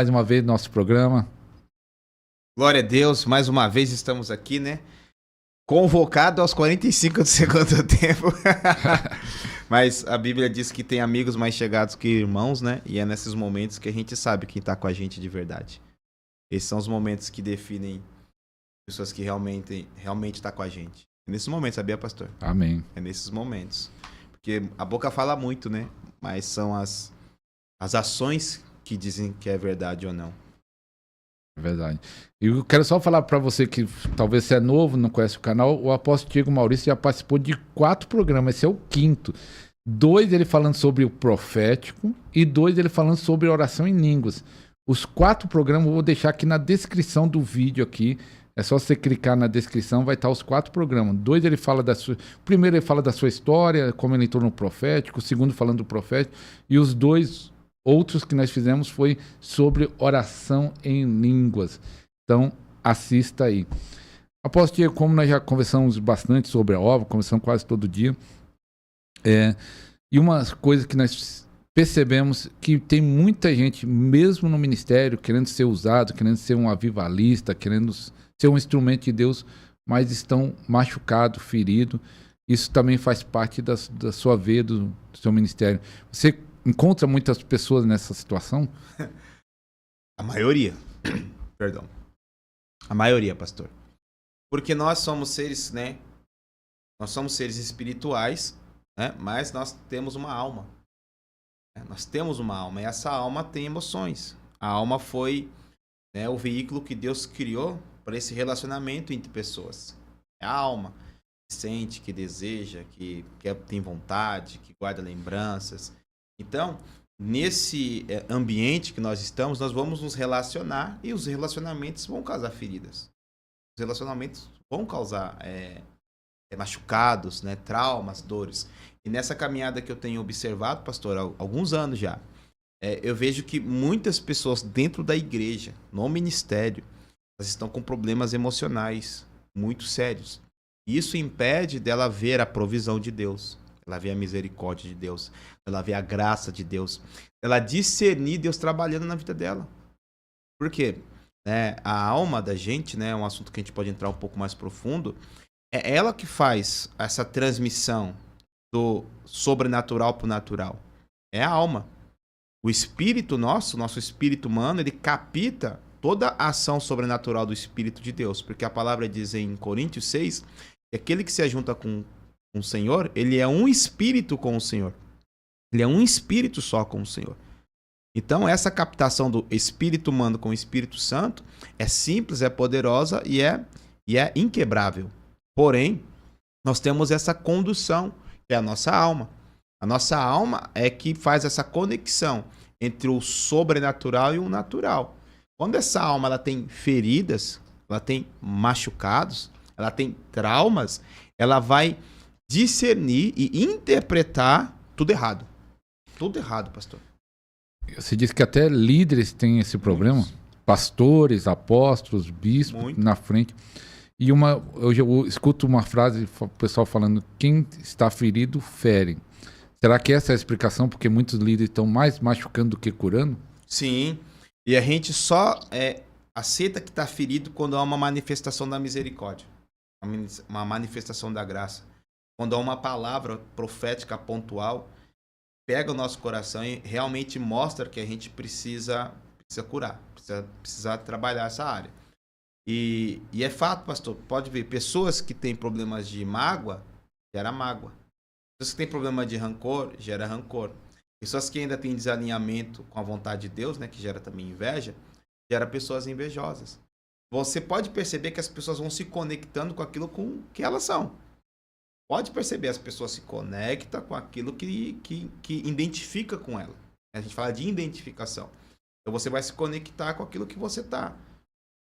Mais uma vez, nosso programa. Glória a Deus, mais uma vez estamos aqui, né? Convocado aos 45 do segundo tempo. Mas a Bíblia diz que tem amigos mais chegados que irmãos, né? E é nesses momentos que a gente sabe quem tá com a gente de verdade. Esses são os momentos que definem pessoas que realmente tá com a gente. É nesses momentos, sabia, pastor? Amém. É nesses momentos. Porque a boca fala muito, né? Mas são as ações que dizem que é verdade ou não. É verdade. E eu quero só falar para você que talvez você é novo, não conhece o canal, o apóstolo Diego Maurício já participou de 4 programas, esse é o 5º. 2 ele falando sobre o profético e 2 ele falando sobre oração em línguas. Os 4 programas eu vou deixar aqui na descrição do vídeo aqui. É só você clicar na descrição, vai estar os 4 programas. 2 ele fala da sua... O primeiro ele fala da sua história, como ele entrou no profético, o segundo falando do profético, e os 2 outros que nós fizemos foi sobre oração em línguas. Então, assista aí. Apóstolo Diego, como nós já conversamos bastante sobre a obra, conversamos quase todo dia, e uma coisa que nós percebemos que tem muita gente, mesmo no ministério, querendo ser usado, querendo ser um avivalista, querendo ser um instrumento de Deus, mas estão machucados, feridos. Isso também faz parte da sua veia, do seu ministério. Você encontra muitas pessoas nessa situação? A maioria. Perdão. A maioria, pastor. Porque nós somos seres, né? Nós somos seres espirituais, né? Mas nós temos uma alma. Nós temos uma alma e essa alma tem emoções. A alma foi, né, o veículo que Deus criou para esse relacionamento entre pessoas. É a alma que sente, que deseja, que tem vontade, que guarda lembranças. Então, nesse ambiente que nós estamos, nós vamos nos relacionar e os relacionamentos vão causar feridas. Os relacionamentos vão causar machucados, né, traumas, dores. E nessa caminhada que eu tenho observado, pastor, há alguns anos já, eu vejo que muitas pessoas dentro da igreja, no ministério, elas estão com problemas emocionais muito sérios. E isso impede dela ver a provisão de Deus. Ela vê a misericórdia de Deus, ela vê a graça de Deus, ela discernir Deus trabalhando na vida dela. Por quê? A alma da gente, né, é um assunto que a gente pode entrar um pouco mais profundo, é ela que faz essa transmissão do sobrenatural para o natural. É a alma. O espírito nosso espírito humano, ele capta toda a ação sobrenatural do Espírito de Deus, porque a palavra diz em Coríntios 6 que aquele que se ajunta com o Senhor, ele é um espírito com o Senhor. Ele é um espírito só com o Senhor. Então, essa captação do espírito humano com o Espírito Santo é simples, é poderosa e é inquebrável. Porém, nós temos essa condução, que é a nossa alma. A nossa alma é que faz essa conexão entre o sobrenatural e o natural. Quando essa alma ela tem feridas, ela tem machucados, ela tem traumas, ela vai discernir e interpretar tudo errado. Tudo errado, pastor. Você disse que até líderes têm esse problema? Muitos. Pastores, apóstolos, bispos. Muito. Na frente. E eu escuto uma frase, o pessoal falando, quem está ferido, fere. Será que essa é a explicação? Porque muitos líderes estão mais machucando do que curando? Sim. E a gente só aceita que está ferido quando há uma manifestação da misericórdia. Uma manifestação da graça. Quando há uma palavra profética pontual, pega o nosso coração e realmente mostra que a gente precisa curar, precisa trabalhar essa área. E é fato, pastor, pode ver, pessoas que têm problemas de mágoa, gera mágoa. Pessoas que têm problema de rancor, gera rancor. Pessoas que ainda têm desalinhamento com a vontade de Deus, né, que gera também inveja, gera pessoas invejosas. Você pode perceber que as pessoas vão se conectando com aquilo com que elas são. Pode perceber, as pessoas se conectam com aquilo que identifica com ela. A gente fala de identificação. Então você vai se conectar com aquilo que você tá.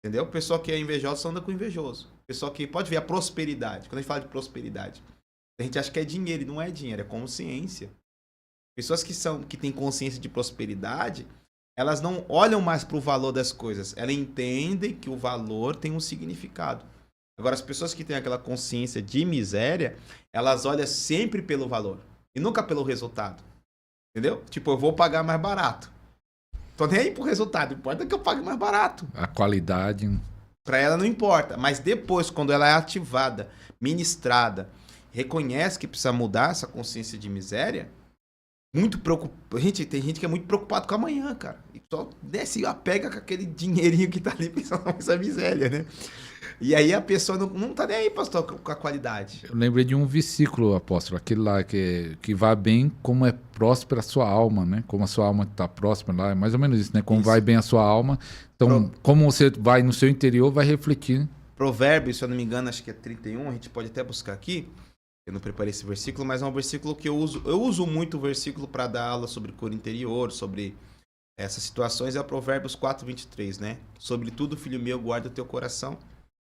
Entendeu? Pessoa que é invejosa anda com invejoso. Pessoa que pode ver a prosperidade. Quando a gente fala de prosperidade, a gente acha que é dinheiro, e não é dinheiro, é consciência. Pessoas que têm consciência de prosperidade, elas não olham mais para o valor das coisas. Elas entendem que o valor tem um significado. Agora, as pessoas que têm aquela consciência de miséria, elas olham sempre pelo valor e nunca pelo resultado. Entendeu? Tipo, eu vou pagar mais barato. Tô nem aí pro resultado, importa que eu pague mais barato. A qualidade. Para ela não importa, mas depois, quando ela é ativada, ministrada, reconhece que precisa mudar essa consciência de miséria, muito preocupado. Tem gente que é muito preocupado com amanhã, cara. E só desce e apega com aquele dinheirinho que tá ali pensando nessa miséria, né? E aí a pessoa não tá nem aí, pastor, com a qualidade. Eu lembrei de um versículo, apóstolo, aquele lá que vai bem como é próspera a sua alma, né? Como a sua alma está próspera lá, é mais ou menos isso, né? Como vai bem a sua alma. Então, como você vai no seu interior, vai refletir. Provérbios, se eu não me engano, acho que é 31, a gente pode até buscar aqui. Eu não preparei esse versículo, mas é um versículo que eu uso. Eu uso muito o versículo para dar aula sobre cura interior, sobre essas situações. É o Provérbios 4:23, né? Sobretudo, filho meu, guarda o teu coração,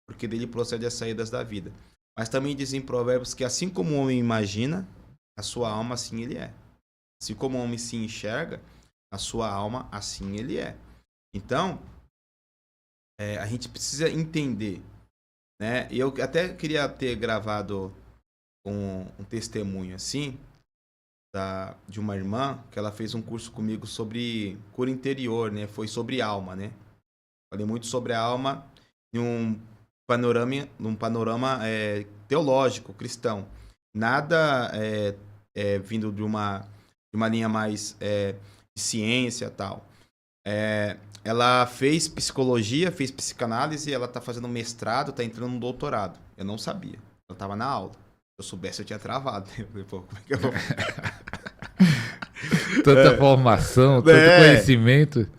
porque dele procede as saídas da vida. Mas também diz em Provérbios que assim como o homem imagina, a sua alma assim ele é. Assim como o homem se enxerga, a sua alma assim ele é. Então, a gente precisa entender, né? Eu até queria ter gravado um testemunho assim, de uma irmã, que ela fez um curso comigo sobre cura interior, né? Foi sobre alma, né? Falei muito sobre a alma num panorama teológico, cristão. Nada vindo de uma linha mais de ciência e tal. Ela fez psicologia, fez psicanálise, ela tá fazendo mestrado, tá entrando no doutorado. Eu não sabia. Ela tava na aula. Se eu soubesse, eu tinha travado. Eu falei, pô, como é que eu vou... Tanta formação, tanto conhecimento.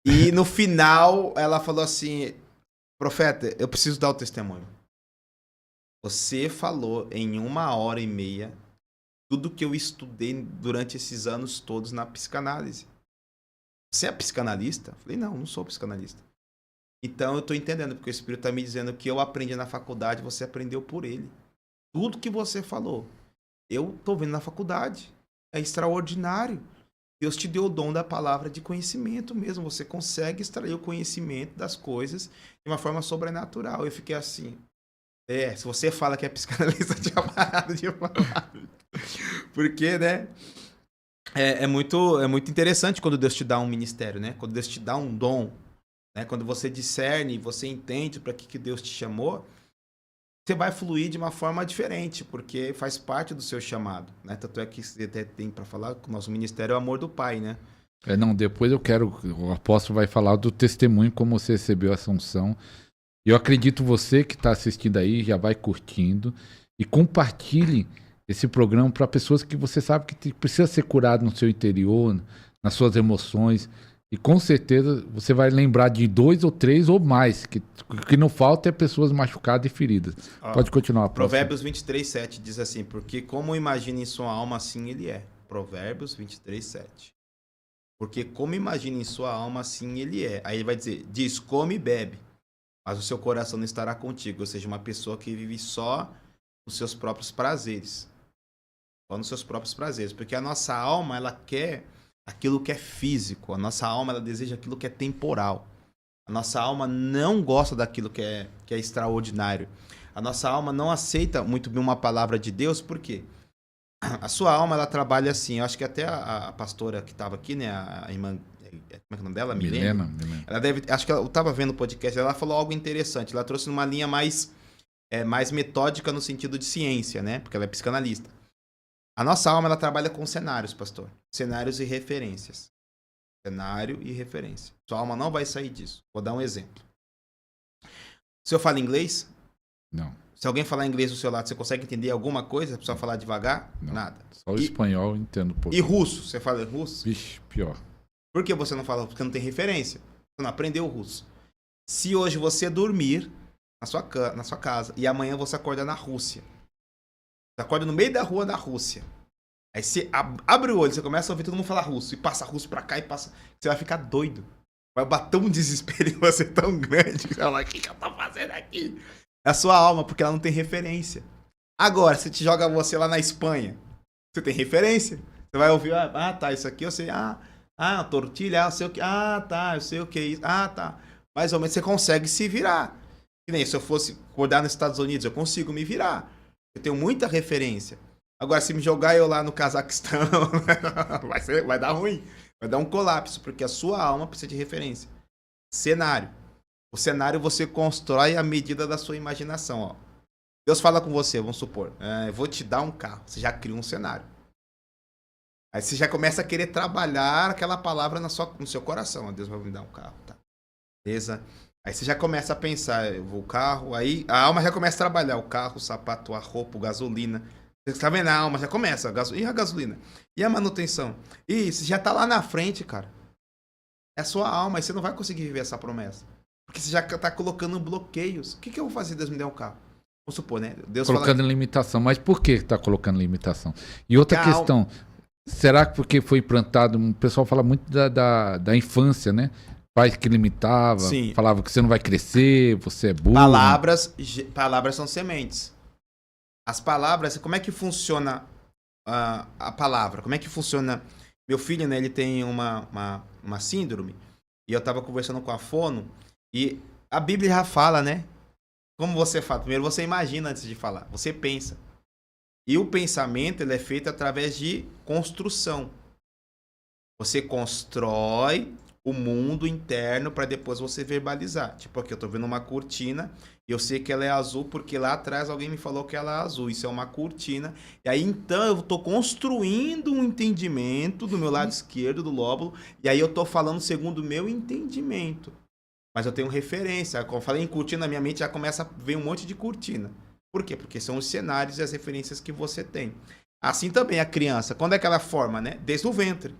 E no final, ela falou assim, profeta, eu preciso dar o testemunho. Você falou em 1h30 tudo que eu estudei durante esses anos todos na psicanálise. Você é psicanalista? Eu falei, não sou psicanalista. Então eu tô entendendo, porque o Espírito tá me dizendo que eu aprendi na faculdade, você aprendeu por ele. Tudo que você falou, eu tô vendo na faculdade. É extraordinário. Deus te deu o dom da palavra de conhecimento mesmo. Você consegue extrair o conhecimento das coisas de uma forma sobrenatural. Eu fiquei assim... se você fala que é psicanalista, eu tinha parado de falar. Porque, né? É muito interessante quando Deus te dá um ministério, né? Quando Deus te dá um dom, né? Quando você discerne, você entende para que Deus te chamou, você vai fluir de uma forma diferente, porque faz parte do seu chamado, né? Tanto é que você até tem para falar que o nosso ministério é o amor do Pai, né? Depois o apóstolo vai falar do testemunho, como você recebeu essa unção. Eu acredito você que está assistindo aí, já vai curtindo e compartilhe esse programa para pessoas que você sabe que precisa ser curado no seu interior, nas suas emoções. E com certeza você vai lembrar de 2 ou 3 ou mais. Que não falta é pessoas machucadas e feridas. Pode continuar. Provérbios 23:7 diz assim, porque como imagina em sua alma, assim ele é. Provérbios 23:7. Porque como imagina em sua alma, assim ele é. Aí ele vai dizer, diz, come e bebe, mas o seu coração não estará contigo. Ou seja, uma pessoa que vive só nos seus próprios prazeres. Só nos seus próprios prazeres. Porque a nossa alma, ela quer aquilo que é físico. A nossa alma, ela deseja aquilo que é temporal. A nossa alma não gosta daquilo que é extraordinário. A nossa alma não aceita muito bem uma palavra de Deus, por quê? A sua alma, ela trabalha assim. Eu acho que até a pastora que estava aqui, né? A irmã... Como é que é o nome dela? Milena. Ela deve... Acho que eu estava vendo o podcast, ela falou algo interessante. Ela trouxe numa linha mais metódica no sentido de ciência, né? Porque ela é psicanalista. A nossa alma, ela trabalha com cenários, pastor. Cenários e referências. Cenário e referência. Sua alma não vai sair disso. Vou dar um exemplo. Se eu falo inglês? Não. Se alguém falar inglês do seu lado, você consegue entender alguma coisa? Precisa falar devagar? Não. Nada. Só o espanhol eu entendo um pouco. E russo? Você fala russo? Vixe, pior. Por que você não fala? Porque não tem referência. Você não aprendeu o russo. Se hoje você dormir na sua casa e amanhã você acordar na Rússia, você acorda no meio da rua da Rússia. Aí você abre o olho, você começa a ouvir todo mundo falar russo. E passa russo pra cá e passa... Você vai ficar doido. Vai bater um desespero em você tão grande. Você vai falar, o que eu tô fazendo aqui? É a sua alma, porque ela não tem referência. Agora, se te joga você lá na Espanha, você tem referência. Você vai ouvir, tá, isso aqui eu sei. Tortilha, eu sei o que. Tá, eu sei o que é isso. Tá. Mais ou menos você consegue se virar. Que nem se eu fosse acordar nos Estados Unidos, eu consigo me virar. Eu tenho muita referência. Agora, se me jogar eu lá no Cazaquistão, vai dar ruim. Vai dar um colapso, porque a sua alma precisa de referência. Cenário. O cenário você constrói à medida da sua imaginação. Ó. Deus fala com você, vamos supor. Eu vou te dar um carro. Você já cria um cenário. Aí você já começa a querer trabalhar aquela palavra no seu coração. Ó, Deus vai me dar um carro. Tá. Beleza? Aí você já começa a pensar, eu vou o carro. Aí a alma já começa a trabalhar. O carro, o sapato, a roupa, a gasolina. Você está vendo? A alma já começa. E a gasolina? E a manutenção? E você já está lá na frente, cara. É a sua alma. Aí você não vai conseguir viver essa promessa. Porque você já está colocando bloqueios. O que eu vou fazer? Deus me der um carro. Vamos supor, né? Deus colocando fala... limitação. Mas por que está colocando limitação? E outra questão. Será que porque foi implantado... O pessoal fala muito da infância, né? Pais que limitavam. Sim. Falava que você não vai crescer, você é burro. Palavras são sementes. As palavras... Como é que funciona a palavra? Como é que funciona... Meu filho, né? Ele tem uma síndrome. E eu estava conversando com a fono. E a Bíblia já fala, né? Como você fala? Primeiro você imagina antes de falar. Você pensa. E o pensamento ele é feito através de construção. Você constrói o mundo interno para depois você verbalizar. Tipo aqui, eu tô vendo uma cortina e eu sei que ela é azul porque lá atrás alguém me falou que ela é azul. Isso é uma cortina. E aí então eu tô construindo um entendimento do meu lado esquerdo do lóbulo e aí eu tô falando segundo o meu entendimento. Mas eu tenho referência. Como eu falei em cortina, na minha mente já começa a ver um monte de cortina. Por quê? Porque são os cenários e as referências que você tem. Assim também a criança. Quando é que ela forma, né? Desde o ventre.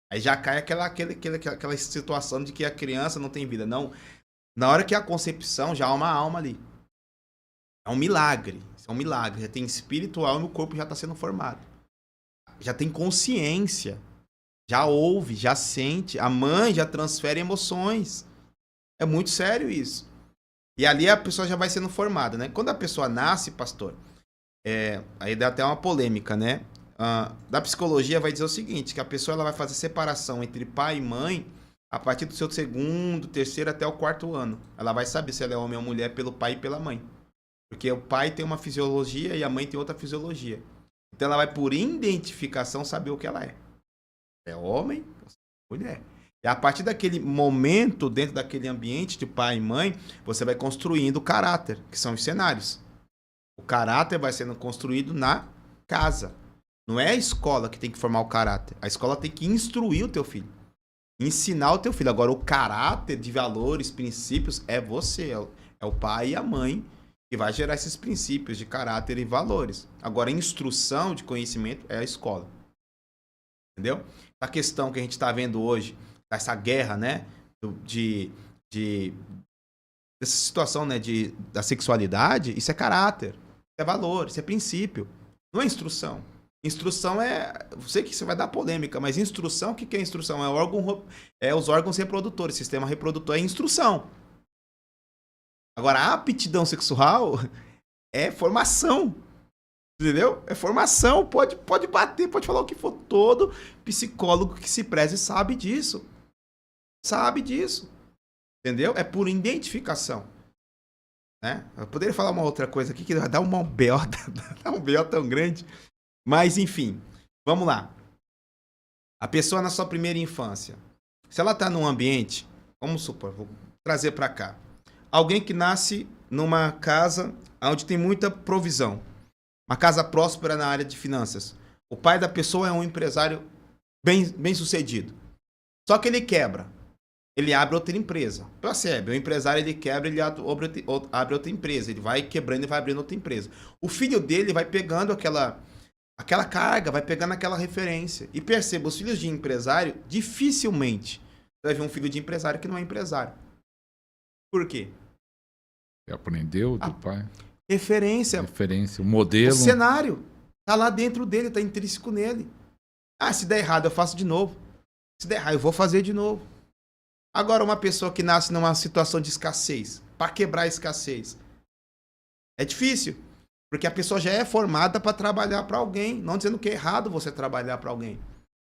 Aí já cai aquela situação de que a criança não tem vida. Não. Na hora que a concepção, já há uma alma ali. É um milagre. É um milagre. Já tem espiritual e o corpo já está sendo formado. Já tem consciência. Já ouve, já sente. A mãe já transfere emoções. É muito sério isso. E ali a pessoa já vai sendo formada, né? Quando a pessoa nasce, pastor, aí dá até uma polêmica, né? Da psicologia vai dizer o seguinte, que a pessoa ela vai fazer separação entre pai e mãe a partir do seu segundo, terceiro até o quarto ano. Ela vai saber se ela é homem ou mulher pelo pai e pela mãe. Porque o pai tem uma fisiologia e a mãe tem outra fisiologia. Então ela vai por identificação saber o que ela é. É homem ou mulher. E a partir daquele momento, dentro daquele ambiente de pai e mãe, você vai construindo o caráter, que são os cenários. O caráter vai sendo construído na casa. Não é a escola que tem que formar o caráter. A escola tem que instruir o teu filho. Ensinar o teu filho. Agora, o caráter de valores, princípios, é você. É o pai e a mãe que vai gerar esses princípios de caráter e valores. Agora, a instrução de conhecimento é a escola. Entendeu? A questão que a gente está vendo hoje, essa guerra, né, dessa situação, né, da sexualidade, isso é caráter, isso é valor, isso é princípio, não é instrução. Instrução eu sei que isso vai dar polêmica, mas instrução, o que é instrução? É os órgãos reprodutores, sistema reprodutor é instrução. Agora, a aptidão sexual é formação. Entendeu? É formação, pode bater, pode falar o que for. Todo psicólogo que se preze sabe disso. Sabe disso. Entendeu? É por identificação. Né? Eu poderia falar uma outra coisa aqui que dá um B.O. tão grande. Mas, enfim, vamos lá. A pessoa na sua primeira infância, se ela está num ambiente, vamos supor, vou trazer para cá. Alguém que nasce numa casa onde tem muita provisão. Uma casa próspera na área de finanças. O pai da pessoa é um empresário bem sucedido. Só que ele quebra. Ele abre outra empresa. Percebe? O empresário ele quebra, ele abre outra empresa. Ele vai quebrando e vai abrindo outra empresa. O filho dele vai pegando aquela carga, vai pegando aquela referência. E perceba, os filhos de empresário, dificilmente vai ver um filho de empresário que não é empresário. Por quê? Você aprendeu do pai? Referência, o modelo. O cenário. Tá lá dentro dele, tá intrínseco nele. Se der errado, eu faço de novo. Se der errado, eu vou fazer de novo. Agora, uma pessoa que nasce numa situação de escassez, para quebrar a escassez, é difícil. Porque a pessoa já é formada para trabalhar para alguém. Não dizendo que é errado você trabalhar para alguém.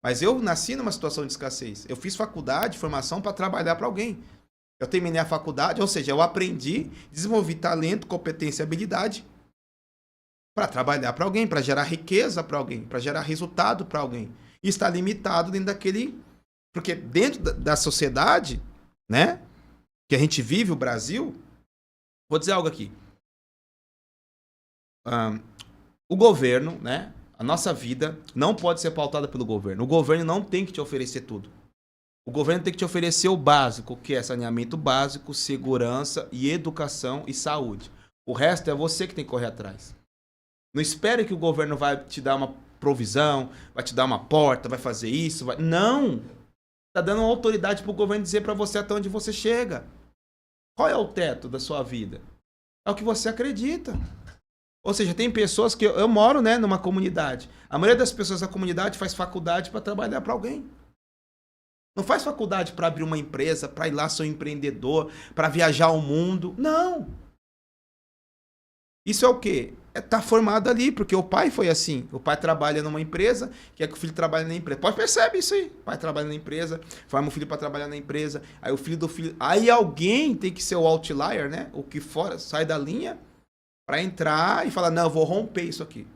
Mas eu nasci numa situação de escassez. Eu fiz faculdade, formação para trabalhar para alguém. Eu terminei a faculdade, ou seja, eu aprendi, desenvolvi talento, competência e habilidade para trabalhar para alguém, para gerar riqueza para alguém, para gerar resultado para alguém. E está limitado dentro Porque dentro da sociedade, né, que a gente vive, o Brasil, vou dizer algo aqui. O governo, né, a nossa vida não pode ser pautada pelo governo. O governo não tem que te oferecer tudo. O governo tem que te oferecer o básico, que é saneamento básico, segurança e educação e saúde. O resto é você que tem que correr atrás. Não espere que o governo vai te dar uma provisão, vai te dar uma porta, vai fazer isso. Não! Tá dando uma autoridade pro governo dizer para você até onde você chega. Qual é o teto da sua vida? É o que você acredita. Ou seja, tem pessoas que... Eu moro, né, numa comunidade. A maioria das pessoas da comunidade faz faculdade para trabalhar para alguém. Não faz faculdade para abrir uma empresa, para ir lá ser um empreendedor, para viajar o mundo. Não! Isso é o quê? Tá formado ali, porque o pai foi assim. O pai trabalha numa empresa, quer que o filho trabalhe na empresa. Pode perceber isso aí. O pai trabalha na empresa, forma o filho para trabalhar na empresa. Aí o filho do filho... Aí alguém tem que ser o outlier, né? O que fora, sai da linha para entrar e falar, não, eu vou romper isso aqui.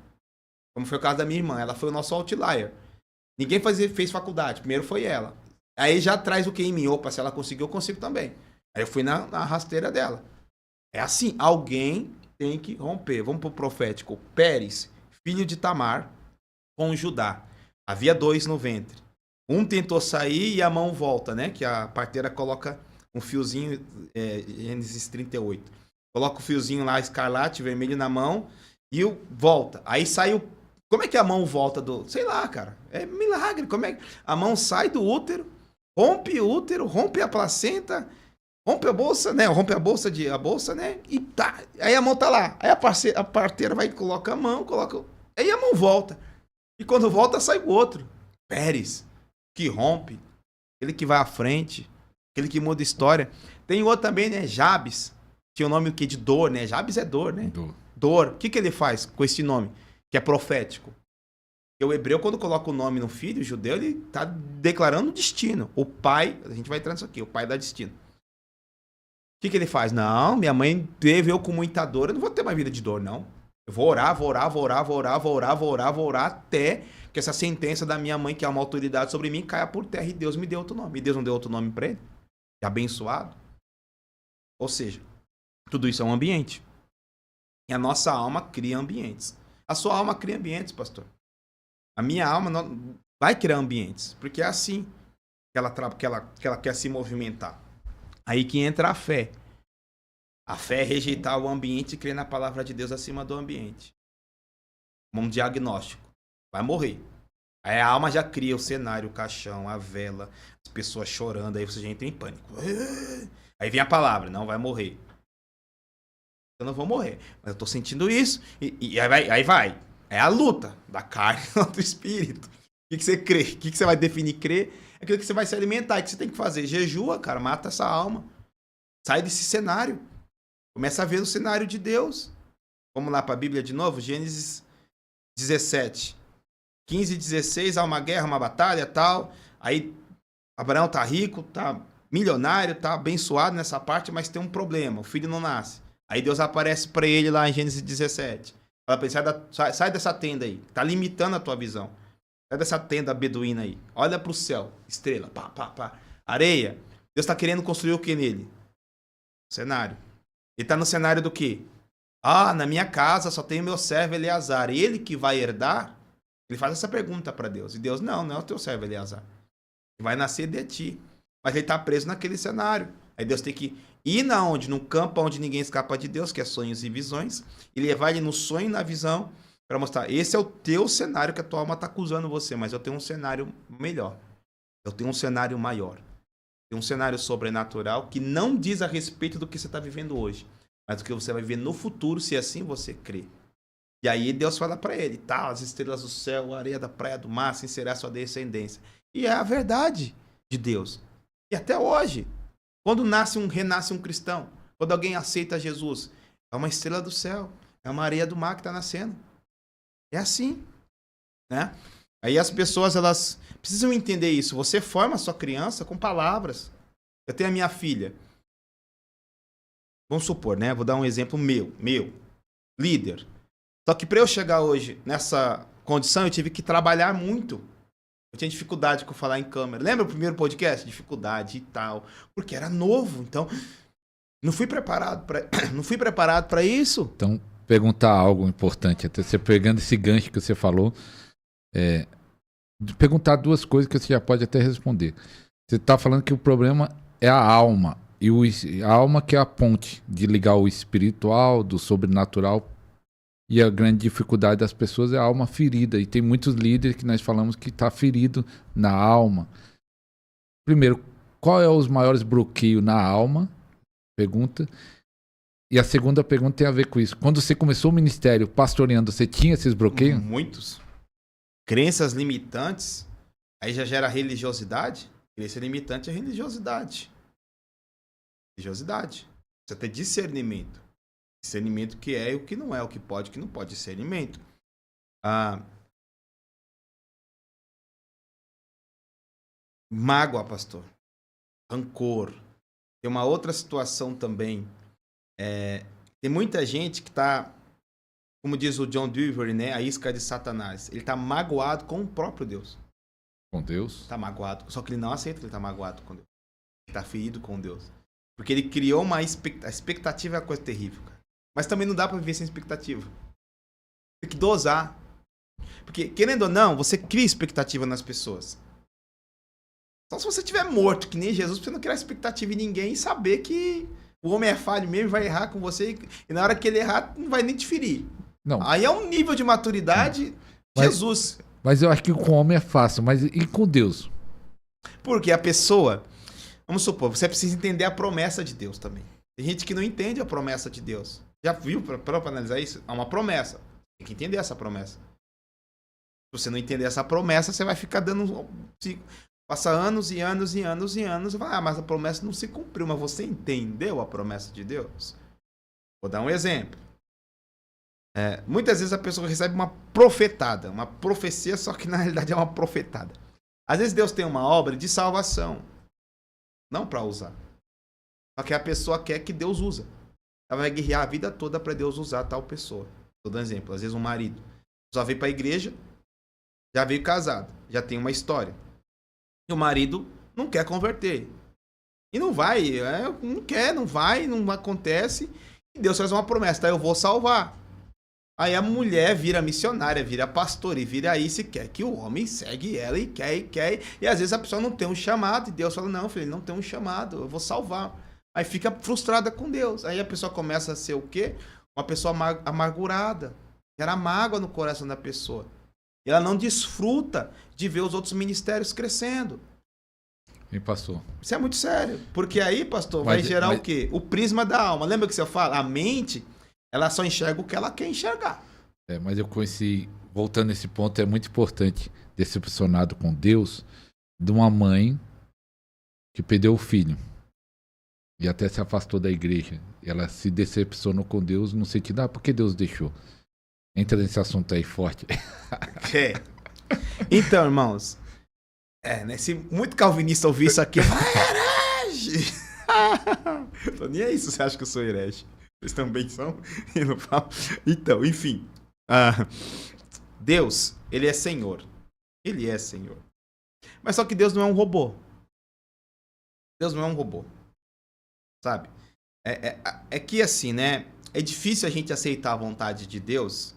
Como foi o caso da minha irmã. Ela foi o nosso outlier. Ninguém fez faculdade. Primeiro foi ela. Aí já traz o que em mim. Opa, se ela conseguiu, eu consigo também. Aí eu fui na rasteira dela. É assim, alguém tem que romper. Vamos pro profético. Pérez, filho de Tamar, com Judá. Havia 2 no ventre. Um tentou sair e a mão volta, né? Que a parteira coloca um fiozinho, Gênesis 38. Coloca o fiozinho lá, escarlate, vermelho na mão e volta. Aí saiu. Como é que a mão volta do... Sei lá, cara. É milagre. Como é que a mão sai do útero, rompe o útero, rompe a placenta, rompe a bolsa, né? Rompe a bolsa, né? E tá. Aí a mão tá lá. Aí a parteira vai, coloca a mão, coloca... Aí a mão volta. E quando volta, sai o outro. Pérez, que rompe. Aquele que vai à frente. Aquele que muda a história. Tem outro também, né? Jabes. Tinha o nome o quê? De dor, né? Jabes é dor, né? Dor. O que ele faz com esse nome? Que é profético. Porque o hebreu, quando coloca o nome no filho, o judeu, ele tá declarando o destino. O pai, a gente vai entrar nisso aqui, o pai dá destino. O que ele faz? Não, minha mãe teve eu com muita dor, eu não vou ter mais vida de dor, não. Eu vou orar até que essa sentença da minha mãe, que é uma autoridade sobre mim, caia por terra e Deus me deu outro nome. E Deus não deu outro nome para ele? É abençoado? Ou seja, tudo isso é um ambiente. E a nossa alma cria ambientes. A sua alma cria ambientes, pastor. A minha alma não vai criar ambientes. Porque é assim que ela quer se movimentar. Aí que entra a fé. A fé é rejeitar o ambiente e crer na palavra de Deus acima do ambiente. Um diagnóstico. Vai morrer. Aí a alma já cria o cenário, o caixão, a vela, as pessoas chorando. Aí você já entra em pânico. Aí vem a palavra. Não vai morrer. Eu não vou morrer, mas eu tô sentindo isso, e aí vai. É a luta da carne contra o espírito. O que você crê? O que você vai definir crer? É aquilo que você vai se alimentar, o que você tem que fazer. Jejua, cara, mata essa alma. Sai desse cenário. Começa a ver o cenário de Deus. Vamos lá para a Bíblia de novo, Gênesis 17. 15 e 16, há uma guerra, uma batalha, tal. Aí Abraão tá rico, tá milionário, tá abençoado nessa parte, mas tem um problema, o filho não nasce. Aí Deus aparece para ele lá em Gênesis 17. Fala pra ele, sai dessa tenda aí. Tá limitando a tua visão. Sai dessa tenda beduína aí. Olha pro céu. Estrela. Pá, pá, pá. Areia. Deus tá querendo construir o que nele? Cenário. Ele tá no cenário do quê? Ah, na minha casa só tem o meu servo Eleazar. Ele que vai herdar? Ele faz essa pergunta para Deus. E Deus, não é o teu servo Eleazar. Ele vai nascer de ti. Mas ele tá preso naquele cenário. Aí Deus tem que ir na onde? Num campo onde ninguém escapa de Deus, que é sonhos e visões, e levar ele no sonho e na visão para mostrar, esse é o teu cenário que a tua alma está acusando você, mas eu tenho um cenário melhor. Eu tenho um cenário maior. Tem um cenário sobrenatural que não diz a respeito do que você está vivendo hoje, mas do que você vai viver no futuro, se assim você crê. E aí Deus fala para ele, tá, as estrelas do céu, a areia da praia do mar, assim será a sua descendência. E é a verdade de Deus. E até hoje, quando renasce um cristão, quando alguém aceita Jesus, é uma estrela do céu, é uma areia do mar que está nascendo. É assim, né? Aí as pessoas, elas precisam entender isso. Você forma a sua criança com palavras. Eu tenho a minha filha. Vamos supor, né? Vou dar um exemplo meu, líder. Só que para eu chegar hoje nessa condição, eu tive que trabalhar muito. Eu tinha dificuldade com falar em câmera. Lembra o primeiro podcast? Dificuldade e tal. Porque era novo, então não fui preparado para não fui preparado para isso. Então, perguntar algo importante, até você pegando esse gancho que você falou, perguntar duas coisas que você já pode até responder. Você está falando que o problema é a alma, e a alma que é a ponte de ligar o espiritual do sobrenatural, e a grande dificuldade das pessoas é a alma ferida, e tem muitos líderes que nós falamos que está ferido na alma. Primeiro, qual é os maiores bloqueios na alma? Pergunta. E a segunda pergunta tem a ver com isso. Quando você começou o ministério pastoreando, você tinha esses bloqueios? Muitos. Crenças limitantes, aí já gera religiosidade. Crença limitante é religiosidade. Religiosidade. Você tem discernimento. Discernimento que é e o que não é, o que pode e o que não pode. Discernimento. Mágoa, pastor. Rancor. Tem uma outra situação também. Tem muita gente que está, como diz o John Dewey, né, a isca de Satanás. Ele está magoado com o próprio Deus. Com Deus? Está magoado. Só que ele não aceita que ele está magoado com Deus. Ele está ferido com Deus. Porque ele criou uma expectativa. A expectativa é uma coisa terrível, cara. Mas também não dá para viver sem expectativa. Tem que dosar. Porque, querendo ou não, você cria expectativa nas pessoas. Só se você estiver morto, que nem Jesus, você não criar expectativa em ninguém e saber que o homem é falho mesmo, vai errar com você, e na hora que ele errar, não vai nem te ferir. Não. Aí é um nível de maturidade, Jesus. Mas eu acho que com o homem é fácil, mas e com Deus? Porque a pessoa, vamos supor, você precisa entender a promessa de Deus também. Tem gente que não entende a promessa de Deus. Já viu para analisar isso? É uma promessa. Tem que entender essa promessa. Se você não entender essa promessa, você vai ficar dando... Passa anos e anos e anos e anos. Vai, mas a promessa não se cumpriu. Mas você entendeu a promessa de Deus? Vou dar um exemplo. Muitas vezes a pessoa recebe uma profetada. Uma profecia, só que na realidade é uma profetada. Às vezes Deus tem uma obra de salvação. Não para usar. Só que a pessoa quer que Deus usa. Ela vai guerrear a vida toda para Deus usar tal pessoa. Vou dar um exemplo. Às vezes um marido só veio para a igreja, já veio casado, já tem uma história. E o marido não quer converter. E não vai, não quer, não vai, não acontece. E Deus faz uma promessa, tá? Eu vou salvar. Aí a mulher vira missionária, vira pastora e vira isso e quer que o homem segue ela e quer. E às vezes a pessoa não tem um chamado e Deus fala, não, filho, ele não tem um chamado, eu vou salvar. Aí fica frustrada com Deus. Aí a pessoa começa a ser o quê? Uma pessoa amargurada. Gera mágoa no coração da pessoa. E ela não desfruta de ver os outros ministérios crescendo. E pastor? Isso é muito sério. Porque aí, pastor, vai gerar o quê? O prisma da alma. Lembra que você fala? A mente, ela só enxerga o que ela quer enxergar. Mas eu conheci, voltando nesse ponto, é muito importante, decepcionado com Deus, de uma mãe que perdeu o filho. E até se afastou da igreja. Ela se decepcionou com Deus no sentido, por que Deus deixou? Entra nesse assunto aí forte. Então, irmãos, né, se muito calvinista ouvir isso aqui, herege! Tô nem aí se você acha que eu sou herege. Vocês também são? E não falam. Então, enfim. Deus, ele é Senhor. Ele é Senhor. Mas só que Deus não é um robô. Deus não é um robô. Sabe? É que assim, né? É difícil a gente aceitar a vontade de Deus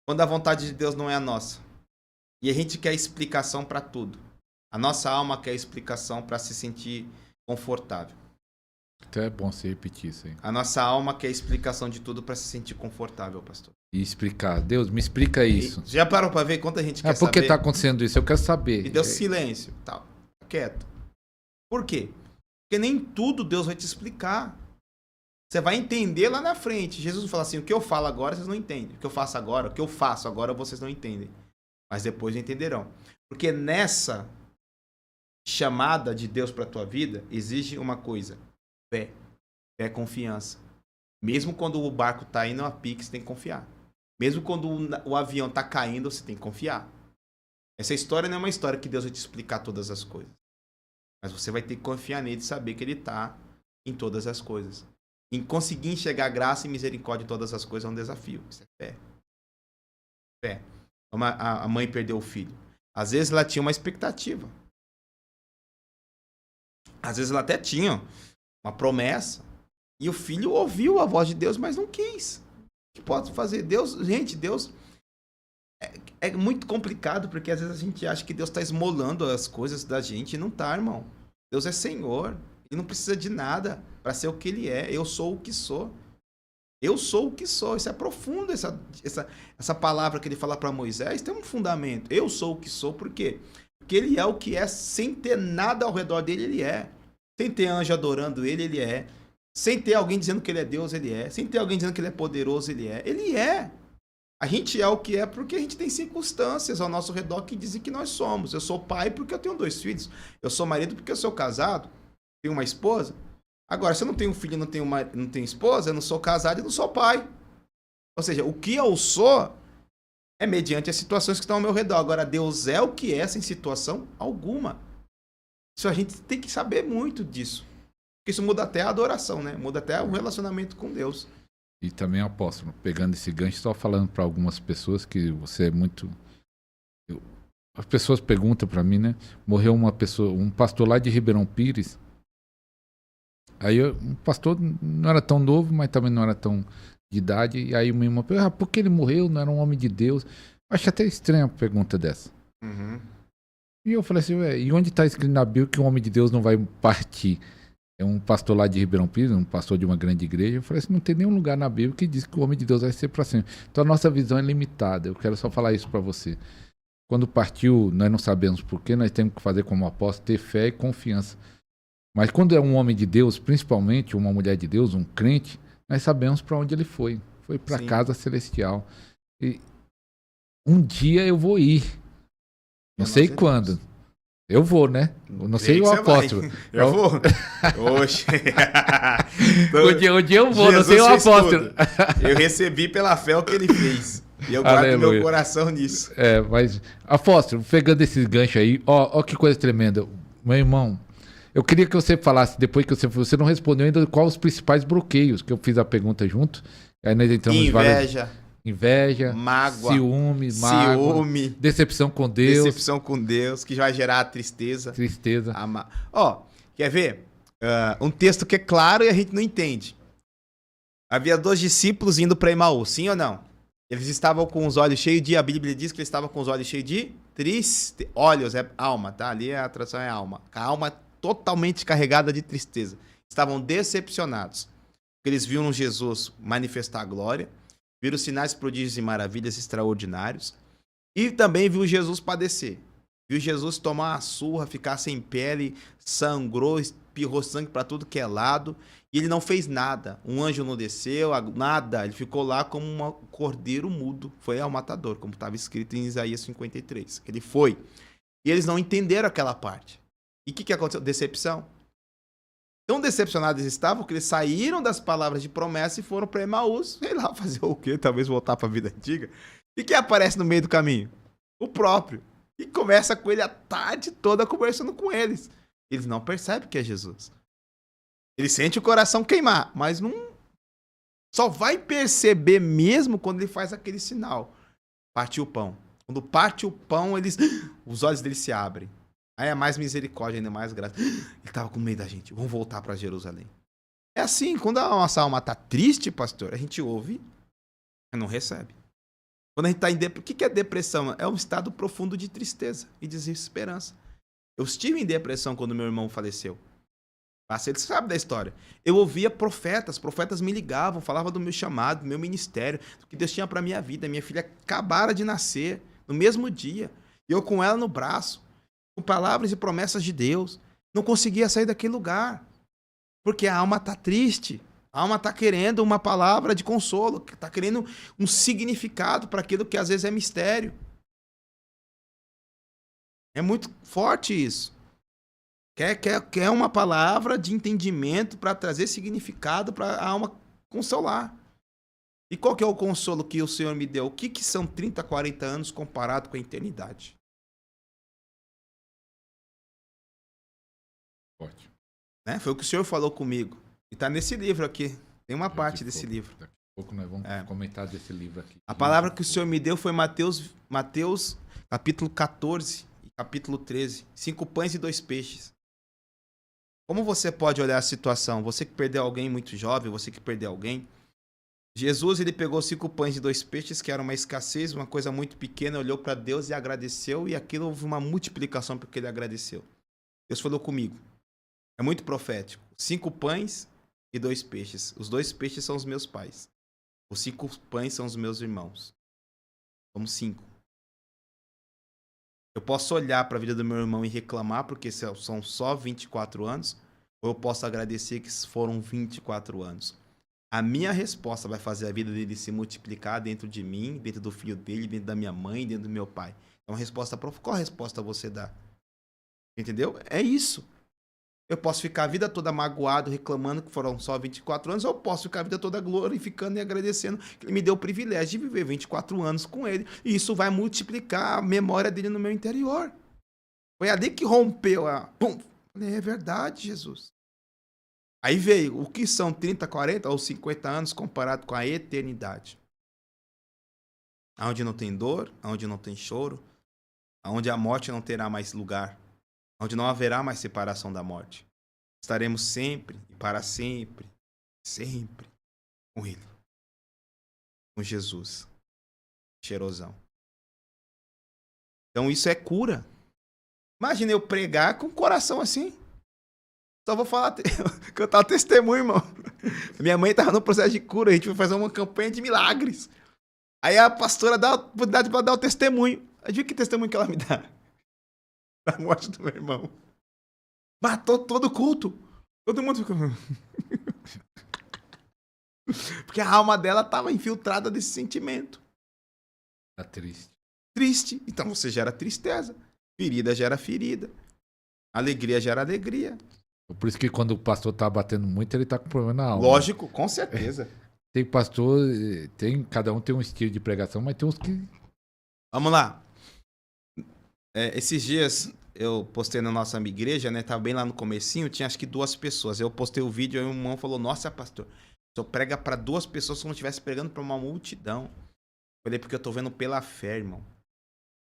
quando a vontade de Deus não é a nossa. E a gente quer explicação para tudo. A nossa alma quer explicação para se sentir confortável. Então é bom você repetir isso aí. A nossa alma quer explicação de tudo para se sentir confortável, pastor. E explicar. Deus, me explica isso. Já parou para ver quanta gente quer saber? Por que está acontecendo isso? Eu quero saber. E Deus silêncio. Tá quieto. Por quê? Porque nem tudo Deus vai te explicar. Você vai entender lá na frente. Jesus fala assim, o que eu falo agora vocês não entendem. O que eu faço agora, o que eu faço agora vocês não entendem. Mas depois entenderão. Porque nessa chamada de Deus para a tua vida, exige uma coisa. Fé. Fé é confiança. Mesmo quando o barco está indo a pique, você tem que confiar. Mesmo quando o avião está caindo, você tem que confiar. Essa história não é uma história que Deus vai te explicar todas as coisas. Mas você vai ter que confiar nele e saber que ele está em todas as coisas. Em conseguir enxergar graça e misericórdia em todas as coisas é um desafio. Isso é fé. Fé. A mãe perdeu o filho. Às vezes ela tinha uma expectativa. Às vezes ela até tinha uma promessa. E o filho ouviu a voz de Deus, mas não quis. O que pode fazer? Deus, gente, Deus é muito complicado, porque às vezes a gente acha que Deus está esmolando as coisas da gente, e não tá, irmão. Deus é Senhor, ele não precisa de nada para ser o que ele é. Eu sou o que sou. Eu sou o que sou. Isso é profundo, essa palavra que ele fala para Moisés tem um fundamento. Eu sou o que sou, por quê? Porque ele é o que é, sem ter nada ao redor dele, ele é. Sem ter anjo adorando ele, ele é. Sem ter alguém dizendo que ele é Deus, ele é. Sem ter alguém dizendo que ele é poderoso, ele é. Ele é. A gente é o que é porque a gente tem circunstâncias ao nosso redor que dizem que nós somos. Eu sou pai porque eu tenho 2 filhos. Eu sou marido porque eu sou casado. Tenho uma esposa. Agora, se eu não tenho filho, não tenho esposa, eu não sou casado e não sou pai. Ou seja, o que eu sou é mediante as situações que estão ao meu redor. Agora, Deus é o que é sem situação alguma. Isso a gente tem que saber muito disso. Porque isso muda até a adoração, né? Muda até o relacionamento com Deus. E também, apóstolo, pegando esse gancho, só falando para algumas pessoas que você é muito... As pessoas perguntam para mim, né? Morreu uma pessoa, um pastor lá de Ribeirão Pires. Aí um pastor não era tão novo, mas também não era tão de idade. E aí uma irmã perguntou, por que ele morreu? Não era um homem de Deus? Acho até estranha a pergunta dessa. Uhum. E eu falei assim, e onde está escrito na Bíblia que um homem de Deus não vai partir? É um pastor lá de Ribeirão Pires, um pastor de uma grande igreja. Eu falei assim, não tem nenhum lugar na Bíblia que diz que o homem de Deus vai ser para sempre. Então a nossa visão é limitada. Eu quero só falar isso para você. Quando partiu, nós não sabemos porquê, nós temos que fazer como apóstolo, ter fé e confiança. Mas quando é um homem de Deus, principalmente uma mulher de Deus, um crente, nós sabemos para onde ele foi. Foi para a casa celestial. E um dia eu vou ir. Não sei quando. Eu vou, né? Eu não sei o apóstolo. Eu vou. Oxe. O dia eu vou, não sei o apóstolo. Eu recebi pela fé o que ele fez. E eu guardo meu coração nisso. Mas, apóstolo, pegando esse gancho aí, ó que coisa tremenda. Meu irmão, eu queria que você falasse, depois que você não respondeu ainda, quais os principais bloqueios, que eu fiz a pergunta junto. Aí nós entramos Inveja, mágoa, ciúme, decepção com Deus. Que vai gerar tristeza. Tristeza. Quer ver? Um texto que é claro e a gente não entende. Havia 2 discípulos indo para Emaús, sim ou não? Eles estavam com os olhos cheios de... A Bíblia diz que eles estavam com os olhos cheios de olhos, é alma, tá? Ali a tradução é alma. A alma totalmente carregada de tristeza. Estavam decepcionados. Eles viram Jesus manifestar a glória, viram sinais, prodígios e maravilhas extraordinários, e também viu Jesus padecer. Viu Jesus tomar uma surra, ficar sem pele, sangrou, espirrou sangue para tudo que é lado, e ele não fez nada. Um anjo não desceu, nada. Ele ficou lá como um cordeiro mudo. Foi ao matador, como estava escrito em Isaías 53. Ele foi. E eles não entenderam aquela parte. E o que aconteceu? Decepção. Tão decepcionados eles estavam que eles saíram das palavras de promessa e foram para Emaús. Sei lá, fazer o quê? Talvez voltar para a vida antiga. E quem aparece no meio do caminho? O próprio. E conversa com ele a tarde toda conversando com eles. Eles não percebem que é Jesus. Ele sente o coração queimar, mas não... Só vai perceber mesmo quando ele faz aquele sinal. Partiu o pão. Quando parte o pão, os olhos dele se abrem. Aí é mais misericórdia, ainda mais graça. Ele estava com medo da gente. Vamos voltar para Jerusalém. É assim, quando a nossa alma está triste, pastor, a gente ouve e não recebe. Quando a gente está em depressão, o que é depressão? É um estado profundo de tristeza e desesperança. Eu estive em depressão quando meu irmão faleceu. Você sabe da história. Eu ouvia profetas me ligavam, falavam do meu chamado, do meu ministério, do que Deus tinha para minha vida. Minha filha acabara de nascer no mesmo dia. E eu com ela no braço, com palavras e promessas de Deus. Não conseguia sair daquele lugar. Porque a alma está triste. A alma está querendo uma palavra de consolo. Está querendo um significado para aquilo que às vezes é mistério. É muito forte isso. Quer uma palavra de entendimento para trazer significado para a alma consolar. E qual que é o consolo que o Senhor me deu? O que são 30, 40 anos comparado com a eternidade? Forte. Né? Foi o que o Senhor falou comigo. E está nesse livro aqui. Tem uma parte desse livro. Daqui a pouco nós vamos comentar desse livro aqui. A palavra que o Senhor me deu foi Mateus. capítulo 14 e capítulo 13. 5 pães e 2 peixes. Como você pode olhar a situação? Você que perdeu alguém muito jovem, você que perdeu alguém. Jesus, ele pegou 5 pães e 2 peixes, que era uma escassez, uma coisa muito pequena, olhou para Deus e agradeceu, e aquilo houve uma multiplicação porque ele agradeceu. Deus falou comigo. É muito profético. 5 pães e 2 peixes. Os 2 peixes são os meus pais. Os 5 pães são os meus irmãos. Somos 5. Eu posso olhar para a vida do meu irmão e reclamar, porque são só 24 anos, ou eu posso agradecer que foram 24 anos. A minha resposta vai fazer a vida dele se multiplicar dentro de mim, dentro do filho dele, dentro da minha mãe, dentro do meu pai. Então, qual resposta você dá? Entendeu? É isso. Eu posso ficar a vida toda magoado, reclamando que foram só 24 anos, ou eu posso ficar a vida toda glorificando e agradecendo que ele me deu o privilégio de viver 24 anos com ele. E isso vai multiplicar a memória dele no meu interior. Foi ali que rompeu a... Pum! Falei, é verdade, Jesus. Aí veio, o que são 30, 40 ou 50 anos comparado com a eternidade? Onde não tem dor, onde não tem choro, onde a morte não terá mais lugar, onde não haverá mais separação da morte. Estaremos sempre e para sempre, sempre com Ele. Com Jesus. Cheirosão. Então isso é cura. Imagina eu pregar com o coração assim. Só vou falar, cantar o testemunho, irmão. Minha mãe estava no processo de cura, a gente foi fazer uma campanha de milagres. Aí a pastora dá a oportunidade para dar o testemunho. Adivinha que testemunho que ela me dá? Da morte do meu irmão. Matou todo o culto. Todo mundo ficou... Porque a alma dela estava infiltrada desse sentimento. Tá triste. Triste. Então você gera tristeza. Ferida gera ferida. Alegria gera alegria. Por isso que quando o pastor tá batendo muito, ele tá com problema na alma. Lógico, com certeza. Tem pastor, cada um tem um estilo de pregação, mas tem uns que... Vamos lá. Esses dias eu postei na nossa igreja, né? Tava bem lá no comecinho, tinha acho que 2 pessoas. Eu postei o vídeo e o irmão falou, nossa, pastor, o senhor prega para 2 pessoas como se estivesse pregando para uma multidão. Eu falei, porque eu tô vendo pela fé, irmão.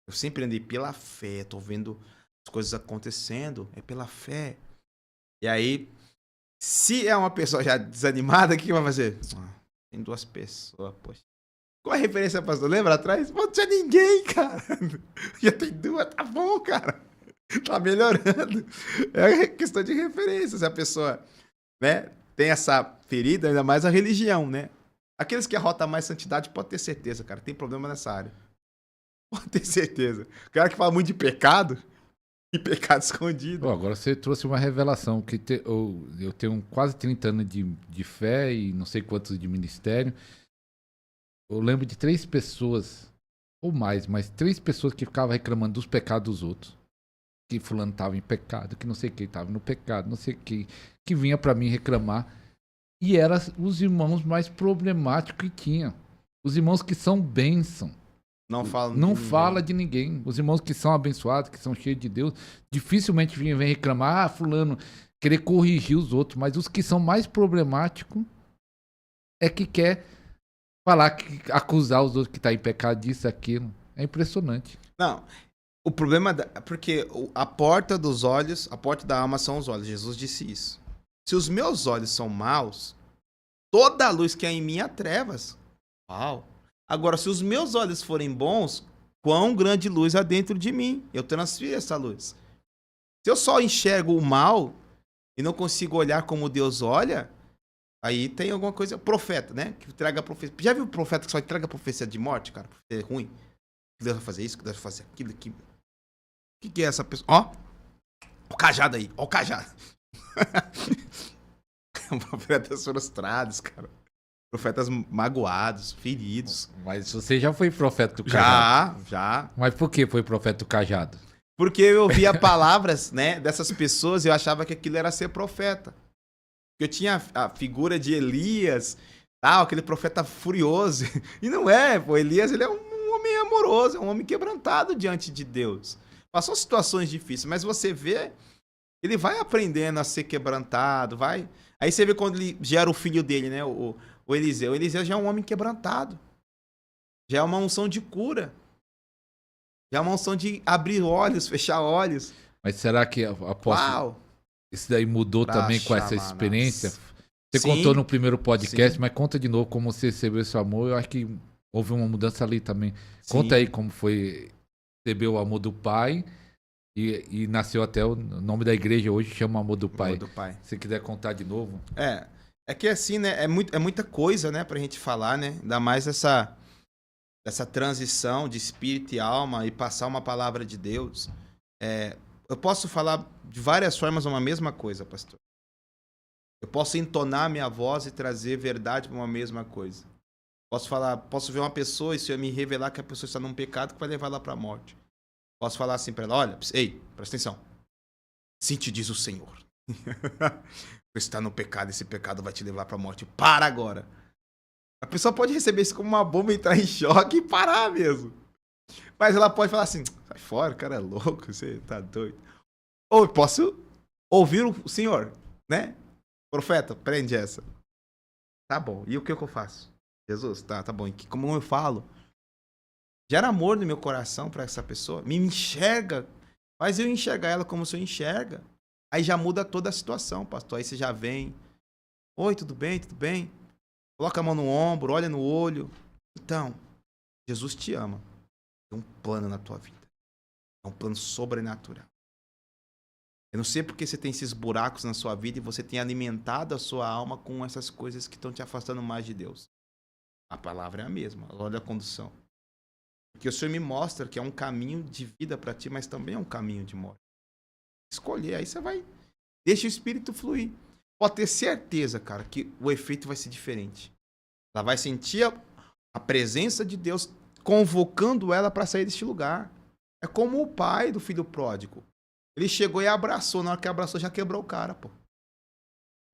Eu sempre andei pela fé, tô vendo as coisas acontecendo, é pela fé. E aí, se é uma pessoa já desanimada, o que vai fazer? Tem 2 pessoas, poxa. Qual a referência, pastor? Lembra atrás? Não tinha ninguém, cara. Já tem 2, tá bom, cara. Tá melhorando. É questão de referência. Se a pessoa, né, tem essa ferida, ainda mais a religião, né? Aqueles que arrotam mais santidade, pode ter certeza, cara. Tem problema nessa área. Pode ter certeza. O cara que fala muito de pecado... E pecado escondido. Agora você trouxe uma revelação, que eu tenho quase 30 anos de fé e não sei quantos de ministério. Eu lembro de 3 pessoas, ou mais, mas 3 pessoas que ficavam reclamando dos pecados dos outros. Que fulano estava em pecado, que não sei quem estava no pecado, não sei quem, que vinha para mim reclamar. E eram os irmãos mais problemáticos que tinha. Os irmãos que são bênção. Não fala de ninguém. Os irmãos que são abençoados, que são cheios de Deus, dificilmente vem reclamar, fulano, querer corrigir os outros. Mas os que são mais problemáticos é que quer falar, acusar os outros que estão em pecado disso, aquilo. É impressionante. Não, o problema é porque a porta dos olhos, a porta da alma são os olhos. Jesus disse isso. Se os meus olhos são maus, toda a luz que há em mim há trevas. Uau! Agora, se os meus olhos forem bons, quão grande luz há dentro de mim? Eu transfiro essa luz. Se eu só enxergo o mal e não consigo olhar como Deus olha, aí tem alguma coisa... Profeta, né? Que traga profecia. Já viu o profeta que só entrega profecia de morte, cara? É ruim. Que Deus vai fazer isso, que Deus vai fazer aquilo, aquilo. O que é essa pessoa? Ó, o cajado aí. Ó o cajado. Profetas frustrados, cara. Profetas magoados, feridos. Mas você já foi profeta do cajado? Já. Mas por que foi profeta do cajado? Porque eu ouvia palavras, né, dessas pessoas e eu achava que aquilo era ser profeta. Eu tinha a figura de Elias, tal, aquele profeta furioso. E não é, pô. Elias, ele é um homem amoroso, é um homem quebrantado diante de Deus. Passou situações difíceis, mas você vê, ele vai aprendendo a ser quebrantado, vai... Aí você vê quando ele gera o filho dele, né, o Eliseu. O Eliseu já é um homem quebrantado. Já é uma unção de cura. Já é uma unção de abrir olhos, fechar olhos. Mas será que após Uau! isso daí mudou também com essa experiência? Você Sim, contou no primeiro podcast, sim. mas conta de novo como você recebeu esse amor. Eu acho que houve uma mudança ali também. Sim. Conta aí como foi receber o amor do Pai e nasceu até o nome da igreja hoje, chama Amor do Pai. Amor do Pai. Se você quiser contar de novo. É que assim, né? É muita coisa, né, pra gente falar, né? Ainda mais essa transição de espírito e alma e passar uma palavra de Deus. Eu posso falar de várias formas uma mesma coisa, pastor. Eu posso entonar minha voz e trazer verdade para uma mesma coisa. Posso ver uma pessoa e se eu me revelar que a pessoa está num pecado que vai levar ela para a morte. Posso falar assim para ela, olha, ei, presta atenção. Sim te diz o Senhor. Você está no pecado, esse pecado vai te levar para a morte. Para agora. A pessoa pode receber isso como uma bomba, entrar em choque e parar mesmo. Mas ela pode falar assim, sai fora, o cara é louco, você tá doido. Ou eu posso ouvir o Senhor, né? Profeta, prende essa. Tá bom, e o que eu faço? Jesus, tá bom. E como eu falo, gera amor no meu coração pra essa pessoa. Me enxerga. Faz eu enxergar ela como o Senhor enxerga. Aí já muda toda a situação, pastor. Aí você já vem. Oi, tudo bem? Tudo bem? Coloca a mão no ombro, olha no olho. Então, Jesus te ama. Tem um plano na tua vida. É um plano sobrenatural. Eu não sei porque você tem esses buracos na sua vida e você tem alimentado a sua alma com essas coisas que estão te afastando mais de Deus. A palavra é a mesma, olha a condução. Porque o Senhor me mostra que é um caminho de vida para ti, mas também é um caminho de morte. Escolher, aí você vai. Deixa o Espírito fluir. Pode ter certeza, cara, que o efeito vai ser diferente. Ela vai sentir a presença de Deus convocando ela para sair deste lugar. É como o pai do filho pródigo. Ele chegou e abraçou. Na hora que abraçou, já quebrou o cara, pô.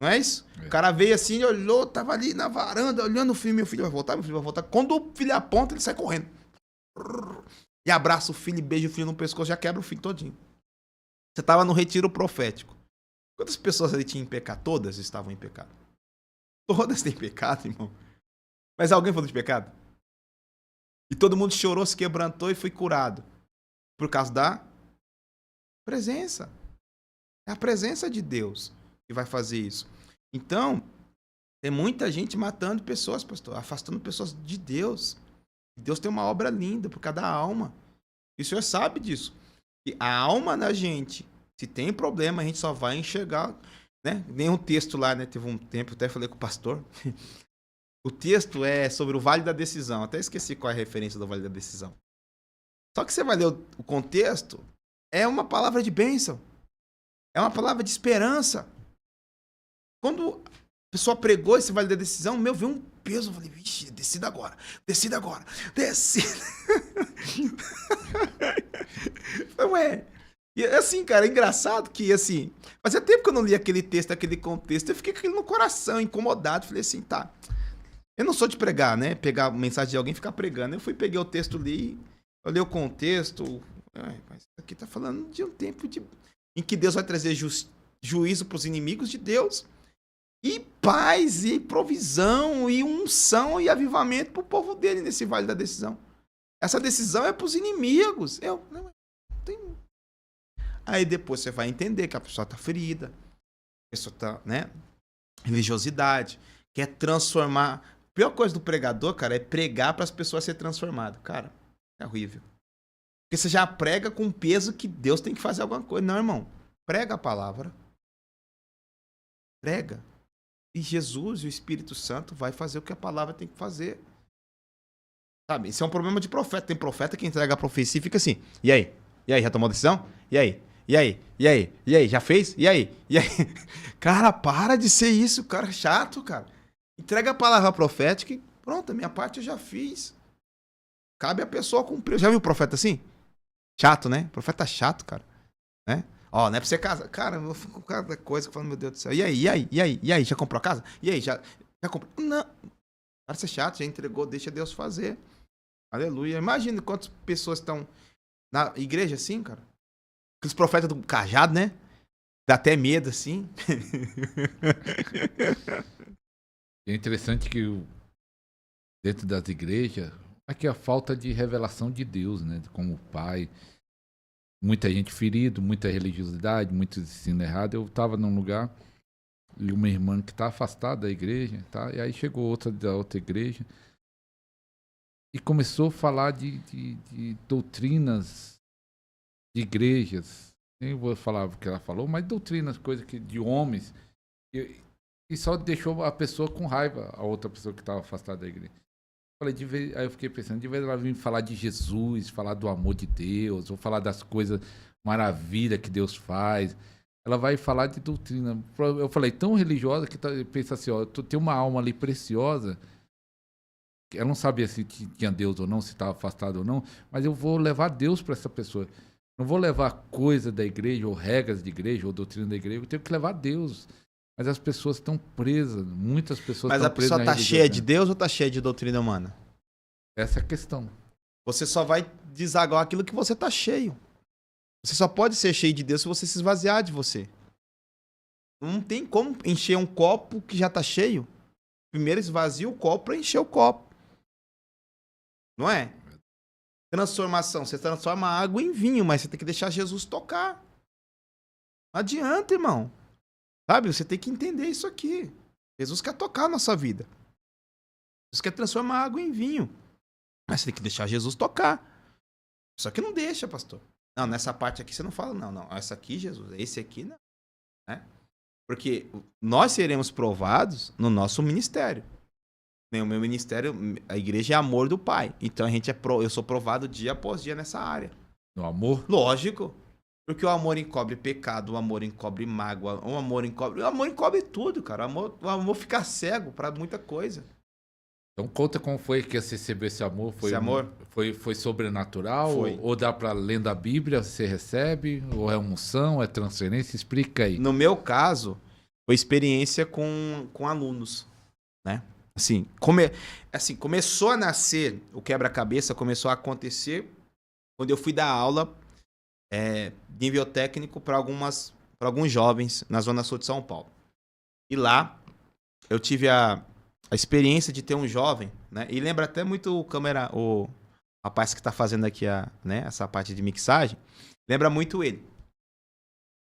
Não é isso? O cara veio assim, olhou, tava ali na varanda, olhando o filho, meu filho vai voltar, meu filho vai voltar. Quando o filho aponta, ele sai correndo. E abraça o filho e beija o filho no pescoço, já quebra o filho todinho. Você tava no retiro profético. Quantas pessoas ali tinham em pecado? Todas estavam em pecado. Todas têm pecado, irmão. Mas alguém falou de pecado? E todo mundo chorou, se quebrantou e foi curado. Por causa da presença. É a presença de Deus que vai fazer isso. Então, tem muita gente matando pessoas, pastor, afastando pessoas de Deus. Deus tem uma obra linda por cada alma. E o Senhor sabe disso. E a alma da gente, se tem problema, a gente só vai enxergar, né? Nem um texto lá, né? Teve um tempo, eu até falei com o pastor. O texto é sobre o Vale da Decisão. Até esqueci qual é a referência do Vale da Decisão. Só que você vai ler o contexto, é uma palavra de bênção. É uma palavra de esperança. Quando a pessoa pregou esse Vale da Decisão, veio um peso. Eu falei, vixe, decida agora. Decida agora. Decida. Não é. E assim, cara, é engraçado que, assim, fazia tempo que eu não li aquele texto, aquele contexto. Eu fiquei com aquilo no coração, incomodado. Falei assim, tá. Eu não sou de pregar, né? Pegar a mensagem de alguém e ficar pregando. Eu fui, peguei o texto, li, olhei o contexto. Mas isso aqui tá falando de um tempo em que Deus vai trazer juízo para os inimigos de Deus. E paz, e provisão, e unção, e avivamento para o povo dele nesse Vale da Decisão. Essa decisão é para os inimigos. Não tenho. Aí depois você vai entender que a pessoa está ferida, a pessoa está, né? Religiosidade, quer transformar. A pior coisa do pregador, cara, é pregar para as pessoas serem transformadas. Cara, é horrível. Porque você já prega com peso que Deus tem que fazer alguma coisa. Não, irmão. Prega a palavra. Prega. E Jesus e o Espírito Santo vai fazer o que a palavra tem que fazer. Sabe? Isso é um problema de profeta. Tem profeta que entrega a profecia e fica assim. E aí? E aí? Já tomou decisão? E aí? E aí? E aí? E aí? Já fez? E aí? E aí? Cara, para de ser isso, cara. Chato, cara. Entrega a palavra profética e pronto, a minha parte eu já fiz. Cabe a pessoa cumprir. Já viu o profeta assim? Chato, né? Profeta chato, cara. Né? Ó, não é pra você casar. Cara, eu fico com cada coisa que eu falo, meu Deus do céu. E aí? E aí? E aí? E aí? Já comprou a casa? E aí? Já comprou? Não. Para ser chato, já entregou, deixa Deus fazer. Aleluia. Imagina quantas pessoas estão na igreja assim, cara. Aqueles profetas do cajado, né? Dá até medo, assim. É interessante que dentro das igrejas, Aqui a falta de revelação de Deus, né? Como pai. Muita gente ferida, muita religiosidade, muito ensino errado. Eu estava num lugar e uma irmã que está afastada da igreja, tá? E aí chegou outra da outra igreja e começou a falar de doutrinas de igrejas. Nem vou falar o que ela falou, mas doutrinas, coisas que, de homens. E só deixou a pessoa com raiva, a outra pessoa que estava afastada da igreja. Falei, aí eu fiquei pensando, de vez ela vir falar de Jesus, falar do amor de Deus, ou falar das coisas maravilhas que Deus faz, ela vai falar de doutrina. Eu falei, tão religiosa que pensa assim, ó, tu tem uma alma ali preciosa, ela não sabia se tinha Deus ou não, se estava afastado ou não, mas eu vou levar Deus para essa pessoa. Não vou levar coisa da igreja, ou regras de igreja, ou doutrina da igreja, eu tenho que levar Deus. Mas as pessoas estão presas, muitas pessoas estão presas. Mas a pessoa está cheia de Deus ou está cheia de doutrina humana? Essa é a questão. Você só vai desaguar aquilo que você está cheio. Você só pode ser cheio de Deus se você se esvaziar de você. Não tem como encher um copo que já está cheio. Primeiro esvazia o copo para encher o copo. Não é? Transformação. Você transforma a água em vinho, mas você tem que deixar Jesus tocar. Não adianta, irmão. Sabe? Você tem que entender isso aqui. Jesus quer tocar a nossa vida. Jesus quer transformar a água em vinho. Mas você tem que deixar Jesus tocar. Só que não deixa, pastor. Não, nessa parte aqui você não fala, não. Essa aqui, Jesus. Esse aqui, não. Né? Porque nós seremos provados no nosso ministério. O meu ministério, a igreja é amor do Pai. Então eu sou provado dia após dia nessa área. No amor? Lógico. Porque o amor encobre pecado, o amor encobre mágoa, o amor encobre tudo, cara. O amor fica cego pra muita coisa. Então conta como foi que você recebeu esse amor. Esse amor? Foi sobrenatural? Foi. Ou dá pra ler da Bíblia, você recebe? Ou é unção, é transferência? Explica aí. No meu caso, foi experiência com alunos, né? Assim, começou a nascer o quebra-cabeça, começou a acontecer quando eu fui dar aula de nível técnico para alguns jovens na Zona Sul de São Paulo. E lá eu tive a experiência de ter um jovem, né? E lembra até muito o rapaz que está fazendo aqui essa parte de mixagem. Lembra muito ele.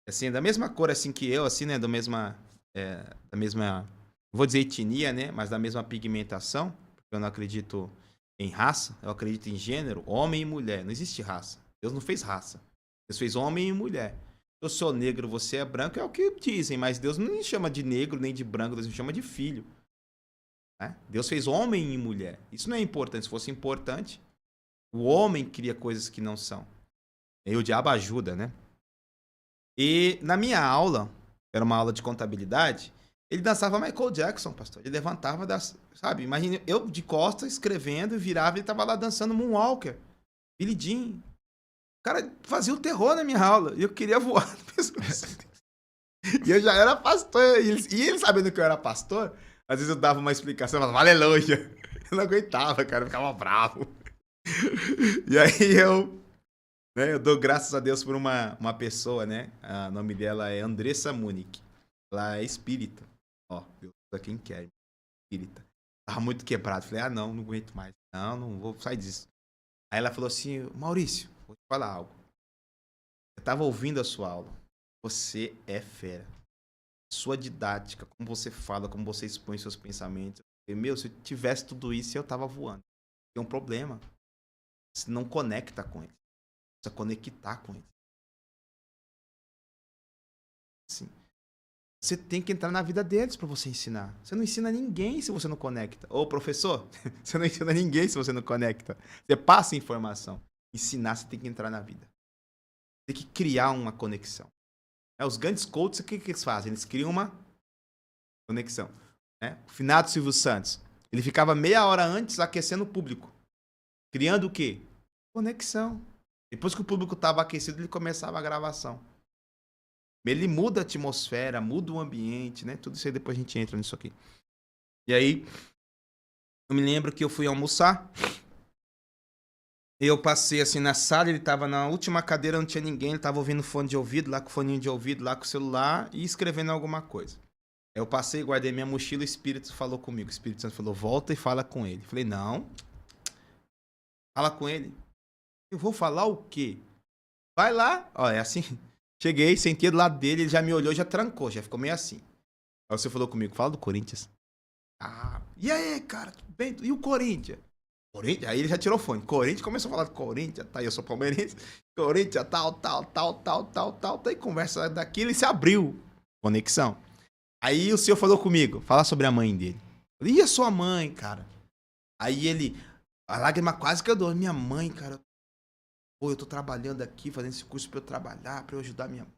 Assim, da mesma cor assim que eu, assim, né? Da mesma, vou dizer etnia, né? Mas da mesma pigmentação. Porque eu não acredito em raça, eu acredito em gênero, homem e mulher. Não existe raça. Deus não fez raça. Deus fez homem e mulher. Eu sou negro, você é branco, é o que dizem, mas Deus não me chama de negro nem de branco, Deus me chama de filho. Né? Deus fez homem e mulher. Isso não é importante. Se fosse importante, o homem cria coisas que não são. E o diabo ajuda, né? E na minha aula, era uma aula de contabilidade, ele dançava Michael Jackson, pastor. Ele levantava, sabe? Imagina, eu de costas, escrevendo, e virava, ele tava lá dançando Moonwalker. Billie Jean. O cara fazia o terror na minha aula. E eu queria voar. E eu já era pastor. E ele sabendo que eu era pastor, às vezes eu dava uma explicação, eu falava, aleluia. Eu não aguentava, cara. Eu ficava bravo. E aí eu dou graças a Deus por uma pessoa, né? O nome dela é Andressa Munick. Ela é espírita. Ó, Deus usa quem quer. Espírita. Tava muito quebrado. Falei, não aguento mais. Não vou sair disso. Aí ela falou assim, Maurício, vou te falar algo. Eu tava ouvindo a sua aula. Você é fera. Sua didática, como você fala, como você expõe seus pensamentos. Eu falei, se eu tivesse tudo isso, eu tava voando. Tem um problema. Você não conecta com ele. Você precisa conectar com ele. Assim. Você tem que entrar na vida deles para você ensinar. Você não ensina ninguém se você não conecta. Ô, professor, você não ensina ninguém se você não conecta. Você passa informação. Ensinar, você tem que entrar na vida. Tem que criar uma conexão. Os grandes coaches, o que eles fazem? Eles criam uma conexão. O finado Silvio Santos, ele ficava meia hora antes aquecendo o público. Criando o quê? Conexão. Depois que o público estava aquecido, ele começava a gravação. Ele muda a atmosfera, muda o ambiente, né? Tudo isso aí depois a gente entra nisso aqui. E aí, eu me lembro que eu fui almoçar. Eu passei assim na sala, ele tava na última cadeira, não tinha ninguém. Ele tava ouvindo fone de ouvido, lá com o foninho de ouvido, lá com o celular e escrevendo alguma coisa. Eu passei, guardei minha mochila, o Espírito falou comigo. O Espírito Santo falou, volta e fala com ele. Falei, não. Fala com ele. Eu vou falar o quê? Vai lá. Ó, é assim. Cheguei, sentei do lado dele, ele já me olhou, já trancou, já ficou meio assim. Aí você falou comigo, fala do Corinthians. Ah, e aí, cara, tudo bem? E o Corinthians? Corinthians? Aí ele já tirou o fone. Corinthians, começou a falar do Corinthians, tá? Eu sou palmeirense. Corinthians, tal. Aí conversa daquilo e se abriu. Conexão. Aí o senhor falou comigo, fala sobre a mãe dele. E a sua mãe, cara? Aí ele, a lágrima quase que eu dou. Minha mãe, cara, pô, eu tô trabalhando aqui, fazendo esse curso pra eu trabalhar, pra eu ajudar minha mãe,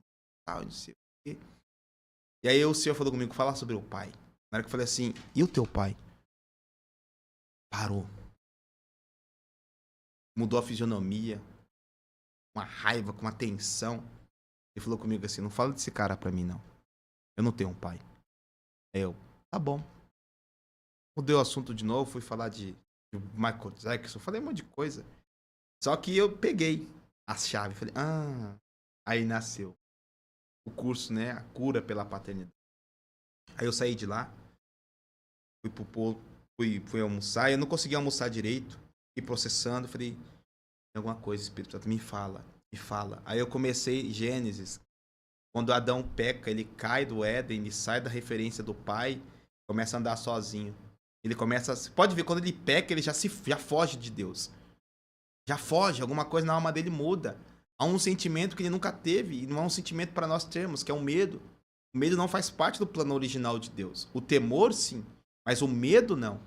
tal, não sei o quê. E aí o senhor falou comigo, fala sobre o pai. Na hora que eu falei assim, e o teu pai? Parou. Mudou a fisionomia, uma raiva, com uma tensão. Ele falou comigo assim, não fala desse cara pra mim, não. Eu não tenho um pai. Aí eu, tá bom. Mudei o assunto de novo, fui falar de Michael Jackson, falei um monte de coisa. Só que eu peguei a chave, falei, aí nasceu o curso, né, a cura pela paternidade. Aí eu saí de lá, fui almoçar, eu não conseguia almoçar direito, e processando, falei, tem alguma coisa, Espírito Santo, me fala. Aí eu comecei Gênesis, quando Adão peca, ele cai do Éden, ele sai da referência do pai, começa a andar sozinho. Ele começa, pode ver, quando ele peca, ele já foge de Deus. Já foge, alguma coisa na alma dele muda. Há um sentimento que ele nunca teve, e não há um sentimento para nós termos, que é o medo. O medo não faz parte do plano original de Deus. O temor, sim, mas o medo, não.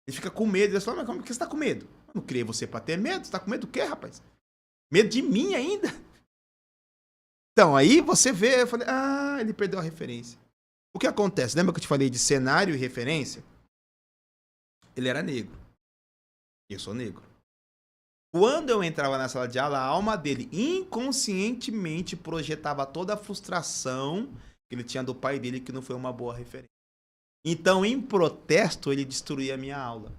Ele fica com medo. Ele fala, mas como que você está com medo? Eu não criei você para ter medo. Você está com medo do quê, rapaz? Medo de mim ainda? Então, aí você vê, eu falei, ele perdeu a referência. O que acontece? Lembra que eu te falei de cenário e referência? Ele era negro. Eu sou negro. Quando eu entrava na sala de aula, a alma dele inconscientemente projetava toda a frustração que ele tinha do pai dele, que não foi uma boa referência. Então, em protesto, ele destruía a minha aula.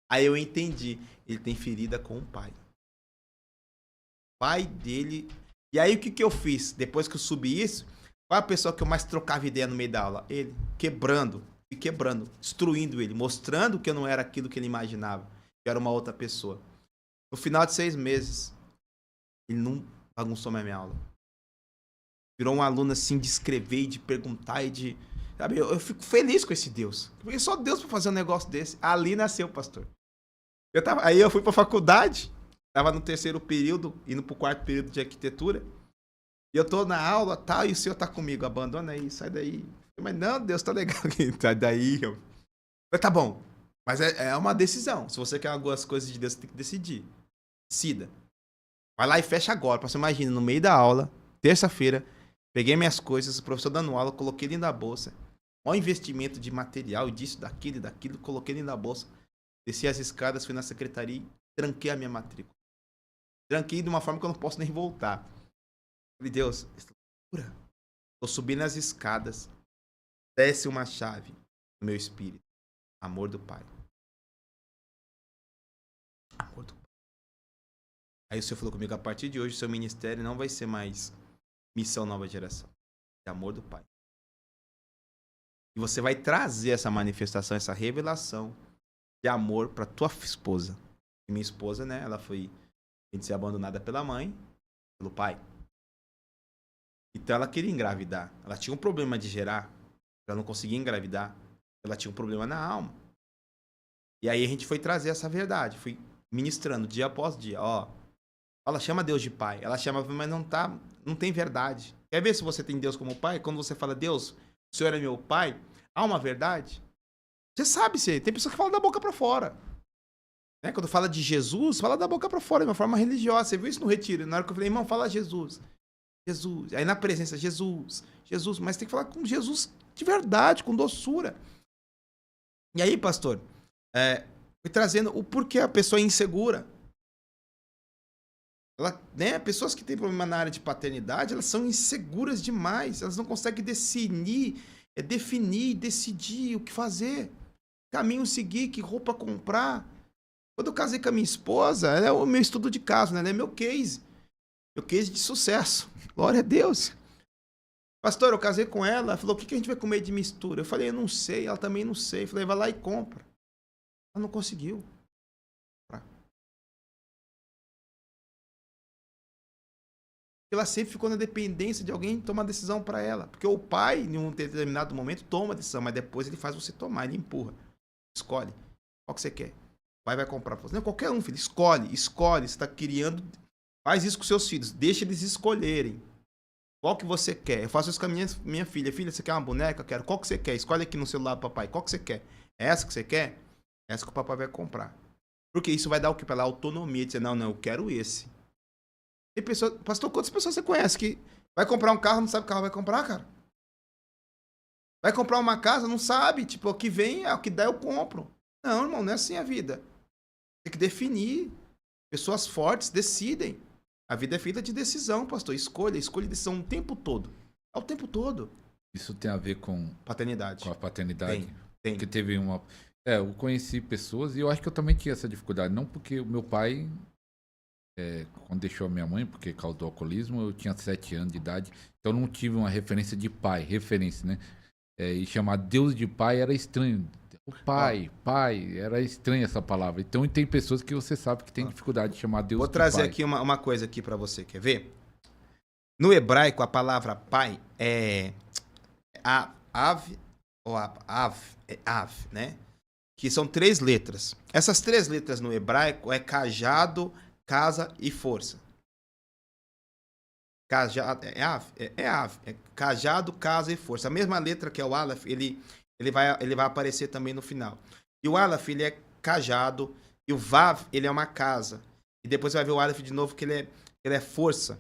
Aí eu entendi, ele tem ferida com o pai. O pai dele... E aí o que eu fiz? Depois que eu subi isso, qual a pessoa que eu mais trocava ideia no meio da aula? Ele, quebrando, destruindo ele, mostrando que eu não era aquilo que ele imaginava, que era uma outra pessoa. No final de 6 meses, ele não bagunçou mais minha aula. Virou um aluno assim de escrever e de perguntar e de... Sabe, eu fico feliz com esse Deus. Porque só Deus pra fazer um negócio desse. Ali nasceu, pastor. Aí eu fui pra faculdade, tava no 3º período, indo pro 4º período de arquitetura. E eu tô na aula, tal, e o senhor tá comigo. Abandona aí, sai daí. Mas não, Deus, tá legal aqui. Sai daí. Mas tá bom. Mas é uma decisão. Se você quer algumas coisas de Deus, você tem que decidir. Decida. Vai lá e fecha agora. Você imagina, no meio da aula, terça-feira, peguei minhas coisas, o professor dando aula, coloquei dentro da bolsa. Maior investimento de material, disso, daquilo, coloquei dentro da bolsa. Desci as escadas, fui na secretaria e tranquei a minha matrícula. Tranquei de uma forma que eu não posso nem voltar. Falei, Deus, estrutura. Tô subindo as escadas. Desce uma chave no meu espírito. Amor do Pai. Amor do Pai. Aí o Senhor falou comigo, a partir de hoje, o seu ministério não vai ser mais missão nova geração. É amor do Pai. E você vai trazer essa manifestação, essa revelação de amor para tua esposa. E minha esposa, né, ela foi ser abandonada pela mãe, pelo pai. Então ela queria engravidar. Ela tinha um problema de gerar. Ela não conseguia engravidar. Ela tinha um problema na alma. E aí a gente foi trazer essa verdade. Fui ministrando dia após dia. Ó, ela chama Deus de pai. Ela chama, mas não tem verdade. Quer ver se você tem Deus como pai? Quando você fala, Deus, o Senhor é meu pai, há uma verdade? Você sabe, tem pessoas que falam da boca para fora. Né? Quando fala de Jesus, fala da boca para fora, de uma forma religiosa. Você viu isso no retiro? Na hora que eu falei, irmão, fala Jesus. Jesus. Aí na presença, Jesus. Jesus. Mas tem que falar com Jesus de verdade, com doçura. E aí, pastor, fui trazendo o porquê a pessoa é insegura. Ela, né, pessoas que têm problema na área de paternidade, elas são inseguras demais. Elas não conseguem definir, decidir o que fazer. Caminho seguir, que roupa comprar. Quando eu casei com a minha esposa, ela é o meu estudo de caso, né? Ela é meu case. Meu case de sucesso. Glória a Deus. Pastor, eu casei com ela. Ela falou, o que a gente vai comer de mistura? Eu falei, eu não sei. Ela também não sei. Eu falei, vai lá e compra. Ela não conseguiu. Ela sempre ficou na dependência de alguém tomar decisão para ela. Porque o pai, em um determinado momento, toma a decisão, mas depois ele faz você tomar, ele empurra. Escolhe. Qual que você quer? O pai vai comprar. Não, qualquer um, filho. Escolhe. Você está criando. Faz isso com seus filhos. Deixa eles escolherem. Qual que você quer? Eu faço isso com a minha filha. Filha, você quer uma boneca? Eu quero. Qual que você quer? Escolhe aqui no celular do papai. Qual que você quer? É essa que você quer? É essa que o papai vai comprar. Porque isso vai dar o que para ela? Autonomia. Dizer, não, eu quero esse. Tem pessoas... Pastor, quantas pessoas você conhece que vai comprar um carro, não sabe o carro vai comprar, cara? Vai comprar uma casa, não sabe. Tipo, o que vem, o que dá, eu compro. Não, irmão, não é assim a vida. Tem que definir. Pessoas fortes decidem. A vida é feita de decisão, pastor. Escolha decisão o tempo todo. É o tempo todo. Isso tem a ver com paternidade. Com a paternidade. Tem. Porque teve uma... eu conheci pessoas e eu acho que eu também tinha essa dificuldade. Não porque o meu pai, quando deixou a minha mãe, porque causou alcoolismo, eu tinha 7 anos de idade. Então não tive uma referência de pai, né? E chamar Deus de pai era estranho. O pai, era estranha essa palavra. Então tem pessoas que você sabe que tem dificuldade de chamar Deus de pai. Vou trazer aqui uma coisa aqui para você, quer ver? No hebraico, a palavra pai é av, né? Que são 3 letras. Essas 3 letras no hebraico é cajado, casa e força. Cajado, é cajado, casa e força. A mesma letra que é o Aleph, ele vai aparecer também no final. E o Aleph, ele é cajado. E o Vav, ele é uma casa. E depois você vai ver o Aleph de novo, que ele é força.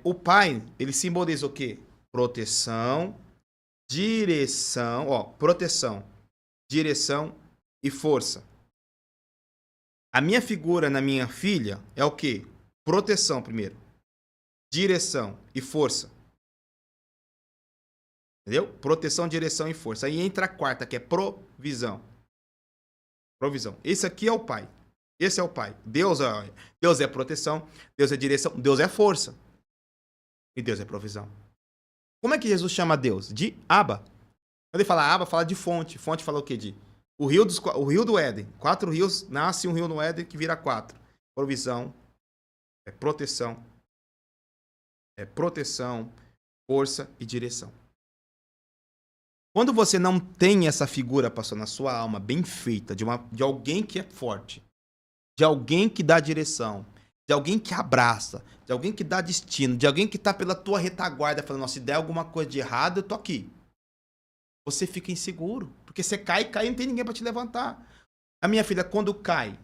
O pai, ele simboliza o quê? Proteção, direção. Proteção, direção e força. A minha figura na minha filha é o quê? Proteção primeiro. Direção e força. Entendeu? Proteção, direção e força. Aí entra a quarta, que é provisão. Provisão. Esse aqui é o pai. Esse é o pai. Deus é proteção, Deus é direção, Deus é força. E Deus é provisão. Como é que Jesus chama Deus? De Abba. Quando ele fala Abba, fala de fonte. Fonte fala o quê? O rio do Éden. 4 rios, nasce um rio no Éden que vira 4. Provisão, proteção, força e direção. Quando você não tem essa figura, pastor, na sua alma, bem feita, de alguém que é forte, de alguém que dá direção, de alguém que abraça, de alguém que dá destino, de alguém que está pela tua retaguarda, falando, se der alguma coisa de errado, eu tô aqui. Você fica inseguro, porque você cai e não tem ninguém para te levantar. A minha filha, quando cai,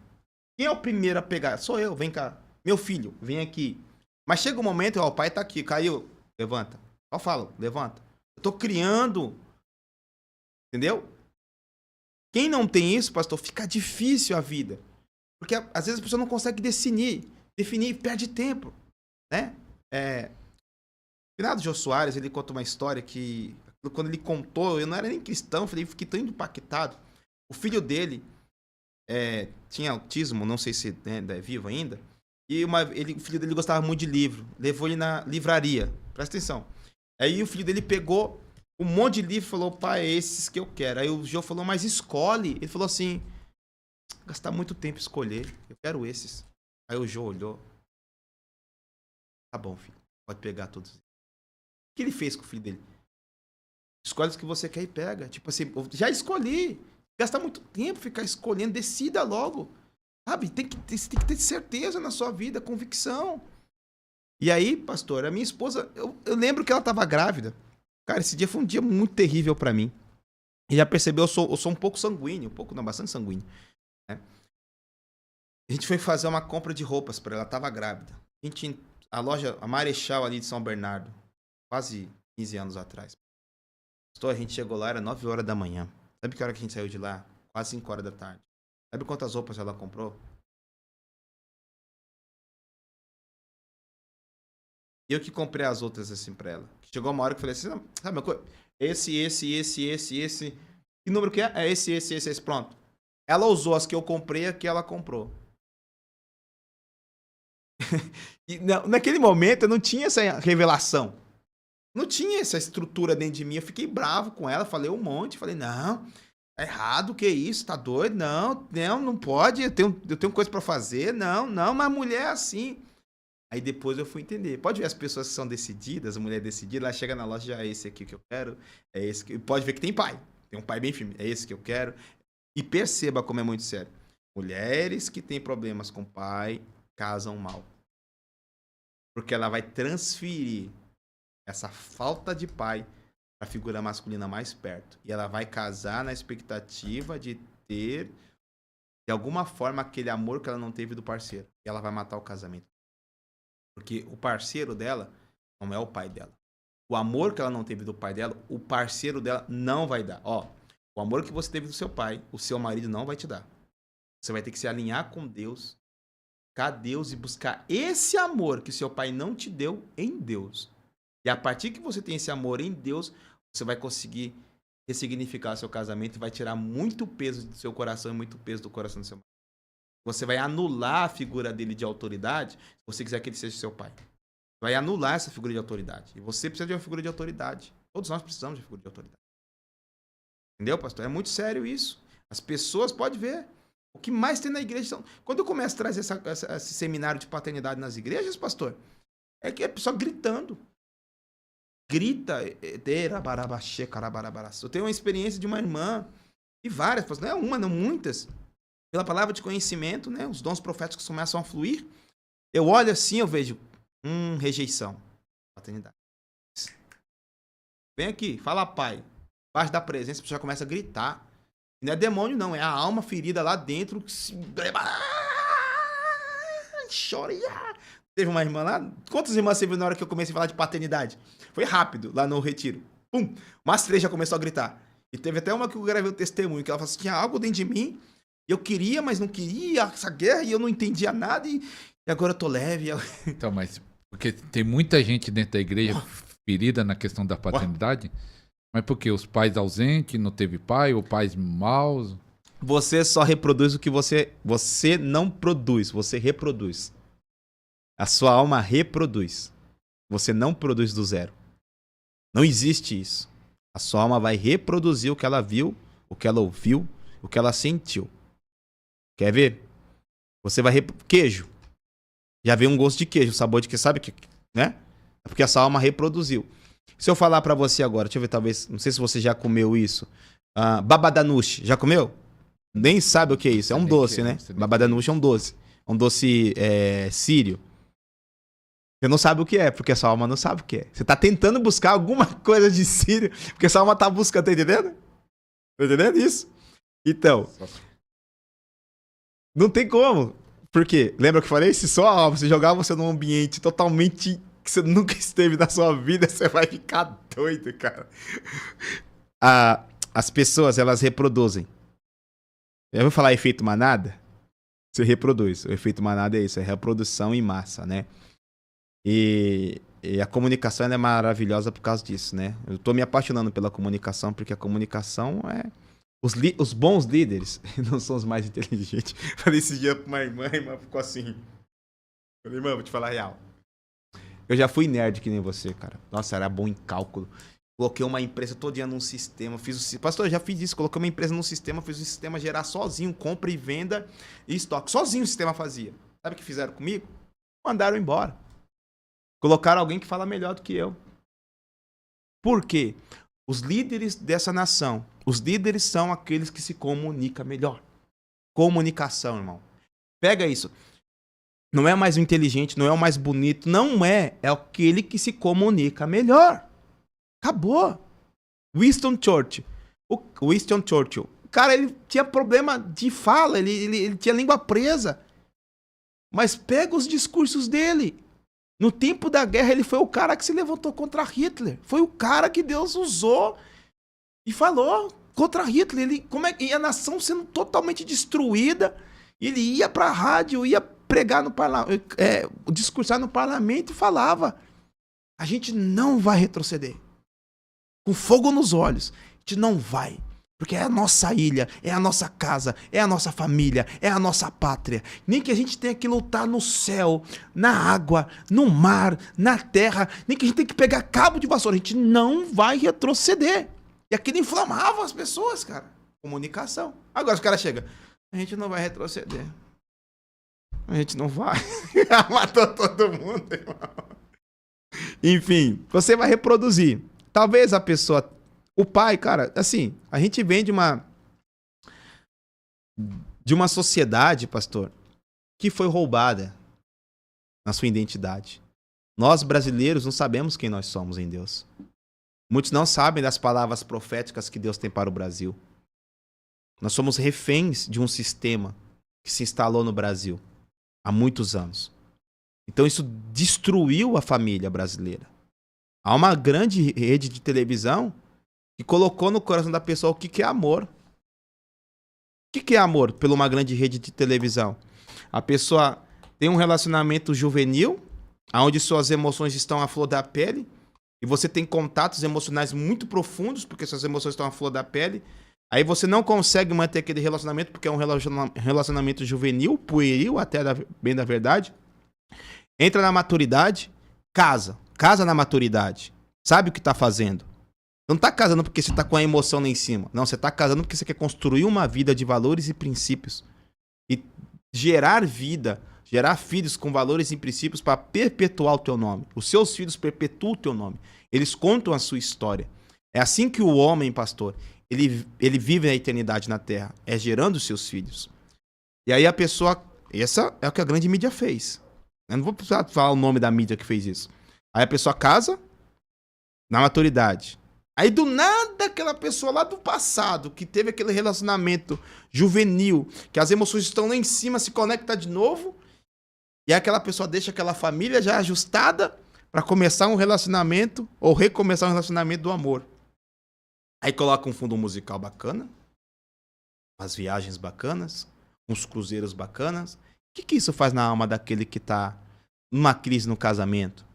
quem é o primeiro a pegar? Sou eu, vem cá. Meu filho, vem aqui. Mas chega um momento, o pai tá aqui, caiu, levanta. Eu falo, levanta. Eu tô criando. Entendeu? Quem não tem isso, pastor, fica difícil a vida. Porque às vezes a pessoa não consegue definir, perde tempo. Né? O finado Jô Soares, ele conta uma história que, quando ele contou, eu não era nem cristão, fiquei tão impactado. O filho dele tinha autismo, não sei se é vivo ainda, e o filho dele gostava muito de livro, levou ele na livraria, presta atenção. Aí o filho dele pegou um monte de livro e falou, pai, é esses que eu quero. Aí o Jô falou, mas escolhe. Ele falou assim, gastar muito tempo escolher, eu quero esses. Aí o Jô olhou, tá bom, filho, pode pegar todos. O que ele fez com o filho dele? Escolhe os que você quer e pega. Tipo assim, já escolhi. Gastar muito tempo ficar escolhendo, decida logo. Sabe, tem que ter certeza na sua vida, convicção. E aí, pastor, a minha esposa, eu lembro que ela estava grávida. Cara, esse dia foi um dia muito terrível para mim. E já percebeu, eu sou um pouco sanguíneo, bastante sanguíneo. Né? A gente foi fazer uma compra de roupas para ela, estava grávida. A loja, a Marechal ali de São Bernardo, quase 15 anos atrás. Pastor, a gente chegou lá, era 9 horas da manhã. Sabe que hora que a gente saiu de lá? Quase 5 horas da tarde. Sabe quantas roupas ela comprou? Eu que comprei as outras assim pra ela. Chegou uma hora que eu falei assim, sabe uma coisa? Esse. Que número que é? É esse. Pronto. Ela usou as que eu comprei e a que ela comprou. E naquele momento eu não tinha essa revelação. Não tinha essa estrutura dentro de mim. Eu fiquei bravo com ela, falei um monte. Falei, não, tá errado, o que é isso? Tá doido? Não pode. Eu tenho coisa pra fazer. Não, mas mulher é assim. Aí depois eu fui entender. Pode ver as pessoas que são decididas, a mulher decidida, ela chega na loja, já é esse aqui que eu quero, é esse que... Pode ver que tem pai. Tem um pai bem firme, é esse que eu quero. E perceba como é muito sério. Mulheres que têm problemas com o pai casam mal. Porque ela vai transferir essa falta de pai para a figura masculina mais perto. E ela vai casar na expectativa de ter, de alguma forma, aquele amor que ela não teve do parceiro. E ela vai matar o casamento. Porque o parceiro dela não é o pai dela. O amor que ela não teve do pai dela, o parceiro dela não vai dar. Ó, o amor que você teve do seu pai, o seu marido não vai te dar. Você vai ter que se alinhar com Deus, buscar Deus e buscar esse amor que seu pai não te deu em Deus. E a partir que você tem esse amor em Deus, você vai conseguir ressignificar seu casamento e vai tirar muito peso do seu coração e muito peso do coração do seu marido. Você vai anular a figura dele de autoridade se você quiser que ele seja seu pai. Vai anular essa figura de autoridade. E você precisa de uma figura de autoridade. Todos nós precisamos de figura de autoridade. Entendeu, pastor? É muito sério isso. As pessoas, pode ver. O que mais tem na igreja são... Quando eu começo a trazer esse seminário de paternidade nas igrejas, pastor, é que é pessoa gritando. Grita. Eu tenho uma experiência de uma irmã, e várias, pastor, não é uma, não muitas. Pela palavra de conhecimento, né? Os dons proféticos começam a fluir. Eu olho assim, eu vejo rejeição. Paternidade. Vem aqui, fala pai. Embaixo da presença, a pessoa começa a gritar. Não é demônio, não. É a alma ferida lá dentro. Que se... Chora. Teve uma irmã lá. Quantas irmãs você viu na hora que eu comecei a falar de paternidade? Foi rápido, lá no retiro. Pum! Umas 3 já começou a gritar. E teve até uma que eu gravei o testemunho, que ela falou assim, tinha algo dentro de mim. Eu queria, mas não queria essa guerra e eu não entendia nada e agora eu tô leve. Então, mas porque tem muita gente dentro da igreja ferida na questão da paternidade, mas por quê? Os pais ausentes, não teve pai, ou pais maus? Você só reproduz o que você não produz, você reproduz. A sua alma reproduz. Você não produz do zero. Não existe isso. A sua alma vai reproduzir o que ela viu, o que ela ouviu, o que ela sentiu. Quer ver? Você vai... Queijo. Já veio um gosto de queijo, sabor de queijo, sabe? Né? É porque a sua alma reproduziu. Se eu falar pra você agora, deixa eu ver, talvez... Não sei se você já comeu isso. Babadanush, já comeu? Nem sabe o que é isso. É um doce, né? Babadanush é um doce. É um doce sírio. Você não sabe o que é, porque a sua alma não sabe o que é. Você tá tentando buscar alguma coisa de sírio, porque a sua alma tá buscando, tá entendendo? Tá entendendo isso? Então... Não tem como. Por quê? Lembra que eu falei? Se só alma, se jogar você num ambiente totalmente que você nunca esteve na sua vida, você vai ficar doido, cara. As pessoas, elas reproduzem. Eu vou falar efeito manada? Você reproduz. O efeito manada é isso, é reprodução em massa, né? E a comunicação ela é maravilhosa por causa disso, né? Eu tô me apaixonando pela comunicação, porque a comunicação é... Os bons líderes não são os mais inteligentes. Falei esse dia pra uma irmã, a irmã ficou assim. Falei, irmã, vou te falar a real. Eu já fui nerd que nem você, cara. Nossa, era bom em cálculo. Coloquei uma empresa todinha num sistema. Pastor, eu já fiz isso. Coloquei uma empresa num sistema, fiz o sistema gerar sozinho, compra e venda e estoque. Sozinho o sistema fazia. Sabe o que fizeram comigo? Mandaram embora. Colocaram alguém que fala melhor do que eu. Por quê? Os líderes dessa nação, os líderes são aqueles que se comunicam melhor. Comunicação, irmão. Pega isso. Não é mais o inteligente, não é o mais bonito, não é. É aquele que se comunica melhor. Acabou. Winston Churchill. O cara, ele tinha problema de fala, ele tinha língua presa. Mas pega os discursos dele. No tempo da guerra, ele foi o cara que se levantou contra Hitler. Foi o cara que Deus usou e falou contra Hitler. E a nação sendo totalmente destruída. Ele ia pra rádio, ia pregar no parlamento, discursar no parlamento e falava: a gente não vai retroceder. Com fogo nos olhos. A gente não vai. Porque é a nossa ilha, é a nossa casa, é a nossa família, é a nossa pátria. Nem que a gente tenha que lutar no céu, na água, no mar, na terra. Nem que a gente tenha que pegar cabo de vassoura. A gente não vai retroceder. E aquilo inflamava as pessoas, cara. Comunicação. Agora os caras chegam. A gente não vai retroceder. A gente não vai. Matou todo mundo, irmão. Enfim, você vai reproduzir. Talvez a pessoa... O pai, cara, assim, a gente vem de uma sociedade, pastor, que foi roubada na sua identidade. Nós, brasileiros, não sabemos quem nós somos em Deus. Muitos não sabem das palavras proféticas que Deus tem para o Brasil. Nós somos reféns de um sistema que se instalou no Brasil há muitos anos. Então isso destruiu a família brasileira. Há uma grande rede de televisão que colocou no coração da pessoa o que é amor. O que é amor por uma grande rede de televisão? A pessoa tem um relacionamento juvenil, onde suas emoções estão à flor da pele, e você tem contatos emocionais muito profundos, porque suas emoções estão à flor da pele. Aí você não consegue manter aquele relacionamento, porque é um relacionamento juvenil, pueril, até bem da verdade. Entra na maturidade, casa na maturidade, sabe o que está fazendo. Não está casando porque você está com a emoção lá em cima. Não, você está casando porque você quer construir uma vida de valores e princípios. E gerar vida, gerar filhos com valores e princípios para perpetuar o teu nome. Os seus filhos perpetuam o teu nome. Eles contam a sua história. É assim que o homem, pastor, ele vive a eternidade na terra. É gerando os seus filhos. E aí a pessoa... Essa é o que a grande mídia fez. Eu não vou precisar falar o nome da mídia que fez isso. Aí a pessoa casa na maturidade. Aí do nada aquela pessoa lá do passado, que teve aquele relacionamento juvenil, que as emoções estão lá em cima, se conecta de novo, e aí aquela pessoa deixa aquela família já ajustada para começar um relacionamento, ou recomeçar um relacionamento do amor. Aí coloca um fundo musical bacana, umas viagens bacanas, uns cruzeiros bacanas. O que isso faz na alma daquele que tá numa crise no casamento?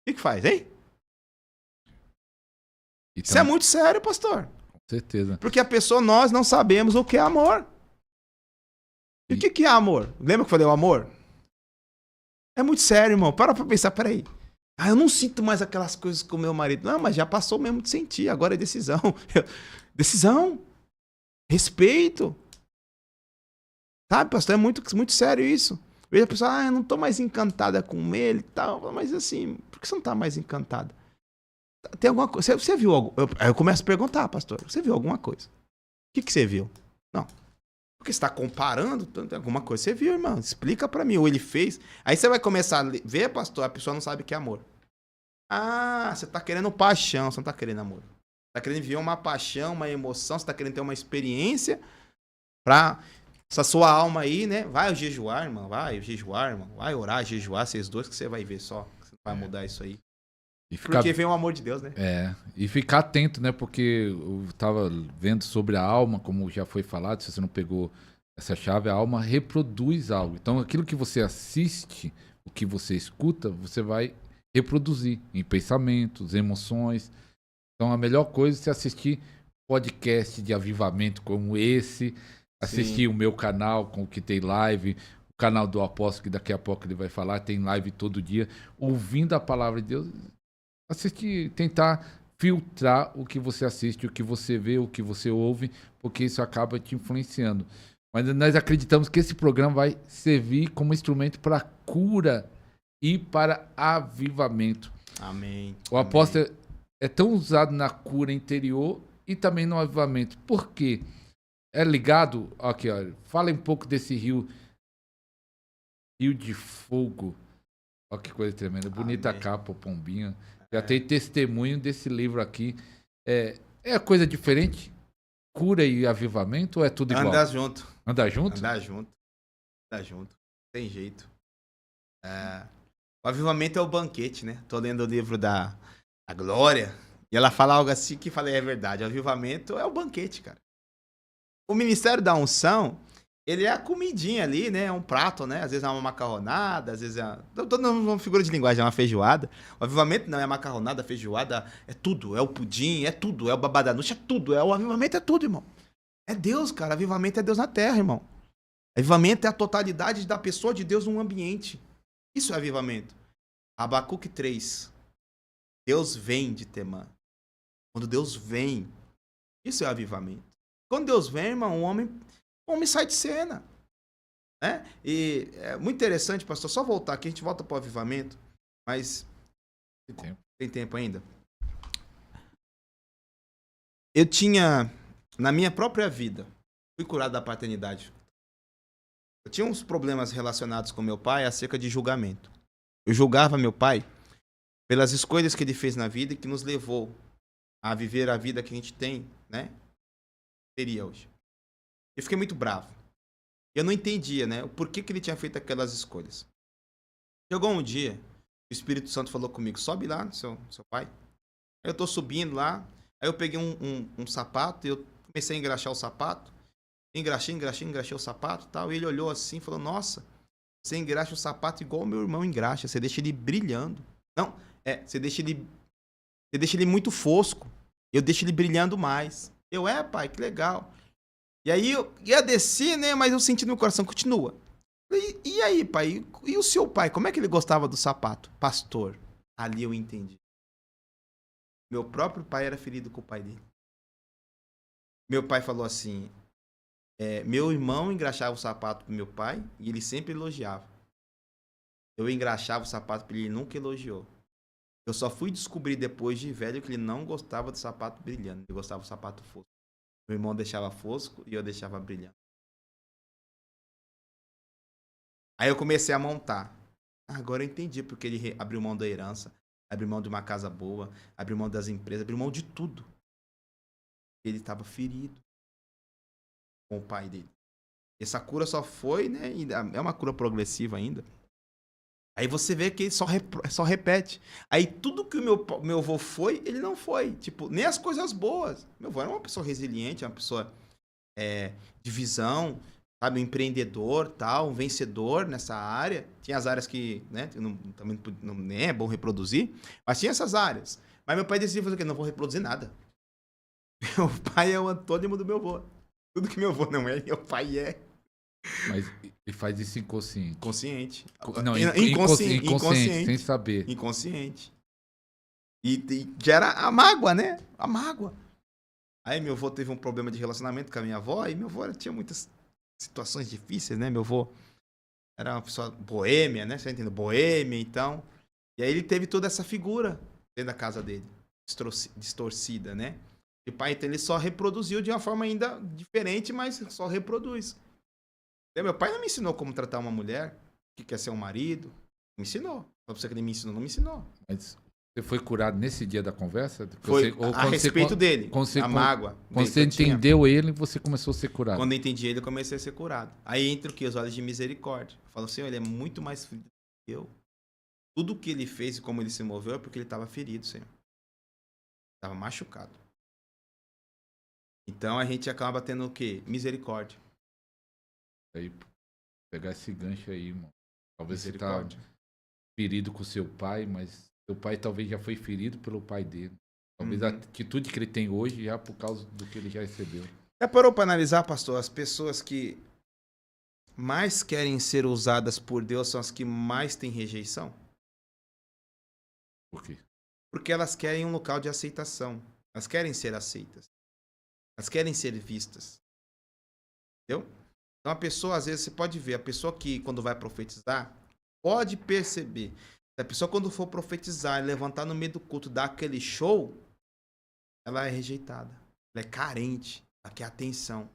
O que faz, hein? Então, isso é muito sério, pastor. Com certeza. Porque a pessoa, nós não sabemos o que é amor. E o que é amor? Lembra que eu falei o amor? É muito sério, irmão. Para pra pensar, peraí. Eu não sinto mais aquelas coisas com o meu marido. Não, mas já passou mesmo de sentir. Agora é decisão. Decisão. Respeito. Sabe, pastor? É muito, muito sério isso. Veja a pessoa, eu não tô mais encantada com ele e tal. Mas assim, por que você não tá mais encantada? Tem alguma coisa? Você viu algo? Eu começo a perguntar, pastor. Você viu alguma coisa? O que você viu? Não. Porque você está comparando, tem alguma coisa. Você viu, irmão? Explica pra mim. Ou ele fez. Aí você vai começar a ver, pastor, a pessoa não sabe o que é amor. Ah, você tá querendo paixão, você não tá querendo amor. Você tá querendo viver uma paixão, uma emoção, você tá querendo ter uma experiência pra essa sua alma aí, né? Vai jejuar, irmão. Vai jejuar, irmão. Vai orar, jejuar, vocês dois, que você vai ver só. Você vai mudar isso aí. Porque vem o amor de Deus, né? E ficar atento, né? Porque eu tava vendo sobre a alma, como já foi falado, se você não pegou essa chave, a alma reproduz algo. Então, aquilo que você assiste, o que você escuta, você vai reproduzir em pensamentos, emoções. Então, a melhor coisa é você assistir podcast de avivamento como esse, assistir o meu canal, com o que tem live, o canal do Apóstolo, que daqui a pouco ele vai falar, tem live todo dia, ouvindo a palavra de Deus. Assistir, tentar filtrar o que você assiste, o que você vê, o que você ouve, porque isso acaba te influenciando. Mas nós acreditamos que esse programa vai servir como instrumento para cura e para avivamento. Amém. O apóstolo é tão usado na cura interior e também no avivamento. Por quê? É ligado... Aqui, olha, fala um pouco desse rio de fogo. Olha que coisa tremenda. Bonita a capa, o pombinho. Já tem testemunho desse livro aqui. É coisa diferente? Cura e avivamento ou é tudo igual? Andar junto. Andar junto? Andar junto. Tem jeito. O avivamento é o banquete, né? Tô lendo o livro da Glória e ela fala algo assim que falei, é verdade. O avivamento é o banquete, cara. O ministério da unção, ele é a comidinha ali, né? É um prato, né? Às vezes é uma macarronada, às vezes é... Tô dando uma figura de linguagem, é uma feijoada. O avivamento não é macarronada, feijoada, é tudo. É o pudim, é tudo. É o babadanuche, é tudo. O avivamento é tudo, irmão. É Deus, cara. Avivamento é Deus na terra, irmão. Avivamento é a totalidade da pessoa de Deus num ambiente. Isso é avivamento. Abacuque 3. Deus vem de Temã. Quando Deus vem, isso é avivamento. Quando Deus vem, irmão, o homem sai de cena. né? E é muito interessante, pastor, só voltar aqui, a gente volta para o avivamento, mas tem tempo ainda. Eu tinha, na minha própria vida, fui curado da paternidade. Eu tinha uns problemas relacionados com meu pai acerca de julgamento. Eu julgava meu pai pelas escolhas que ele fez na vida e que nos levou a viver a vida que a gente tem, né? Teria hoje. Eu fiquei muito bravo. Eu não entendia, né? O porquê que ele tinha feito aquelas escolhas. Chegou um dia, o Espírito Santo falou comigo, sobe lá no seu pai. Aí eu tô subindo lá, aí eu peguei um sapato e eu comecei a engraxar o sapato. Engraxei o sapato e tal. E ele olhou assim e falou, nossa, você engraxa o sapato igual o meu irmão engraxa, você deixa ele brilhando. Não, você deixa ele muito fosco. Eu deixo ele brilhando mais. Pai, que legal. E aí eu ia descer, né? Mas eu senti no meu coração, continua. E aí, pai? E o seu pai? Como é que ele gostava do sapato? Pastor, ali eu entendi. Meu próprio pai era ferido com o pai dele. Meu pai falou assim, meu irmão engraxava o sapato pro meu pai e ele sempre elogiava. Eu engraxava o sapato pra ele, ele nunca elogiou. Eu só fui descobrir depois de velho que ele não gostava do sapato brilhando, ele gostava do sapato fosco. Meu irmão deixava fosco e eu deixava brilhando. Aí eu comecei a montar. Agora eu entendi porque ele abriu mão da herança, abriu mão de uma casa boa, abriu mão das empresas, abriu mão de tudo. Ele estava ferido com o pai dele. Essa cura só foi, né? É uma cura progressiva ainda. Aí você vê que ele só repete. Aí tudo que o meu avô foi, ele não foi. Tipo, nem as coisas boas. Meu avô era uma pessoa resiliente, uma pessoa de visão, sabe? Um empreendedor, tal, um vencedor nessa área. Tinha as áreas que, né? Também nem é bom reproduzir, mas tinha essas áreas. Mas meu pai decidiu fazer o quê? Não vou reproduzir nada. Meu pai é o antônimo do meu avô. Tudo que meu avô não é, meu pai é. Mas ele faz isso inconsciente. Consciente. Não, inconsciente, sem saber. Inconsciente. E gera a mágoa, né? A mágoa. Aí meu avô teve um problema de relacionamento com a minha avó, e meu avô tinha muitas situações difíceis, né? Meu avô era uma pessoa boêmia, né? Você entende? Boêmia, então. E aí ele teve toda essa figura dentro da casa dele, distorcida, né? E o pai, então, ele só reproduziu de uma forma ainda diferente, mas só reproduz. Meu pai não me ensinou como tratar uma mulher que quer ser um marido. Me ensinou. Pra você que ele me ensinou, não me ensinou. Mas você foi curado nesse dia da conversa? Foi a respeito dele, a mágoa. Quando você entendeu ele, você começou a ser curado. Quando eu entendi ele, eu comecei a ser curado. Aí entra o quê? Os olhos de misericórdia. Eu falo assim, ele é muito mais ferido do que eu. Tudo que ele fez e como ele se moveu é porque ele estava ferido, Senhor. Estava machucado. Então a gente acaba tendo o quê? Misericórdia. Aí, pegar esse gancho aí, mano. Talvez você tá ferido com seu pai, mas seu pai talvez já foi ferido pelo pai dele. Talvez a atitude que ele tem hoje já por causa do que ele já recebeu. Já parou para analisar, pastor, as pessoas que mais querem ser usadas por Deus são as que mais têm rejeição? Por quê? Porque elas querem um local de aceitação. Elas querem ser aceitas. Elas querem ser vistas. Entendeu? Então a pessoa, às vezes, você pode ver, a pessoa que quando vai profetizar, pode perceber. Se a pessoa quando for profetizar e levantar no meio do culto, dar aquele show, ela é rejeitada. Ela é carente. Ela quer atenção.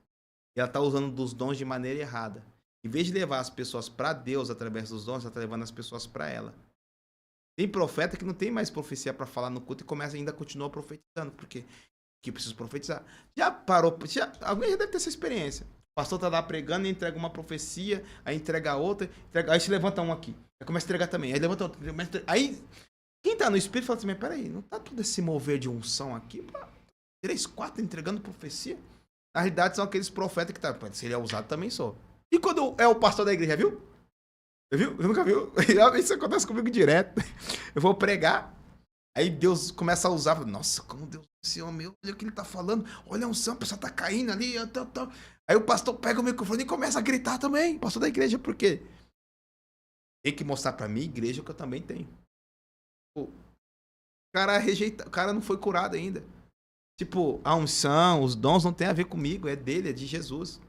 E ela está usando dos dons de maneira errada. Em vez de levar as pessoas para Deus através dos dons, ela está levando as pessoas para ela. Tem profeta que não tem mais profecia para falar no culto e ainda continua profetizando. Por quê? Porque precisa profetizar. Já parou? Alguém já deve ter essa experiência. O pastor tá lá pregando e entrega uma profecia, aí entrega outra, aí se levanta um aqui. Aí começa a entregar também. Aí levanta outro. Aí, quem tá no espírito fala assim, mas peraí, não tá todo esse mover de unção aqui? 3, 4 entregando profecia? Na realidade, são aqueles profetas que tá. Se ele é usado, também sou. E quando é o pastor da igreja, viu? Viu? Nunca viu? Isso acontece comigo direto. Eu vou pregar, aí Deus começa a usar. Nossa, como Deus, esse homem, olha o que ele tá falando. Olha a unção, a pessoa tá caindo ali. Aí o pastor pega o microfone e começa a gritar também. Pastor da igreja, por quê? Tem que mostrar pra mim, igreja, que eu também tenho. Pô, o cara rejeita, o cara não foi curado ainda. Tipo, a unção, os dons não tem a ver comigo, é dele, é de Jesus.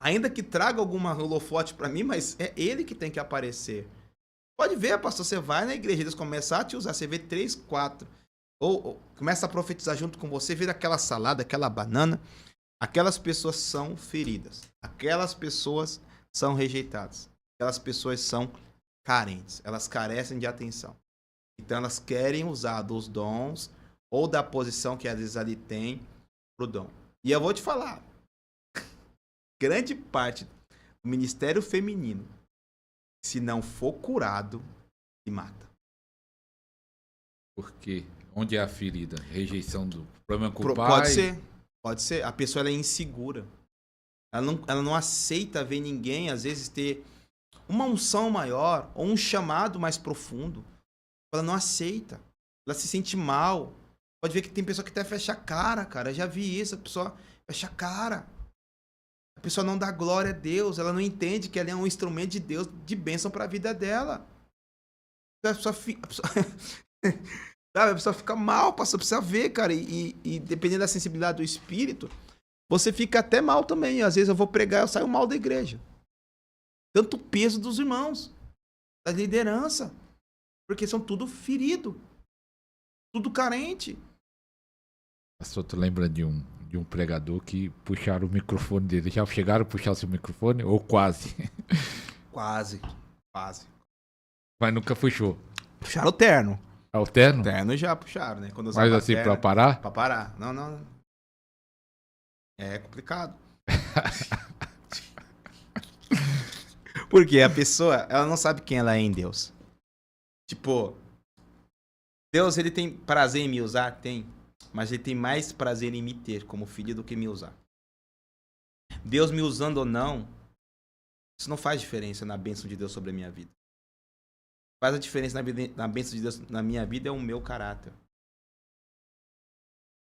Ainda que traga alguma holofote para mim, mas é ele que tem que aparecer. Pode ver, pastor, você vai na igreja, eles começam a te usar, você vê 3, 4, ou começa a profetizar junto com você, vira aquela salada, aquela banana, aquelas pessoas são feridas, aquelas pessoas são rejeitadas, aquelas pessoas são carentes, elas carecem de atenção. Então elas querem usar dos dons ou da posição que às vezes ali tem pro dom. E eu vou te falar, grande parte do ministério feminino, se não for curado, se mata. Por quê? Onde é a ferida? Rejeição do problema com o pai? Pode ser, pode ser. A pessoa ela é insegura. Ela não aceita ver ninguém, às vezes, ter uma unção maior ou um chamado mais profundo. Ela não aceita. Ela se sente mal. Pode ver que tem pessoa que até fecha a cara, cara. Eu já vi isso, a pessoa fecha a cara. A pessoa não dá glória a Deus, ela não entende que ela é um instrumento de Deus, de bênção para a vida dela. A pessoa fica mal, pastor, precisa ver, cara. E dependendo da sensibilidade do espírito, você fica até mal também. Às vezes eu vou pregar, eu saio mal da igreja. Tanto o peso dos irmãos, da liderança. Porque são tudo ferido, tudo carente. Pastor, tu lembra de um pregador que puxaram o microfone dele? Já chegaram a puxar o seu microfone? Ou quase? Quase. Mas nunca puxou. Puxaram o terno. Ah, o terno? O terno já puxaram, né? Quando Mas assim, terno, pra parar? Pra parar. Não. É complicado. Porque a pessoa, ela não sabe quem ela é em Deus. Tipo, Deus, ele tem prazer em me usar? Tem. Mas ele tem mais prazer em me ter como filho do que me usar. Deus me usando ou não, isso não faz diferença na bênção de Deus sobre a minha vida. Faz a diferença na bênção de Deus na minha vida é o meu caráter.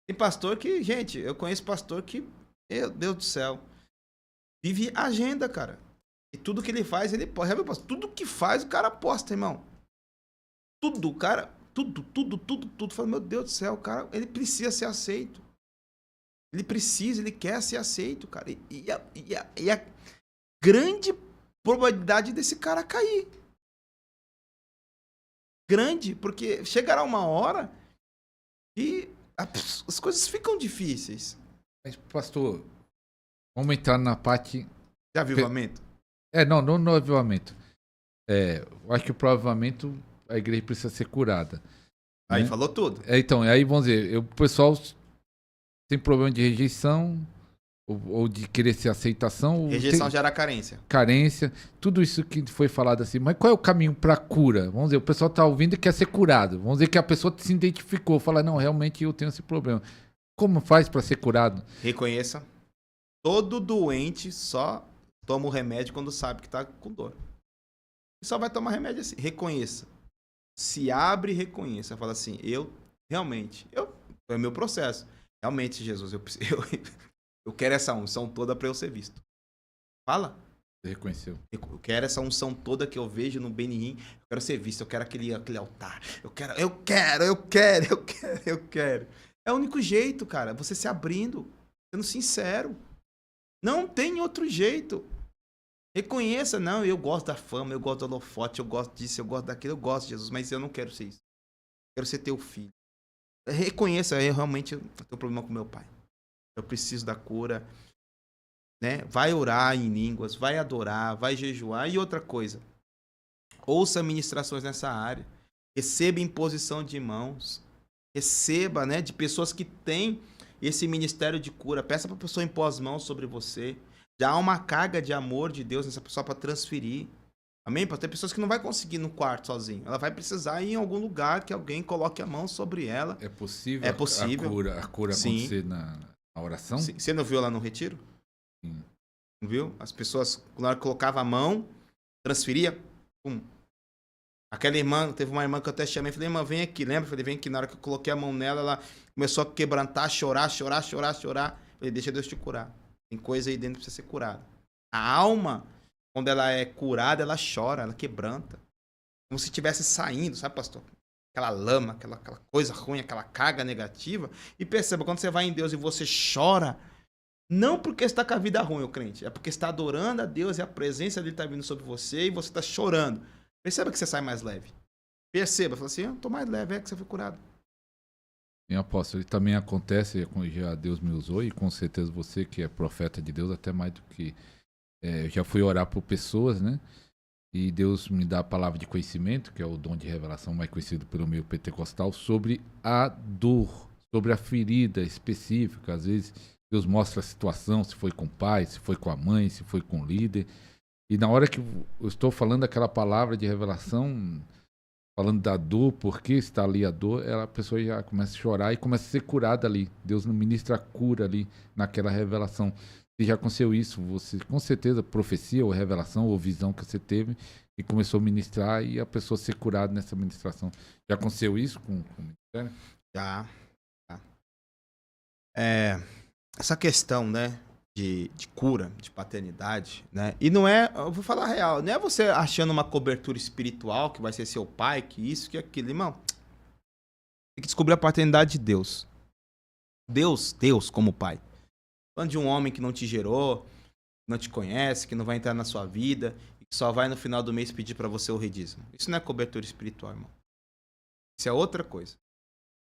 Tem pastor que, gente, eu conheço pastor que, meu Deus do céu, vive agenda, cara. E tudo que ele faz, ele pode. Tudo que faz, o cara aposta, irmão. Tudo, cara. Tudo. Fala, meu Deus do céu, o cara, ele precisa ser aceito. Ele quer ser aceito, cara. E a grande probabilidade desse cara cair. Grande, porque chegará uma hora que as coisas ficam difíceis. Mas, pastor, vamos entrar na parte... De avivamento? Não no avivamento. Eu acho que provavelmente a igreja precisa ser curada. Aí né? falou tudo. Então, aí vamos dizer, o pessoal tem problema de rejeição ou de querer ser aceitação. Rejeição gera carência. Carência, tudo isso que foi falado assim. Mas qual é o caminho para cura? Vamos dizer, o pessoal tá ouvindo e quer ser curado. Vamos dizer que a pessoa se identificou, fala, não, realmente eu tenho esse problema. Como faz para ser curado? Reconheça. Todo doente só toma o remédio quando sabe que tá com dor. E só vai tomar remédio assim. Reconheça. Se abre e reconheça. Fala assim, é o meu processo. Realmente, Jesus, eu quero essa unção toda para eu ser visto. Fala. Você reconheceu. Eu quero essa unção toda que eu vejo no Benihim. Eu quero ser visto. Eu quero aquele altar. Eu quero. É o único jeito, cara. Você se abrindo. Sendo sincero. Não tem outro jeito. Reconheça, não, eu gosto da fama, eu gosto do holofote, eu gosto disso, eu gosto daquilo, eu gosto de Jesus, mas eu não quero ser isso. Eu quero ser teu filho. Reconheça, eu realmente tenho problema com meu pai. Eu preciso da cura. Né? Vai orar em línguas, vai adorar, vai jejuar. E outra coisa, ouça ministrações nessa área. Receba imposição de mãos. Receba, né, de pessoas que têm esse ministério de cura. Peça para a pessoa impor as mãos sobre você. Já há uma carga de amor de Deus nessa pessoa para transferir. Amém? Pode ter pessoas que não vai conseguir no quarto sozinho. Ela vai precisar ir em algum lugar que alguém coloque a mão sobre ela. É possível, é possível. A cura acontecer na oração? Sim. Você não viu lá no retiro? Sim. Não viu? As pessoas, na hora que colocava a mão, transferia. Pum. Aquela irmã, teve uma irmã que eu até chamei. Falei, irmã, vem aqui. Lembra? Falei, vem aqui. Na hora que eu coloquei a mão nela, ela começou a quebrantar, chorar. Falei, deixa Deus te curar. Tem coisa aí dentro que precisa ser curada. A alma, quando ela é curada, ela chora, ela quebranta. Como se estivesse saindo, sabe, pastor? Aquela lama, aquela coisa ruim, aquela carga negativa. E perceba, quando você vai em Deus e você chora, Não porque você está com a vida ruim, o crente. É porque você está adorando a Deus e a presença dele está vindo sobre você e você está chorando. Perceba que você sai mais leve. Perceba. Fala assim, eu tô mais leve, é que você foi curado. Em apóstolo, e também acontece, já Deus me usou, e com certeza você que é profeta de Deus, até mais do que... eu já fui orar por pessoas, né? E Deus me dá a palavra de conhecimento, que é o dom de revelação mais conhecido pelo meio pentecostal, sobre a dor, sobre a ferida específica. Às vezes Deus mostra a situação, se foi com o pai, se foi com a mãe, se foi com o líder. E na hora que eu estou falando aquela palavra de revelação, falando da dor, porque está ali a dor, a pessoa já começa a chorar e começa a ser curada ali. Deus não ministra a cura ali naquela revelação. Se já aconteceu isso, você com certeza profecia ou revelação ou visão que você teve e começou a ministrar e a pessoa ser curada nessa ministração. Já aconteceu isso com o ministério? Já. Essa questão, né, de cura, de paternidade, né, e não é, eu vou falar a real, não é você achando uma cobertura espiritual que vai ser seu pai, que isso, que aquilo, irmão. Tem que descobrir a paternidade de Deus. Deus como pai. Falando de um homem que não te gerou, que não te conhece, que não vai entrar na sua vida e que só vai no final do mês pedir pra você o redízimo. Isso não é cobertura espiritual, irmão. Isso é outra coisa.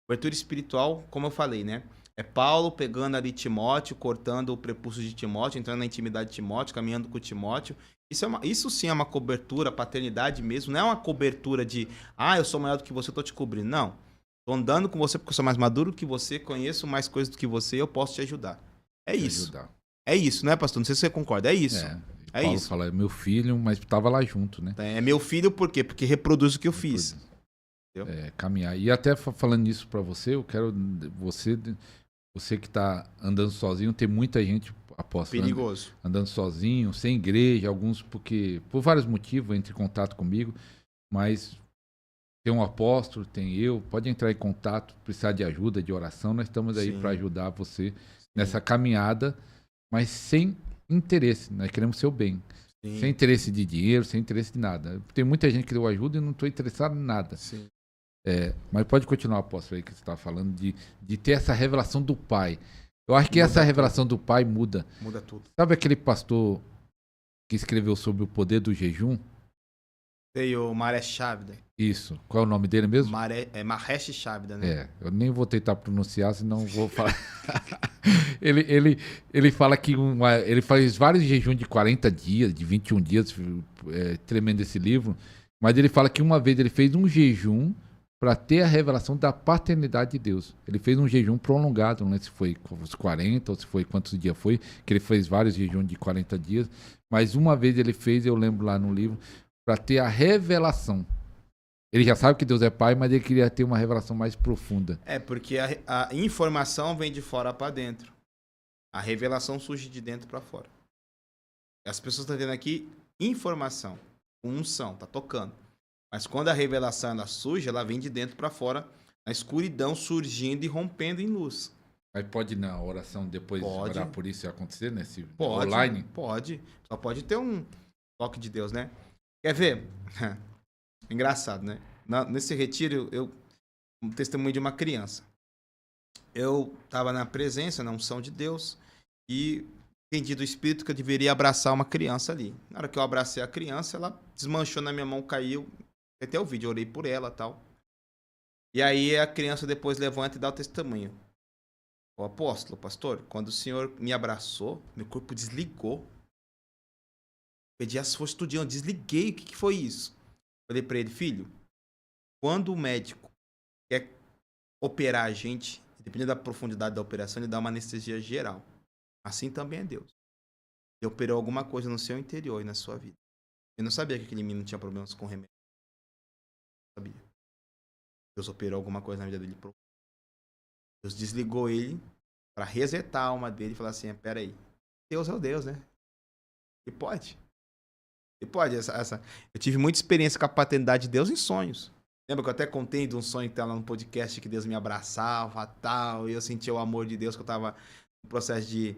Cobertura espiritual, como eu falei, né? É Paulo pegando ali Timóteo, cortando o prepúcio de Timóteo, entrando na intimidade de Timóteo, caminhando com Timóteo. Isso sim é uma cobertura, paternidade mesmo. Não é uma cobertura de, eu sou maior do que você, eu tô te cobrindo. Não. Tô andando com você porque eu sou mais maduro do que você, conheço mais coisas do que você, eu posso te ajudar. É isso. É isso, né, pastor? Não sei se você concorda. É isso. É Paulo isso. fala, é meu filho, mas estava lá junto, né? É meu filho por quê? Porque reproduz o que eu fiz. Caminhar. E até falando isso para você, eu quero você que está andando sozinho, tem muita gente apostando, perigoso, andando sozinho, sem igreja, alguns por vários motivos entre em contato comigo, mas tem um apóstolo, tem eu, pode entrar em contato, precisar de ajuda, de oração, nós estamos aí para ajudar você nessa caminhada, mas sem interesse, nós queremos seu bem. Sim. Sem interesse de dinheiro, sem interesse de nada. Tem muita gente que deu ajuda e não estou interessado em nada. Sim. Mas pode continuar, apóstolo, aí que você está falando, de ter essa revelação do Pai. Eu acho que essa revelação do Pai muda. Muda tudo. Sabe aquele pastor que escreveu sobre o poder do jejum? Tem o Mahesh Chavda. Isso. Qual é o nome dele mesmo? Mahesh Chavda, né? Eu nem vou tentar pronunciar, senão vou falar. ele fala que ele faz vários jejuns de 40 dias, de 21 dias, tremendo esse livro, mas ele fala que uma vez ele fez um jejum para ter a revelação da paternidade de Deus. Ele fez um jejum prolongado, não sei se foi os 40 ou se foi quantos dias foi, que ele fez vários jejuns de 40 dias, mas uma vez ele fez, eu lembro lá no livro, para ter a revelação. Ele já sabe que Deus é pai, mas ele queria ter uma revelação mais profunda. Porque a informação vem de fora para dentro. A revelação surge de dentro para fora. As pessoas estão tendo aqui informação, unção, tá tocando. Mas quando a revelação ela surge, ela vem de dentro para fora, na escuridão surgindo e rompendo em luz. Mas pode na oração depois orar por isso acontecer nesse online? Pode. Só pode ter um toque de Deus, né? Quer ver? Engraçado, né? Nesse retiro, um testemunho de uma criança. Eu estava na presença, na unção de Deus, e entendi do Espírito que eu deveria abraçar uma criança ali. Na hora que eu abracei a criança, ela desmanchou na minha mão, caiu. Até o vídeo, eu orei por ela e tal. E aí a criança depois levanta e dá o testemunho. O apóstolo, pastor, quando o senhor me abraçou, meu corpo desligou. Pedi as forças do dia, eu desliguei. O que foi isso? Falei pra ele, filho, quando o médico quer operar a gente, dependendo da profundidade da operação, ele dá uma anestesia geral. Assim também é Deus. Ele operou alguma coisa no seu interior e na sua vida. Eu não sabia que aquele menino tinha problemas com remédio. Sabia. Deus operou alguma coisa na vida dele. Deus desligou ele para resetar a alma dele e falar assim, peraí, Deus é o Deus, né? E pode. E pode. Eu tive muita experiência com a paternidade de Deus em sonhos. Lembra que eu até contei de um sonho que tá lá no podcast que Deus me abraçava tal, e eu sentia o amor de Deus, que eu tava no processo de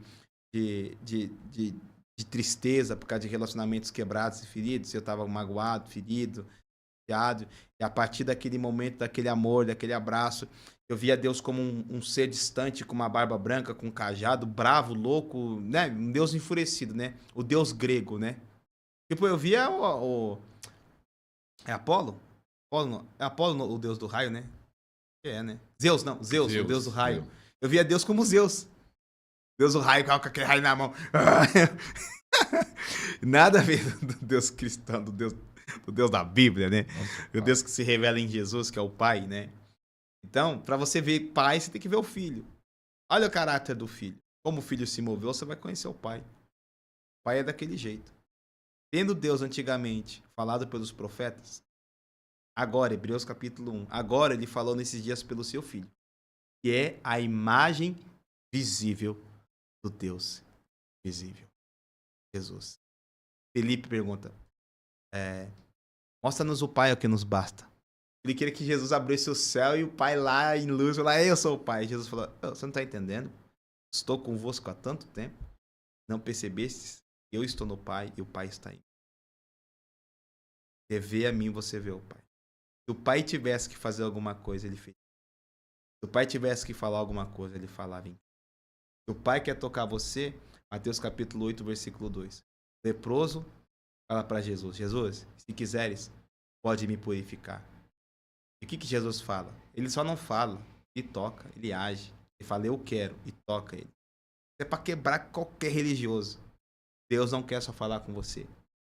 tristeza por causa de relacionamentos quebrados e feridos, eu tava magoado, ferido. divorciado, e a partir daquele momento, daquele amor, daquele abraço, eu via Deus como um ser distante, com uma barba branca, com um cajado, bravo, louco, né? Um Deus enfurecido, né? O Deus grego, né? Tipo, eu via é Apolo? É Apolo o Deus do raio, né? É, né? Zeus, não. Zeus, o Deus do raio. Zeus. Eu via Deus como Zeus. Deus do raio, com aquele raio na mão. Nada a ver do Deus cristão, do Deus da Bíblia, né? O Deus que se revela em Jesus, que é o Pai, né? Então, para você ver pai, você tem que ver o filho. Olha o caráter do filho. Como o filho se moveu, você vai conhecer o pai. O pai é daquele jeito. Tendo Deus antigamente falado pelos profetas, agora, Hebreus capítulo 1, agora ele falou nesses dias pelo seu filho, que é a imagem visível do Deus visível. Jesus. Felipe pergunta, mostra-nos o Pai, é o que nos basta. Ele queria que Jesus abrisse o céu e o Pai lá em luz falou, eu sou o Pai. Jesus falou, você não está entendendo? Estou convosco há tanto tempo, não percebestes? Eu estou no Pai e o Pai está em mim. Você vê a mim, você vê o Pai. Se o Pai tivesse que fazer alguma coisa, ele fez. Se o Pai tivesse que falar alguma coisa, ele falava em mim. Se o Pai quer tocar você, Mateus capítulo 8, versículo 2. Leproso, fala para Jesus, Jesus, se quiseres, pode me purificar. E o que Jesus fala? Ele só não fala, ele toca, ele age. Ele fala, eu quero, e toca ele. É para quebrar qualquer religioso. Deus não quer só falar com você.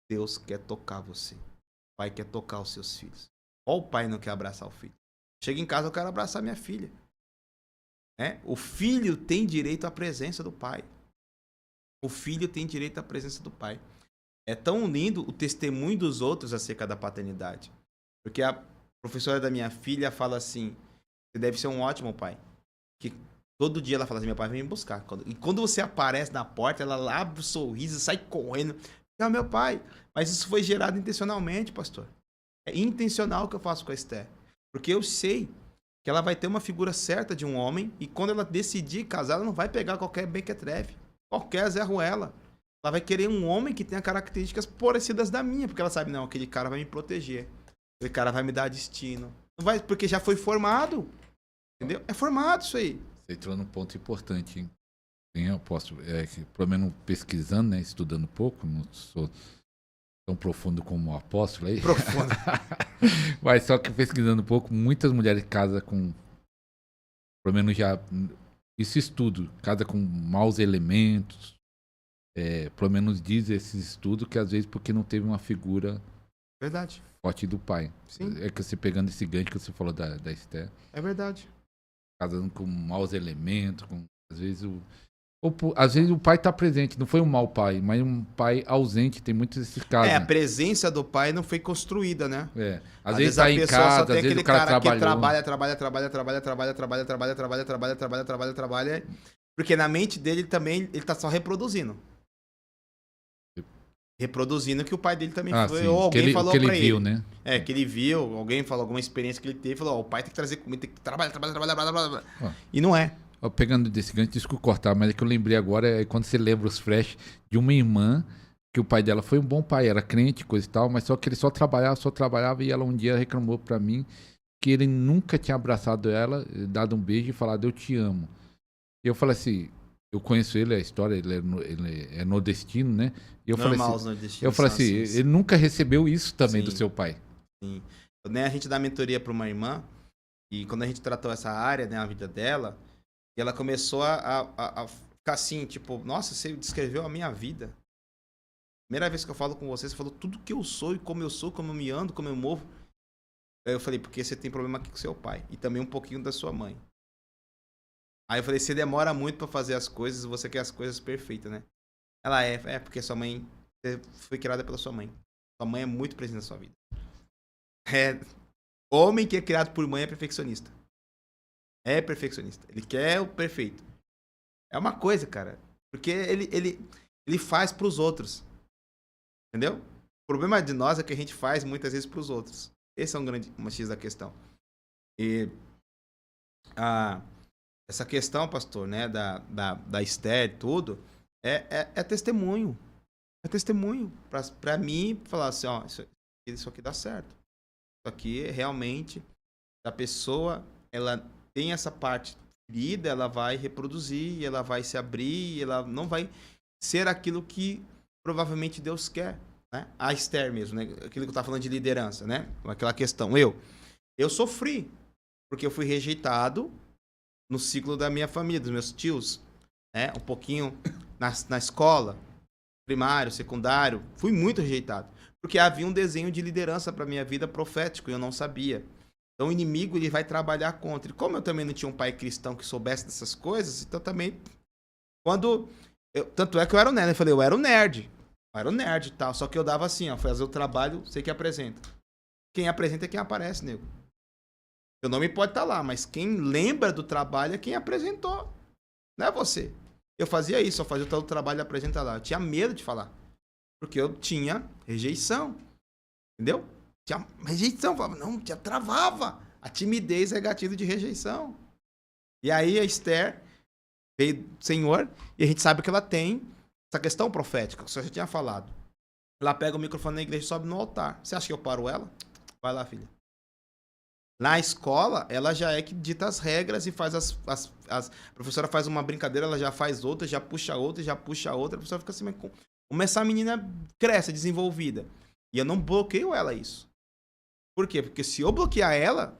Deus quer tocar você. O pai quer tocar os seus filhos. Qual o pai não quer abraçar o filho? Chega em casa, eu quero abraçar minha filha. O filho tem direito à presença do pai. O filho tem direito à presença do pai. É tão lindo o testemunho dos outros acerca da paternidade. Porque a professora da minha filha fala assim, você deve ser um ótimo pai. Que todo dia ela fala assim, meu pai vem me buscar. E quando você aparece na porta, ela abre o sorriso, sai correndo. É meu pai. Mas isso foi gerado intencionalmente, pastor. É intencional o que eu faço com a Esther. Porque eu sei que ela vai ter uma figura certa de um homem e quando ela decidir casar, ela não vai pegar qualquer mequetrefe, qualquer Zé Ruela. Ela vai querer um homem que tenha características parecidas da minha, porque ela sabe, não, aquele cara vai me proteger. Aquele cara vai me dar destino. Não vai, porque já foi formado. Entendeu? É formado isso aí. Você entrou num ponto importante, hein? Eu posso, pelo menos pesquisando, né, estudando um pouco, não sou tão profundo como o apóstolo aí. Profundo. Mas só que pesquisando um pouco, muitas mulheres casam com, pelo menos já, isso estudo, casa com maus elementos, pelo menos diz esse estudo que às vezes porque não teve uma figura Verdade. forte do pai. Sim. É que você pegando esse gancho que você falou da Esther. É verdade. Casando com maus elementos, com, às vezes às vezes o pai está presente, não foi um mau pai, mas um pai ausente, tem muitos desses casos. A presença do pai não foi construída, né? Às vezes tá em casa, às vezes o cara trabalha, porque na mente dele também, ele tá só reproduzindo. Reproduzindo que o pai dele também foi, sim, ou alguém falou pra ele. Viu, né? Que ele viu, alguém falou alguma experiência que ele teve, falou, o pai tem que trazer comida, tem que trabalhar. E não é. Pegando desse gancho, desculpa cortar, mas é que eu lembrei agora, quando você lembra os flash de uma irmã, que o pai dela foi um bom pai, era crente, coisa e tal, mas só que ele só trabalhava, e ela um dia reclamou pra mim que ele nunca tinha abraçado ela, dado um beijo e falado, eu te amo. E eu falei assim, eu conheço ele, a história, ele é nordestino, né? E eu falei assim, ele nunca recebeu isso também do seu pai. Sim. A gente dá mentoria pra uma irmã, e quando a gente tratou essa área, né, a vida dela, e ela começou a ficar assim, tipo, nossa, você descreveu a minha vida. Primeira vez que eu falo com você falou tudo que eu sou e como eu sou, como eu me ando, como eu movo. Aí eu falei, porque você tem problema aqui com seu pai. E também um pouquinho da sua mãe. Aí eu falei, você demora muito pra fazer as coisas, você quer as coisas perfeitas, né? Ela porque sua mãe, você foi criada pela sua mãe. Sua mãe é muito presente na sua vida. Homem que é criado por mãe é perfeccionista. É perfeccionista. Ele quer o perfeito. É uma coisa, cara. Porque ele faz pros outros. Entendeu? O problema de nós é que a gente faz muitas vezes pros outros. Esse é uma X da questão. E essa questão, pastor, né, da Esther e tudo, é testemunho. É testemunho pra mim falar assim, ó, isso aqui dá certo. Isso aqui é realmente, a pessoa, ela tem essa parte ferida, ela vai reproduzir, ela vai se abrir, ela não vai ser aquilo que provavelmente Deus quer, né? A Esther mesmo, né? Aquilo que eu tava falando de liderança, né? Aquela questão. Eu sofri, porque eu fui rejeitado no ciclo da minha família, dos meus tios, né? Um pouquinho na escola, primário, secundário, fui muito rejeitado, porque havia um desenho de liderança para minha vida profético e eu não sabia. Então o inimigo, ele vai trabalhar contra. E como eu também não tinha um pai cristão que soubesse dessas coisas, então também tanto é que eu era o nerd, eu falei, eu era o nerd e tal, só que eu dava assim, ó, fazer o trabalho, você que apresenta. Quem apresenta é quem aparece, nego. Seu nome pode estar lá, mas quem lembra do trabalho é quem apresentou, não é você. Eu fazia isso, eu fazia o trabalho e apresenta lá. Eu tinha medo de falar, porque eu tinha rejeição, entendeu? Tinha rejeição, não, tinha travava. A timidez é gatilho de rejeição. E aí a Esther veio do Senhor, e a gente sabe que ela tem essa questão profética, que o senhor já tinha falado. Ela pega o microfone na igreja e sobe no altar. Você acha que eu paro ela? Vai lá, filha. Na escola, ela já é que dita as regras e faz a professora faz uma brincadeira, ela já faz outra, já puxa outra, já puxa outra. A professora fica assim, como essa menina cresce, desenvolvida. E eu não bloqueio ela isso. Por quê? Porque se eu bloquear ela,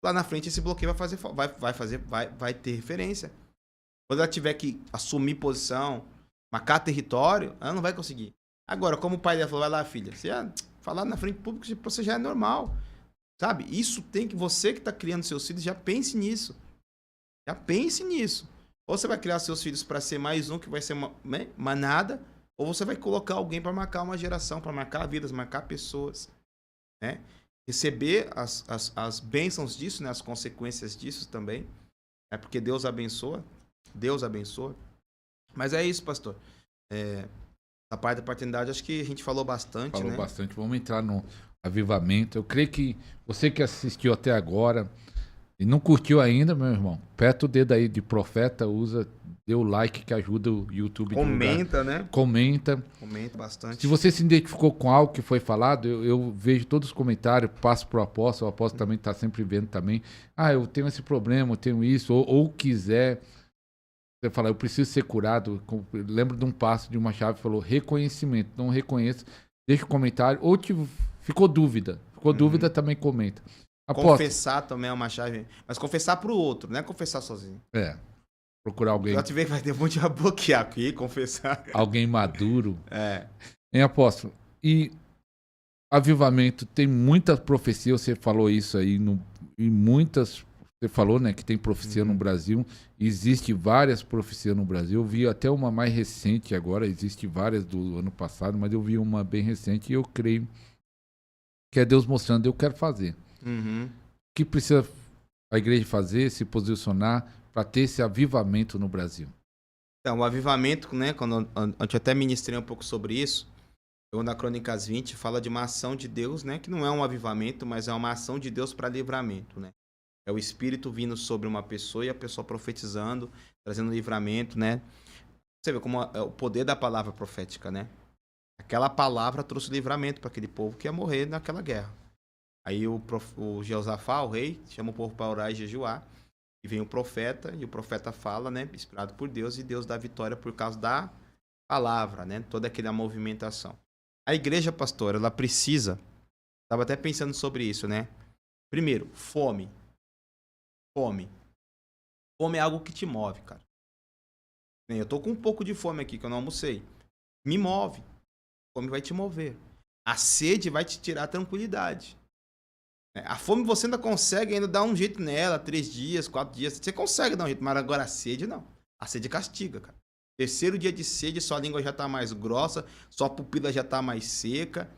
lá na frente esse bloqueio vai ter referência. Quando ela tiver que assumir posição, marcar território, ela não vai conseguir. Agora, como o pai dela falou, vai lá, filha, você falar na frente pública, você já é normal. Sabe? Isso tem que, você que está criando seus filhos, já pense nisso. Já pense nisso. Ou você vai criar seus filhos para ser mais um que vai ser manada, ou você vai colocar alguém para marcar uma geração, para marcar vidas, marcar pessoas. Né? Receber as bênçãos disso, né? As consequências disso também. É porque Deus abençoa. Deus abençoa. Mas é isso, pastor. A parte da paternidade, acho que a gente falou bastante, Falou né? bastante. Vamos entrar no avivamento. Eu creio que você que assistiu até agora e não curtiu ainda, meu irmão, aperta o dedo aí de profeta, dê o like que ajuda o YouTube. Comenta, né? Comenta bastante. Se você se identificou com algo que foi falado, eu vejo todos os comentários, passo pro apóstolo, o apóstolo também está sempre vendo também. Eu tenho esse problema, eu tenho isso, ou quiser... Você fala, eu preciso ser curado. Eu lembro de um passo de uma chave que falou reconhecimento. Não reconheço, deixa o comentário. Ou ficou dúvida. Dúvida, também comenta. Confessar também é uma chave. Mas confessar pro outro, não é confessar sozinho. Procurar alguém. Já te vê que vai ter um monte de bloquear aqui, confessar. Alguém maduro. Hein, apóstolo? E avivamento tem muita profecia, você falou isso aí, e muitas. Você falou, né, que tem profecia no Brasil. Existe várias profecias no Brasil. Eu vi até uma mais recente agora. Existe várias do ano passado, mas eu vi uma bem recente e eu creio que é Deus mostrando, eu quero fazer. O que precisa a igreja fazer, se posicionar para ter esse avivamento no Brasil? Então, o avivamento, né, quando eu até ministrei um pouco sobre isso, eu na Crônicas 20 fala de uma ação de Deus, né, que não é um avivamento, mas é uma ação de Deus para livramento, né? É o Espírito vindo sobre uma pessoa e a pessoa profetizando, trazendo livramento, né? Você vê como é o poder da palavra profética, né? Aquela palavra trouxe livramento para aquele povo que ia morrer naquela guerra. Aí o Jeosafá, o rei, chama o povo para orar e jejuar. E vem o profeta, e o profeta fala, né? Inspirado por Deus, e Deus dá vitória por causa da palavra, né? Toda aquela movimentação. A igreja, pastor, ela precisa... Estava até pensando sobre isso, né? Primeiro, fome. Fome. Fome é algo que te move, cara. Eu tô com um pouco de fome aqui, que eu não almocei. Me move. Fome vai te mover. A sede vai te tirar a tranquilidade. A fome você ainda consegue dar um jeito nela, 3 dias, 4 dias. Você consegue dar um jeito, mas agora a sede não. A sede castiga, cara. Terceiro dia de sede, sua língua já tá mais grossa, sua pupila já tá mais seca,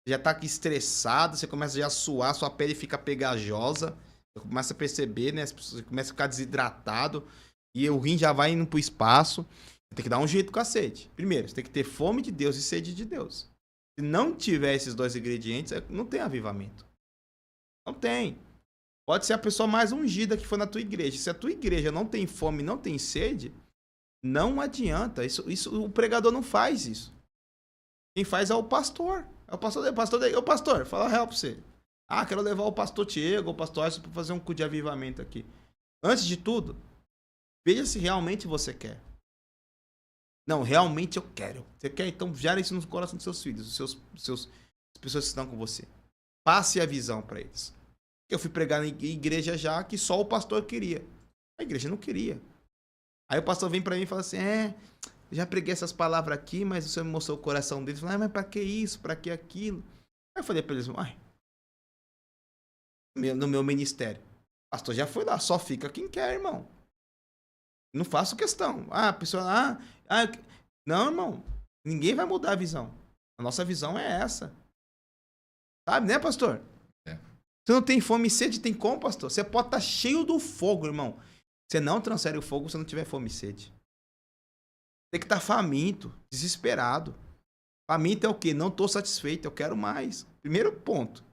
já tá aqui estressado, você começa já a suar, sua pele fica pegajosa. Você começa a perceber, né? Você começa a ficar desidratado e o rim já vai indo pro espaço. Você tem que dar um jeito com a sede. Primeiro, você tem que ter fome de Deus e sede de Deus. Se não tiver esses 2 ingredientes, não tem avivamento. Não tem. Pode ser a pessoa mais ungida que for na tua igreja. Se a tua igreja não tem fome, não tem sede, não adianta. Isso o pregador não faz isso. Quem faz é o pastor. É o pastor, fala a real pra você. Ah, quero levar o pastor Diego, o pastor Alisson para fazer um culto de avivamento aqui. Antes de tudo, veja se realmente você quer. Não, realmente eu quero. Você quer? Então gera isso no coração dos seus filhos, as pessoas que estão com você. Passe a visão para eles. Eu fui pregar na igreja já que só o pastor queria. A igreja não queria. Aí o pastor vem para mim e fala assim, já preguei essas palavras aqui, mas o senhor me mostrou o coração deles. Eu falei, mas para que isso? Para que aquilo? Aí eu falei para eles, no meu ministério. O pastor já foi lá, só fica quem quer, irmão. Não faço questão. A pessoa... Não, irmão. Ninguém vai mudar a visão. A nossa visão é essa. Sabe, né, pastor? Você não tem fome e sede, tem como, pastor? Você pode estar cheio do fogo, irmão. Você não transfere o fogo se não tiver fome e sede. Tem que estar faminto, desesperado. Faminto é o quê? Não estou satisfeito, eu quero mais. Primeiro ponto.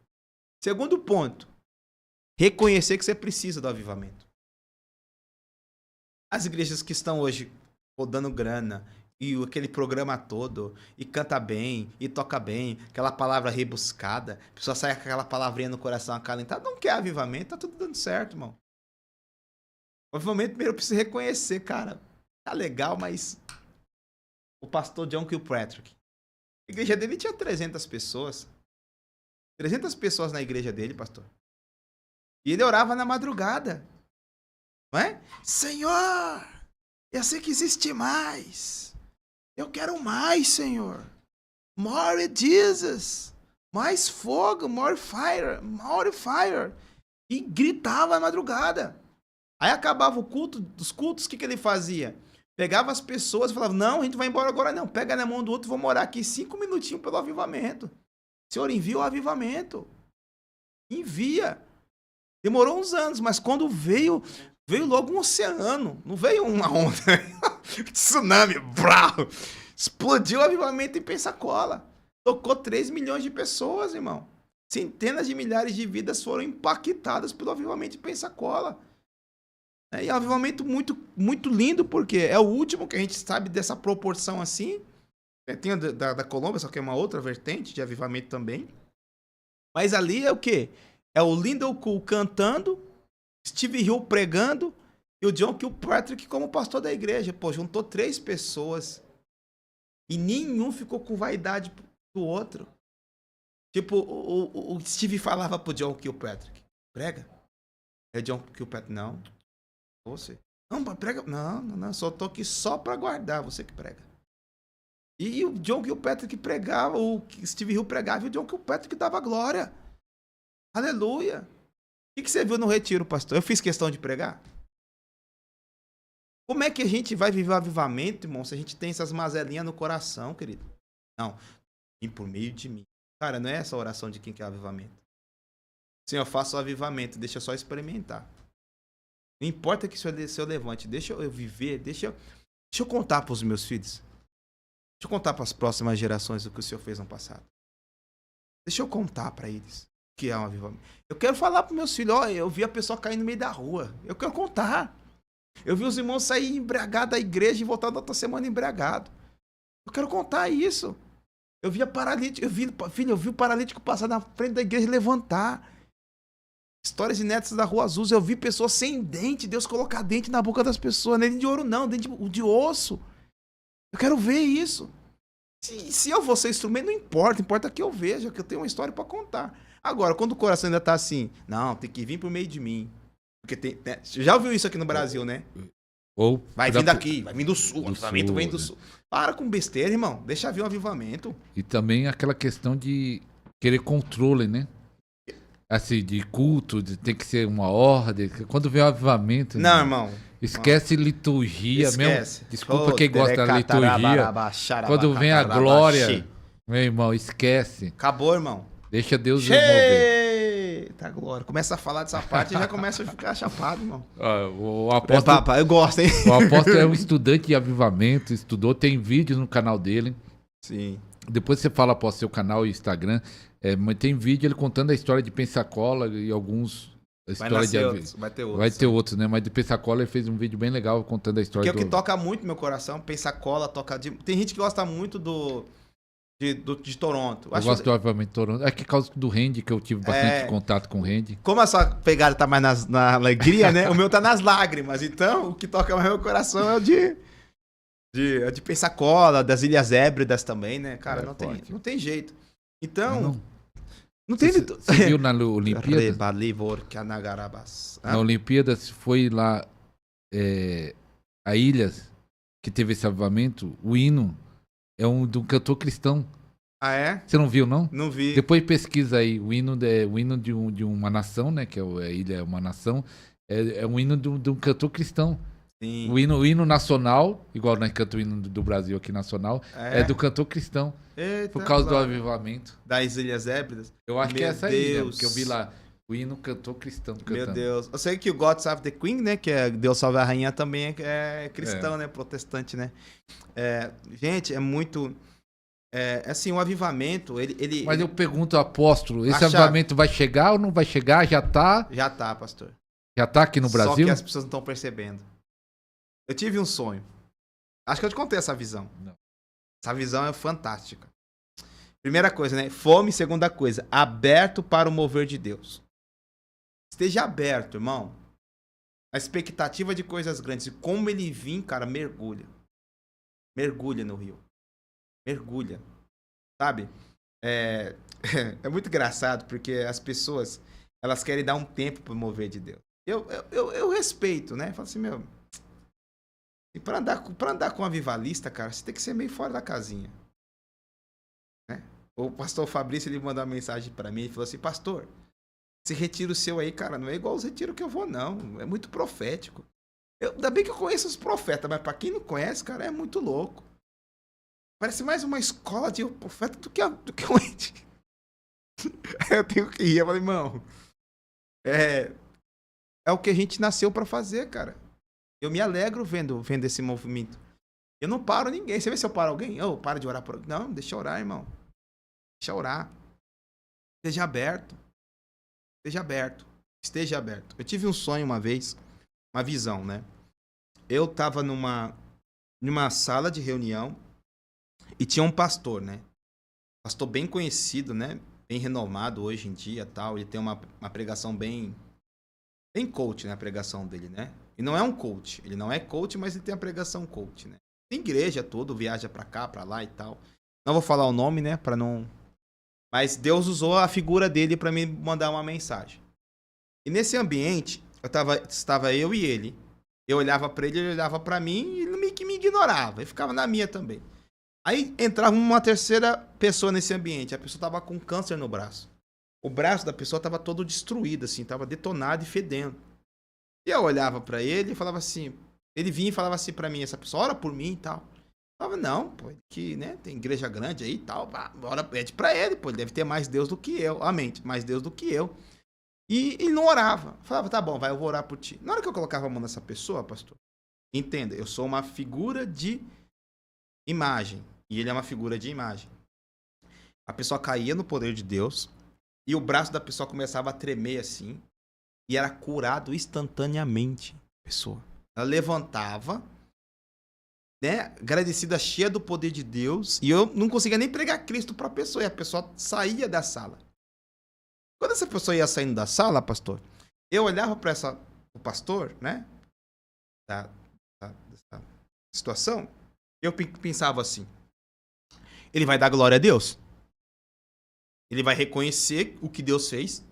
Segundo ponto. Reconhecer que você precisa do avivamento. As igrejas que estão hoje rodando grana, e aquele programa todo, e canta bem, e toca bem, aquela palavra rebuscada, a pessoa sai com aquela palavrinha no coração acalentada, não quer avivamento, tá tudo dando certo, irmão. O avivamento primeiro precisa reconhecer, cara, tá legal, mas o pastor John Kilpatrick, a igreja dele tinha 300 pessoas. 300 pessoas na igreja dele, pastor. E ele orava na madrugada. Não é? Senhor, eu sei que existe mais. Eu quero mais, Senhor. More Jesus. Mais fogo, more fire, more fire. E gritava na madrugada. Aí acabava o culto, dos cultos, o que ele fazia? Pegava as pessoas e falava, não, a gente vai embora agora não. Pega na mão do outro, vamos orar aqui 5 minutinhos pelo avivamento. Senhor, envia o avivamento. Envia. Demorou uns anos, mas quando veio logo um oceano. Não veio uma onda. Tsunami. Brau. Explodiu o avivamento em Pensacola. Tocou 3 milhões de pessoas, irmão. Centenas de milhares de vidas foram impactadas pelo avivamento em Pensacola. E é um avivamento muito, muito lindo, porque é o último que a gente sabe dessa proporção assim. Tem da Colômbia, só que é uma outra vertente de avivamento também. Mas ali é o quê? É o Lyndon Cool cantando, Steve Hill pregando e o John Kilpatrick como pastor da igreja. Pô, juntou 3 pessoas e nenhum ficou com vaidade do outro. Tipo, o Steve falava pro John Kilpatrick, prega. Aí o John Kilpatrick, não. Você. Não, prega. Não, só tô aqui só pra guardar, você que prega. E o John Kilpatrick pregava, o Steve Hill pregava e o John Kilpatrick dava glória. Aleluia. O que você viu no retiro, pastor? Eu fiz questão de pregar? Como é que a gente vai viver o avivamento, irmão, se a gente tem essas mazelinhas no coração, querido? Não. Vim por meio de mim. Cara, não é essa a oração de quem quer avivamento. Senhor, eu faço o avivamento, deixa eu só experimentar. Não importa que se eu levante, deixa eu viver, deixa eu contar para os meus filhos. Deixa eu contar para as próximas gerações o que o Senhor fez no passado. Deixa eu contar para eles o que é um avivamento. Eu quero falar para meus filhos, eu vi a pessoa cair no meio da rua. Eu quero contar. Eu vi os irmãos sair embriagados da igreja e voltar na outra semana embriagado. Eu quero contar isso. Eu vi eu vi o paralítico passar na frente da igreja e levantar. Histórias inéditas da Rua Azul. Eu vi pessoas sem dente, Deus colocar dente na boca das pessoas. Não é de ouro não, dente de osso. Eu quero ver isso. Se eu vou ser instrumento, não importa que eu veja, que eu tenho uma história para contar. Agora, quando o coração ainda tá assim, não, tem que vir por meio de mim. Porque já ouviu isso aqui no Brasil, né? Ou vai vir daqui, vai vir do sul, o avivamento vem do sul. Para com besteira, irmão. Deixa vir o avivamento. E também aquela questão de querer controle, né? Assim, de culto, tem que ser uma ordem. Quando vem o avivamento... Não, irmão. Esquece liturgia mesmo. Desculpa quem gosta da liturgia. Quando vem a glória, meu irmão, esquece. Acabou, irmão. Deixa Deus mover. Eita, glória. Começa a falar dessa parte e já começa a ficar chapado, irmão. O apóstolo, eu gosto, hein? O apóstolo é um estudante de avivamento, estudou, tem vídeos no canal dele. Sim. Depois você fala para o seu canal e Instagram, mas tem vídeo ele contando a história de Pensacola e alguns... Vai ter outros, né? Mas de Pensacola ele fez um vídeo bem legal contando a história. Que é o que toca muito no meu coração. Pensacola toca... Tem gente que gosta muito de Toronto. Eu gosto do Avivamento Toronto. É que causa do Randy, que eu tive bastante contato com o Randy. Como a sua pegada tá mais na alegria, né? O meu tá nas lágrimas. Então, o que toca mais no meu coração é o de Pensacola, das Ilhas Hébridas também, né? Cara, não tem jeito. Então, não tem... Você viu na Olimpíada? Na Na Olimpíada, foi lá a Ilhas, que teve esse avivamento, o hino é de um cantor cristão. Ah, é? Você não viu, não? Não vi. Depois pesquisa aí, o hino de uma nação, né? Que a ilha é uma nação. É um hino de um cantor cristão. Sim. O hino nacional, igual nós cantamos o hino do Brasil aqui nacional, é do cantor cristão. Eita, por causa do avivamento. Das Ilhas Hébridas? Eu acho que é essa aí, né? Porque eu vi lá, o hino cantor cristão cantando. Meu Deus. Eu sei que o God Save the Queen, né? Que é Deus Salve a Rainha, também é cristão, né? Protestante, né? Gente, é muito... assim, o avivamento, ele... Mas eu pergunto ao apóstolo, esse avivamento vai chegar ou não vai chegar? Já tá? Já tá, pastor. Já tá aqui no Brasil? Só que as pessoas não estão percebendo. Eu tive um sonho. Acho que eu te contei essa visão. Não. Essa visão é fantástica. Primeira coisa, né? Fome. Segunda coisa, aberto para o mover de Deus. Esteja aberto, irmão. A expectativa de coisas grandes. E como ele vir, cara, mergulha. Mergulha no rio. Mergulha. Sabe? É muito engraçado, porque as pessoas, elas querem dar um tempo para o mover de Deus. Eu respeito, né? Falo assim, meu... E para andar com um avivalista, cara, você tem que ser meio fora da casinha. Né? O pastor Fabrício, ele mandou uma mensagem para mim e falou assim, pastor, esse retiro seu aí, cara, não é igual os retiros que eu vou, não. É muito profético. Ainda bem que eu conheço os profetas, mas para quem não conhece, cara, é muito louco. Parece mais uma escola de profeta do que um retiro. Eu tenho que rir. Eu falei, irmão, é o que a gente nasceu para fazer, cara. Eu me alegro vendo esse movimento. Eu não paro ninguém. Você vê se eu paro alguém? Para de orar por alguém. Não, deixa eu orar, irmão. Deixa eu orar. Esteja aberto. Esteja aberto. Esteja aberto. Eu tive um sonho uma vez, uma visão, né? Eu tava numa sala de reunião e tinha um pastor, né? Pastor bem conhecido, né? Bem renomado hoje em dia, tal. Ele tem uma pregação bem coach, né? A pregação dele, né? E não é um coach. Ele não é coach, mas ele tem a pregação coach, né? Tem igreja, tudo, viaja pra cá, pra lá e tal. Não vou falar o nome, né? Pra não... Mas Deus usou a figura dele pra me mandar uma mensagem. E nesse ambiente, estava eu e ele. Eu olhava pra ele olhava pra mim e ele meio que me ignorava. Ele ficava na minha também. Aí entrava uma terceira pessoa nesse ambiente. A pessoa tava com câncer no braço. O braço da pessoa tava todo destruído, assim. Tava detonado e fedendo. E eu olhava pra ele e falava assim... Ele vinha e falava assim pra mim, essa pessoa, ora por mim e tal. Eu falava, não, pô, que, né, tem igreja grande aí e tal. Ora, pede pra ele, pô, ele deve ter mais Deus do que eu. Amém, mais Deus do que eu. E ele não orava. Eu falava, tá bom, eu vou orar por ti. Na hora que eu colocava a mão nessa pessoa, pastor, entenda, eu sou uma figura de imagem. E ele é uma figura de imagem. A pessoa caía no poder de Deus e o braço da pessoa começava a tremer assim. E era curado instantaneamente, pessoa. Ela levantava, né, agradecida, cheia do poder de Deus, e eu não conseguia nem pregar Cristo para a pessoa, e a pessoa saía da sala. Quando essa pessoa ia saindo da sala, pastor, eu olhava para o pastor, né, dessa situação, eu pensava assim, ele vai dar glória a Deus? Ele vai reconhecer o que Deus fez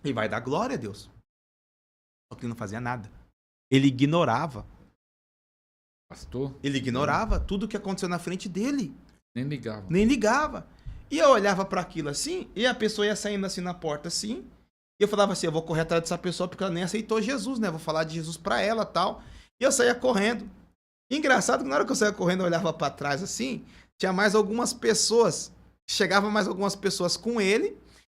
e vai dar glória a Deus. Só que ele não fazia nada. Ele ignorava. Pastor? Ele ignorava tudo o que aconteceu na frente dele. Nem ligava. Nem ligava. E eu olhava para aquilo assim, e a pessoa ia saindo assim na porta assim, e eu falava assim, eu vou correr atrás dessa pessoa porque ela nem aceitou Jesus, né? Vou falar de Jesus para ela e tal. E eu saía correndo. E engraçado que na hora que eu saía correndo, eu olhava para trás assim, tinha mais algumas pessoas, chegavam mais algumas pessoas com ele,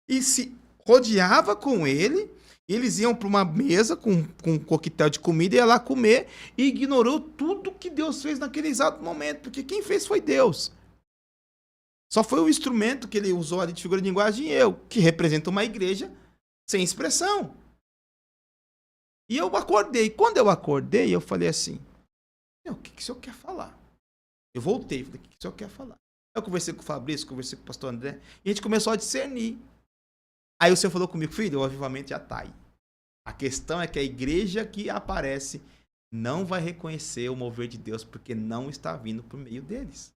e se rodeava com ele. Eles iam para uma mesa com um coquetel de comida e ia lá comer e ignorou tudo que Deus fez naquele exato momento, porque quem fez foi Deus. Só foi o instrumento que ele usou ali de figura de linguagem que representa uma igreja sem expressão. E eu acordei. Quando eu acordei, eu falei assim, o que o senhor quer falar? Eu voltei, falei, o que o senhor quer falar? Eu conversei com o Fabrício, conversei com o pastor André, e a gente começou a discernir. Aí o Senhor falou comigo, filho, o avivamento já tá aí. A questão é que a igreja que aparece não vai reconhecer o mover de Deus, porque não está vindo por meio deles.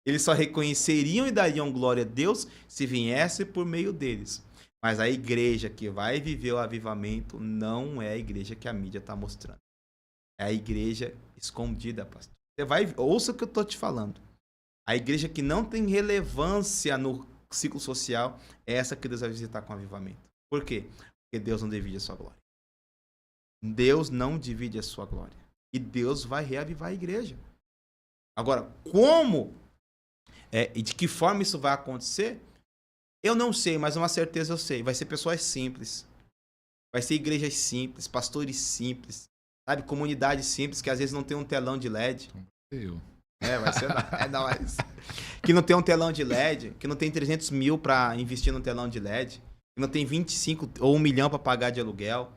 Eles só reconheceriam e dariam glória a Deus se viesse por meio deles. Mas a igreja que vai viver o avivamento não é a igreja que a mídia está mostrando. É a igreja escondida, pastor. Ouça o que eu estou te falando. A igreja que não tem relevância no ciclo social é essa que Deus vai visitar com avivamento. Por quê? Porque Deus não divide a sua glória. Deus não divide a sua glória. E Deus vai reavivar a igreja. Agora, como e de que forma isso vai acontecer? Eu não sei, mas uma certeza eu sei. Vai ser pessoas simples. Vai ser igrejas simples, pastores simples. Sabe? Comunidades simples que às vezes não tem um telão de LED. Vai ser nós. Que não tem um telão de LED, que não tem 300 mil para investir no telão de LED, que não tem 25 ou 1 milhão para pagar de aluguel,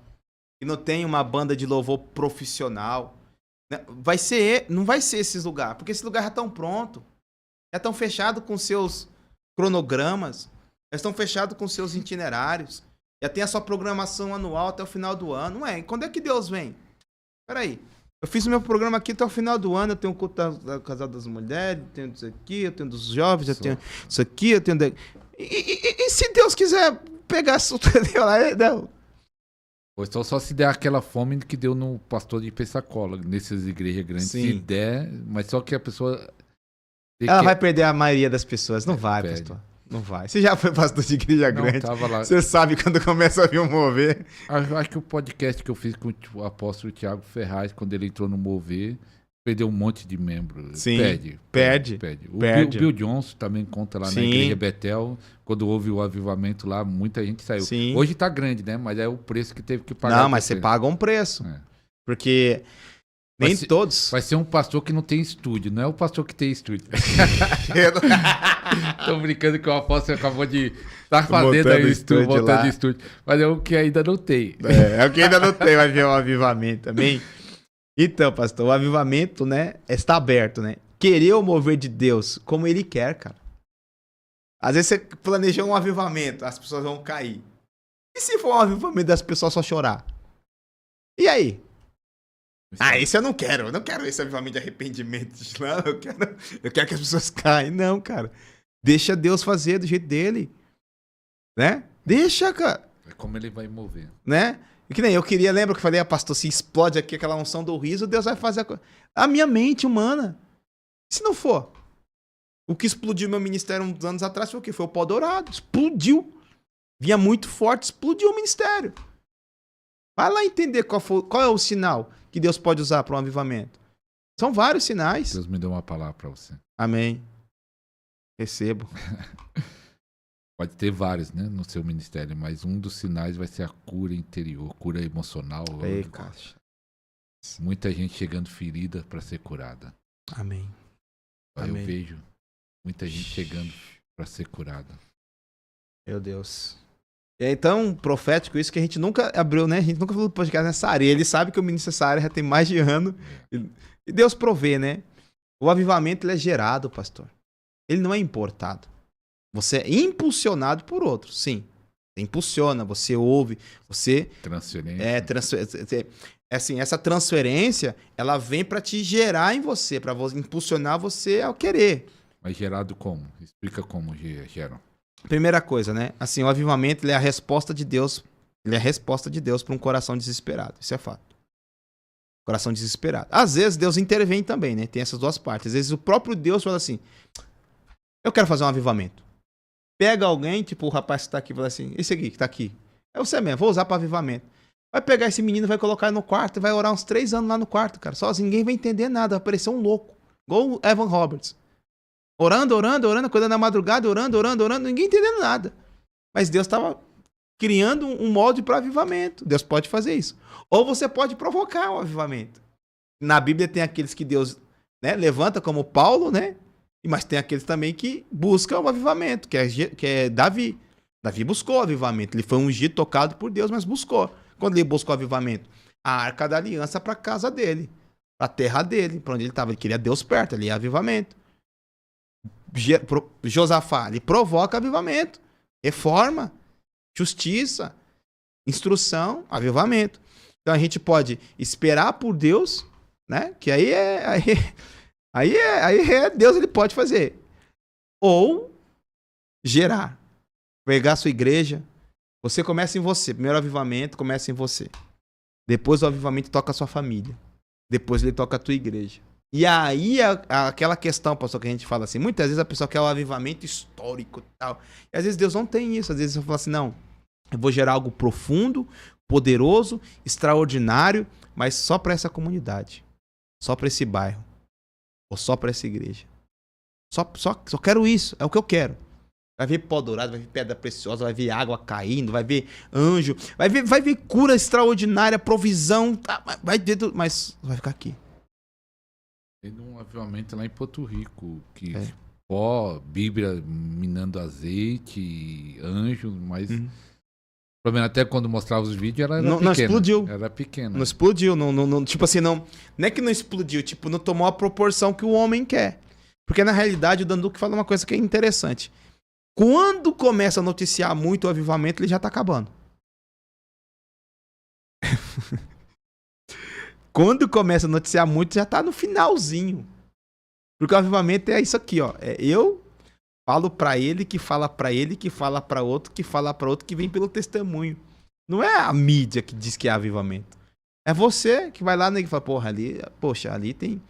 que não tem uma banda de louvor profissional. Não vai ser esses lugares, porque esses lugares já estão prontos. Já estão fechados com seus cronogramas, já estão fechados com seus itinerários, já tem a sua programação anual até o final do ano. Não é? Quando é que Deus vem? Peraí. Eu fiz o meu programa aqui até o final do ano, eu tenho o culto da Casal das Mulheres, eu tenho isso aqui, eu tenho dos jovens, eu tenho isso aqui, eu tenho... E se Deus quiser pegar assunto lá, não. Pois só se der aquela fome que deu no pastor de Pensacola, nessas igrejas grandes. Sim. Se der, mas só que a pessoa... Ela vai perder a maioria das pessoas. Não vai, pastor. Não vai. Você já foi pastor de igreja grande? Tava lá. Você sabe quando começa a vir um mover. Acho que o podcast que eu fiz com o apóstolo Tiago Ferraz, quando ele entrou no mover, perdeu um monte de membros. Sim, perde. O Bill Johnson também conta lá na igreja Betel, quando houve o avivamento lá, muita gente saiu. Sim. Hoje tá grande, né? Mas é o preço que teve que pagar. Não, mas você paga um preço. Porque... Nem todos. Vai ser um pastor que não tem estúdio, não é o pastor que tem estúdio. Tô brincando que o apóstolo acabou de estar fazendo aí o estúdio, montando estúdio. Mas é o que ainda não tem. É o que ainda não tem, vai ver o avivamento também. Então, pastor, o avivamento, né, está aberto, né? Querer o mover de Deus como ele quer, cara. Às vezes você planejou um avivamento, as pessoas vão cair. E se for um avivamento das pessoas só chorar? E aí? Isso eu não quero. Eu não quero esse avivamento de arrependimento. Não, eu quero que as pessoas caem. Não, cara. Deixa Deus fazer do jeito dele. Né? Deixa, cara. É como ele vai mover. Né? E que nem eu queria, lembra que eu falei, pastor, se explode aqui aquela unção do riso, Deus vai fazer a minha mente humana. Se não for. O que explodiu meu ministério uns anos atrás foi o quê? Foi o pó dourado. Explodiu. Vinha muito forte, explodiu o ministério. Vai lá entender qual é o sinal que Deus pode usar para um avivamento. São vários sinais. Deus me deu uma palavra para você. Amém. Recebo. Pode ter vários, né, no seu ministério, mas um dos sinais vai ser a cura interior, cura emocional. Ei, caixa. Muita gente chegando ferida para ser curada. Amém. Eu vejo muita gente chegando para ser curada. Meu Deus. Então, profético, isso que a gente nunca abriu, né? A gente nunca falou do podcast nessa área. Ele sabe que eu ministro essa área já tem mais de ano. E Deus provê, né? O avivamento ele é gerado, pastor. Ele não é importado. Você é impulsionado por outros, sim. Você impulsiona, você ouve, você... Transferência. Assim, essa transferência, ela vem para te gerar em você, para impulsionar você ao querer. Mas gerado como? Explica como geram. Primeira coisa, né? Assim, o avivamento ele é a resposta de Deus. Ele é a resposta de Deus para um coração desesperado. Isso é fato. Coração desesperado. Às vezes Deus intervém também, né? Tem essas duas partes. Às vezes o próprio Deus fala assim: eu quero fazer um avivamento. Pega alguém, tipo o rapaz que tá aqui, e fala assim: esse aqui que tá aqui. É você mesmo, vou usar para avivamento. Vai pegar esse menino, vai colocar ele no quarto e vai orar uns 3 anos lá no quarto, cara. Sozinho, ninguém vai entender nada. Vai parecer um louco. Igual o Evan Roberts. Orando, acordando na madrugada, orando, ninguém entendendo nada. Mas Deus estava criando um molde para avivamento. Deus pode fazer isso. Ou você pode provocar um avivamento. Na Bíblia tem aqueles que Deus, né, levanta, como Paulo, né? Mas tem aqueles também que buscam o avivamento, que é Davi. Davi buscou o avivamento. Ele foi ungido, tocado por Deus, mas buscou. Quando ele buscou o avivamento? A arca da aliança para a casa dele, para a terra dele, para onde ele estava. Ele queria Deus perto, ali é avivamento. Josafá, ele provoca avivamento, reforma, justiça, instrução, avivamento. Então a gente pode esperar por Deus, né? Que aí Deus, ele pode fazer. Ou gerar, pegar a sua igreja. Você começa em você. Primeiro o avivamento começa em você. Depois o avivamento toca a sua família. Depois ele toca a tua igreja. E aí aquela questão, pastor, que a gente fala assim, muitas vezes a pessoa quer o avivamento histórico e tal. E às vezes Deus não tem isso. Às vezes eu falo assim, não, eu vou gerar algo profundo, poderoso, extraordinário, mas só para essa comunidade. Só para esse bairro. Ou só para essa igreja. Só quero isso. É o que eu quero. Vai ver pó dourado, vai ver pedra preciosa, vai ver água caindo, vai ver anjo, vai ver cura extraordinária, provisão, tá, vai ver, mas vai ficar aqui. Tem um avivamento lá em Porto Rico, que pó, Bíblia minando azeite, anjos, mas... O problema até quando mostrava os vídeos era pequena. Não explodiu. Era pequena. Não explodiu, não, tipo assim, não é que não explodiu, tipo, não tomou a proporção que o homem quer. Porque na realidade o Dan Duque fala uma coisa que é interessante. Quando começa a noticiar muito o avivamento, ele já tá acabando. Quando começa a noticiar muito, já tá no finalzinho. Porque o avivamento é isso aqui, ó. É eu falo pra ele, que fala pra ele, que fala pra outro, que fala pra outro, que vem pelo testemunho. Não é a mídia que diz que é avivamento. É você que vai lá e fala, porra, ali tem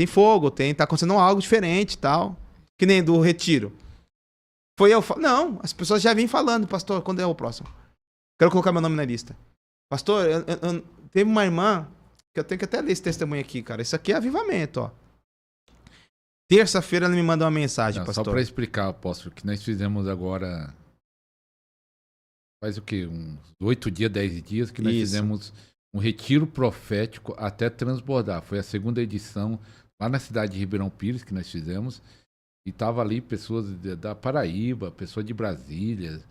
fogo, tá acontecendo algo diferente e tal. Que nem do retiro. Não, as pessoas já vêm falando, pastor, quando é o próximo? Quero colocar meu nome na lista. Pastor, teve uma irmã, que eu tenho que até ler esse testemunho aqui, cara. Isso aqui é avivamento, ó. Terça-feira ela me manda uma mensagem, pastor. Só para explicar, apóstolo, que nós fizemos agora... Faz o quê? Uns 8 dias, 10 dias que nós fizemos um retiro profético até transbordar. Foi a segunda edição lá na cidade de Ribeirão Pires que nós fizemos. E tava ali pessoas da Paraíba, pessoas de Brasília,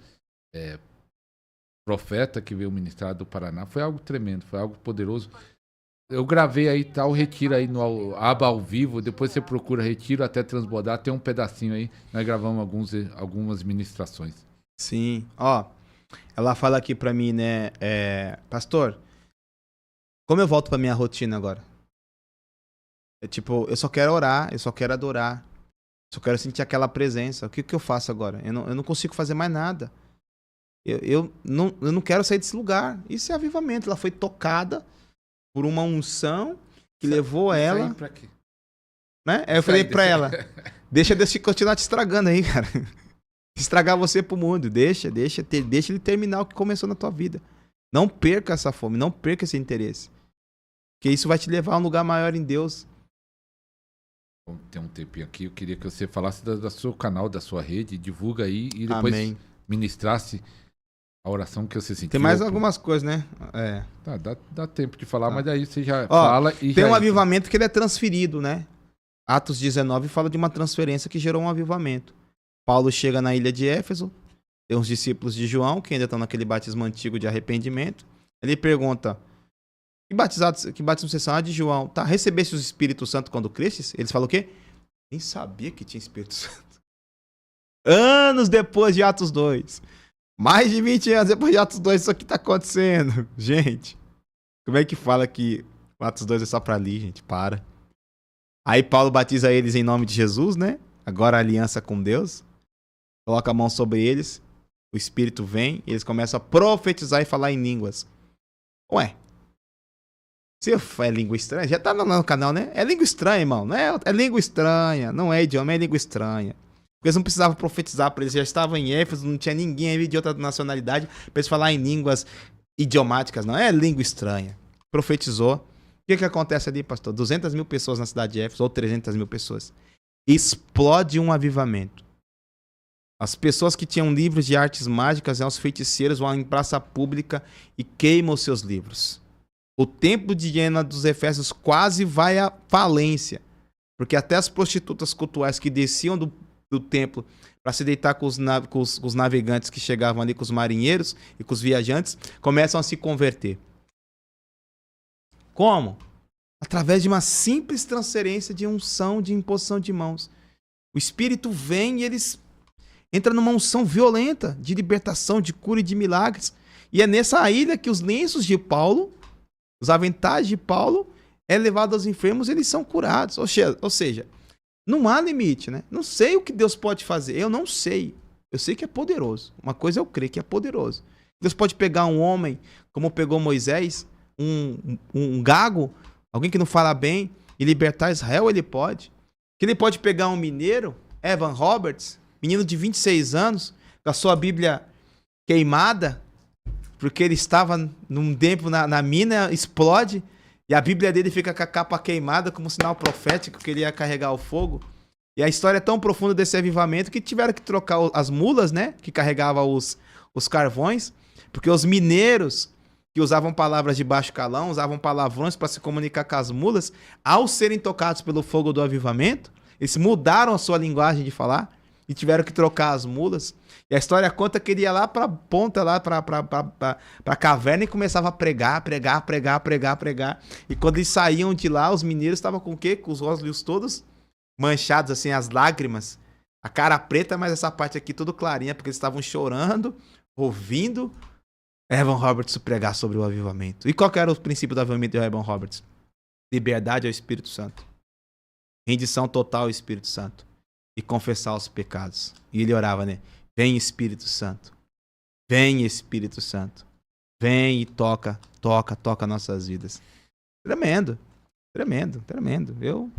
profeta que veio ministrar do Paraná. Foi algo tremendo, foi algo poderoso. Eu gravei aí, tá o retiro aí no aba ao vivo. Depois você procura retiro até transbordar. Tem um pedacinho aí. Nós gravamos algumas ministrações. Sim, ó. Ela fala aqui pra mim, né? Pastor, como eu volto pra minha rotina agora? Eu só quero orar, eu só quero adorar. Só quero sentir aquela presença. O que eu faço agora? Eu não consigo fazer mais nada. Eu não quero sair desse lugar. Isso é avivamento. Ela foi tocada por uma unção que levou ela... Pra quê? Né? Aí eu falei pra ela, deixa Deus continuar te estragando aí, cara. Estragar você pro mundo. Deixa ele terminar o que começou na tua vida. Não perca essa fome, não perca esse interesse. Porque isso vai te levar a um lugar maior em Deus. Tem um tempinho aqui, eu queria que você falasse do seu canal, da sua rede, divulga aí e depois ministrasse a oração que você sentiu. Tem mais algumas coisas, né? Tá, dá tempo de falar, mas aí você já fala e tem um avivamento que ele é transferido, né? Atos 19 fala de uma transferência que gerou um avivamento. Paulo chega na ilha de Éfeso, tem uns discípulos de João que ainda estão naquele batismo antigo de arrependimento. Ele pergunta... Que batismo vocês são? De João. Tá, recebeste o Espírito Santo quando cresces? Eles falam o quê? Nem sabia que tinha Espírito Santo. Anos depois de Atos 2. Mais de 20 anos depois de Atos 2, isso aqui tá acontecendo. Gente, como é que fala que o Atos 2 é só pra ali, gente? Para. Aí Paulo batiza eles em nome de Jesus, né? Agora a aliança com Deus. Coloca a mão sobre eles. O Espírito vem. E eles começam a profetizar e falar em línguas. Ué. Se é língua estranha, já tá no canal, né? É língua estranha, irmão. Não é língua estranha. Não é idioma, é língua estranha. Porque eles não precisavam profetizar para eles. Já estavam em Éfeso, não tinha ninguém de outra nacionalidade para eles falar em línguas idiomáticas. Não, é língua estranha. Profetizou. O que acontece ali, pastor? 200 mil pessoas na cidade de Éfeso, ou 300 mil pessoas. Explode um avivamento. As pessoas que tinham livros de artes mágicas, os feiticeiros, vão em praça pública e queimam os seus livros. O templo de Diana dos Efésios quase vai à falência. Porque até as prostitutas cultuais que desciam do templo para se deitar com os navegantes que chegavam ali, com os marinheiros e com os viajantes, começam a se converter. Como? Através de uma simples transferência de unção, de imposição de mãos. O Espírito vem e eles entram numa unção violenta de libertação, de cura e de milagres. E é nessa ilha que os lenços de Paulo, os aventais de Paulo, é levado aos enfermos, eles são curados. Ou seja, não há limite, né? Não sei o que Deus pode fazer. Eu não sei. Eu sei que é poderoso. Uma coisa eu creio que é poderoso. Deus pode pegar um homem, como pegou Moisés, um gago, alguém que não fala bem, e libertar Israel, ele pode. Que ele pode pegar um mineiro, Evan Roberts, menino de 26 anos, com a sua Bíblia queimada, porque ele estava num tempo na mina, explode, e a Bíblia dele fica com a capa queimada como sinal profético que ele ia carregar o fogo. E a história é tão profunda desse avivamento que tiveram que trocar as mulas, né, que carregavam os carvões, porque os mineiros que usavam palavras de baixo calão, usavam palavrões para se comunicar com as mulas, ao serem tocados pelo fogo do avivamento, eles mudaram a sua linguagem de falar e tiveram que trocar as mulas. E a história conta que ele ia lá para a ponta, lá para a caverna e começava a pregar. E quando eles saíam de lá, os mineiros estavam com o quê? Com os olhos todos manchados, assim, as lágrimas. A cara preta, mas essa parte aqui tudo clarinha, porque eles estavam chorando, ouvindo Evan Roberts pregar sobre o avivamento. E qual que era o princípio do avivamento de Evan Roberts? Liberdade ao Espírito Santo. Rendição total ao Espírito Santo. E confessar os pecados. E ele orava, né? Vem Espírito Santo. Vem Espírito Santo. Vem e toca nossas vidas. Tremendo. Eu...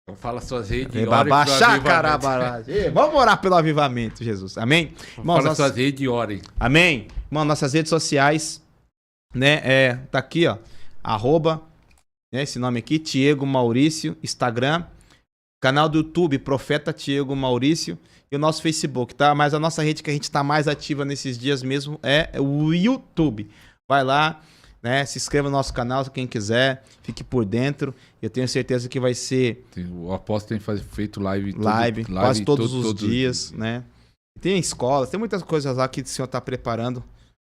Então fala suas redes e orem Vamos orar pelo avivamento, Jesus. Amém? Irmãos, fala suas redes e orem. Amém? Irmão, nossas redes sociais, né? Tá aqui, ó. @ né, esse nome aqui, Tiago Maurício, Instagram. Canal do YouTube, Profeta Tiago Maurício. E o nosso Facebook, tá? Mas a nossa rede que a gente tá mais ativa nesses dias mesmo é o YouTube. Vai lá, né? Se inscreva no nosso canal, quem quiser. Fique por dentro. Eu tenho certeza que vai ser... O apóstolo tem feito live quase todos os dias, né? Tem escolas, tem muitas coisas lá que o Senhor tá preparando,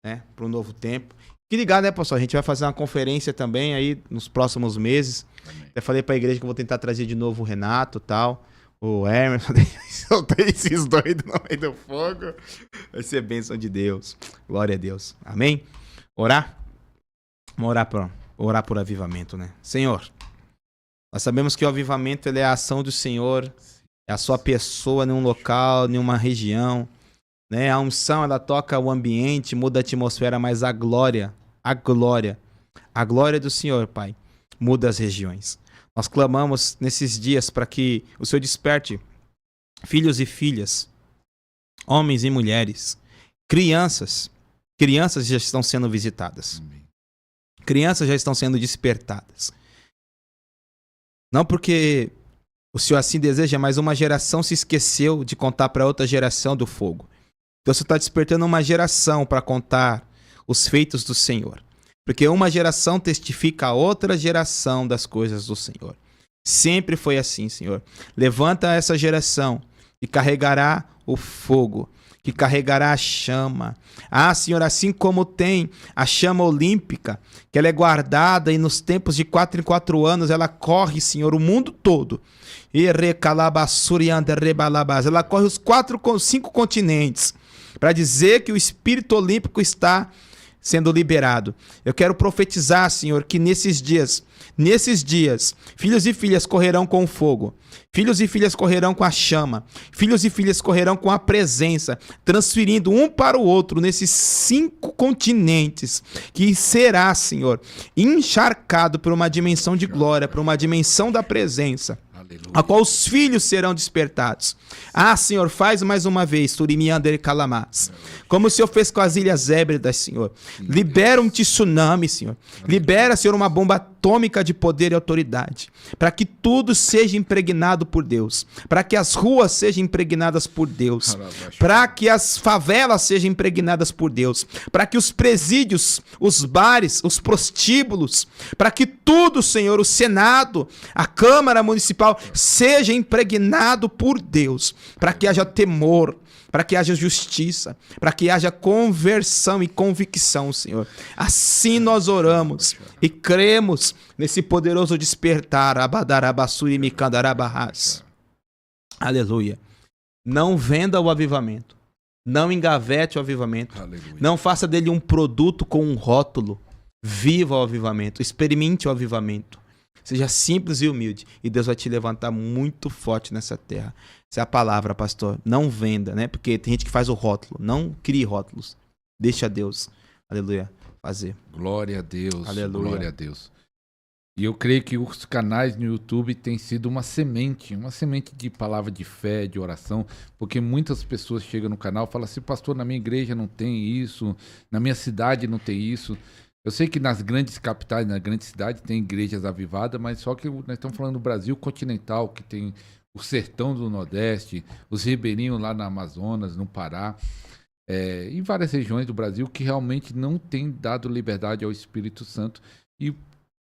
né? Para um novo tempo. Fique ligado, né, pessoal? A gente vai fazer uma conferência também aí nos próximos meses. Amém. Até falei pra igreja que eu vou tentar trazer de novo o Renato e tal. O Emerson. Soltei esses doidos no meio do fogo. Vai ser bênção de Deus. Glória a Deus. Amém? Orar? Vamos orar por avivamento, né? Senhor, nós sabemos que o avivamento ele é a ação do Senhor. É a sua pessoa num local, em uma região. Né? A unção, ela toca o ambiente, muda a atmosfera, mas a glória do Senhor, Pai, muda as regiões. Nós clamamos nesses dias para que o Senhor desperte filhos e filhas, homens e mulheres, crianças já estão sendo visitadas. Crianças já estão sendo despertadas. Não porque o Senhor assim deseja, mas uma geração se esqueceu de contar para outra geração do fogo. Então você está despertando uma geração para contar os feitos do Senhor. Porque uma geração testifica a outra geração das coisas do Senhor. Sempre foi assim, Senhor. Levanta essa geração que carregará o fogo, que carregará a chama. Ah, Senhor, assim como tem a chama olímpica, que ela é guardada e nos tempos de 4 em 4 anos ela corre, Senhor, o mundo todo. Ela corre os 5 continentes para dizer que o espírito olímpico está sendo liberado. Eu quero profetizar, Senhor, que nesses dias, filhos e filhas correrão com o fogo, filhos e filhas correrão com a chama, filhos e filhas correrão com a presença, transferindo um para o outro nesses 5 continentes, que será, Senhor, encharcado por uma dimensão de glória, por uma dimensão da presença. Aleluia. A qual os filhos serão despertados. Ah, Senhor, faz mais uma vez, Turimiander Calamás. Como o Senhor fez com as Ilhas Hébridas, Senhor. Libera um tsunami, Senhor. Libera, Senhor, uma bomba atômica de poder e autoridade. Para que tudo seja impregnado por Deus. Para que as ruas sejam impregnadas por Deus. Para que as favelas sejam impregnadas por Deus. Para que os presídios, os bares, os prostíbulos, para que tudo, Senhor, o Senado, a Câmara Municipal, seja impregnado por Deus, para que haja temor, para que haja justiça, para que haja conversão e convicção, Senhor. Assim nós oramos e cremos nesse poderoso despertar. Aleluia. Não venda o avivamento. Não engavete o avivamento. Aleluia. Não faça dele um produto com um rótulo. Viva o avivamento. Experimente o avivamento. Seja simples e humilde. E Deus vai te levantar muito forte nessa terra. Essa é a palavra, pastor. Não venda, né? Porque tem gente que faz o rótulo. Não crie rótulos. Deixa Deus. Aleluia. Fazer. Glória a Deus. Aleluia. Glória a Deus. E eu creio que os canais no YouTube têm sido uma semente de palavra de fé, de oração, porque muitas pessoas chegam no canal e falam assim, pastor, na minha igreja não tem isso, na minha cidade não tem isso. Eu sei que nas grandes capitais, na grande cidade, tem igrejas avivadas, mas só que nós estamos falando do Brasil continental, que tem o sertão do Nordeste, os ribeirinhos lá na Amazonas, no Pará, e várias regiões do Brasil que realmente não tem dado liberdade ao Espírito Santo e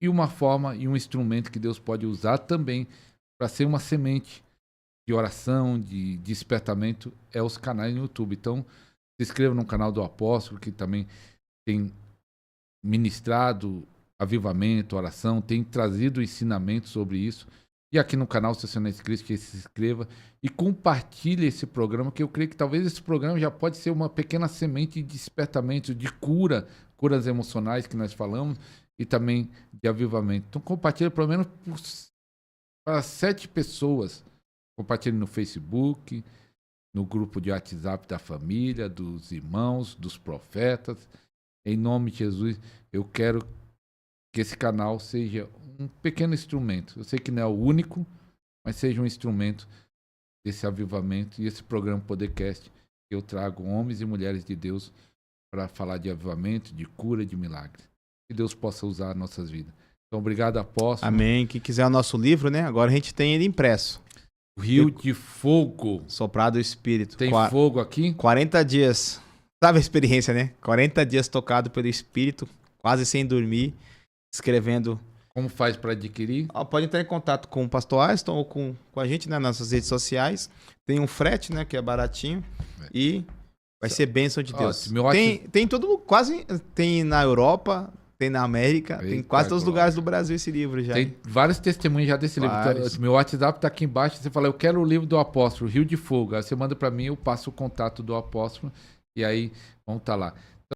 uma forma e um instrumento que Deus pode usar também para ser uma semente de oração, de despertamento, é os canais no YouTube. Então, se inscreva no canal do Apóstolo, que também tem ministrado avivamento, oração, tem trazido ensinamento sobre isso. E aqui no canal, se você não é inscrito, que se inscreva e compartilhe esse programa, que eu creio que talvez esse programa já pode ser uma pequena semente de despertamento, de curas emocionais que nós falamos, e também de avivamento. Então compartilhe pelo menos para 7 pessoas. Compartilhe no Facebook, no grupo de WhatsApp da família, dos irmãos, dos profetas. Em nome de Jesus, eu quero que esse canal seja um pequeno instrumento. Eu sei que não é o único, mas seja um instrumento desse avivamento e esse programa Podercast que eu trago homens e mulheres de Deus para falar de avivamento, de cura, de milagres. Que Deus possa usar nossas vidas. Então, obrigado, apóstolo. Amém. Quem quiser o nosso livro, né? Agora a gente tem ele impresso. Rio de Fogo. Soprado o Espírito. Tem fogo aqui? 40 dias. Sabe a experiência, né? 40 dias tocado pelo Espírito, quase sem dormir, escrevendo. Como faz para adquirir? Pode entrar em contato com o pastor Aiston ou com a gente, né? Nas nossas redes sociais. Tem um frete, né? Que é baratinho. E vai ser bênção de Deus. Tem todo, quase, tem na Europa, tem na América, tem quase todos os lugares do Brasil esse livro já. Tem vários testemunhos já desse livro. Meu WhatsApp tá aqui embaixo, você fala, eu quero o livro do apóstolo, Rio de Fogo. Aí você manda para mim, eu passo o contato do apóstolo e aí vamos estar lá.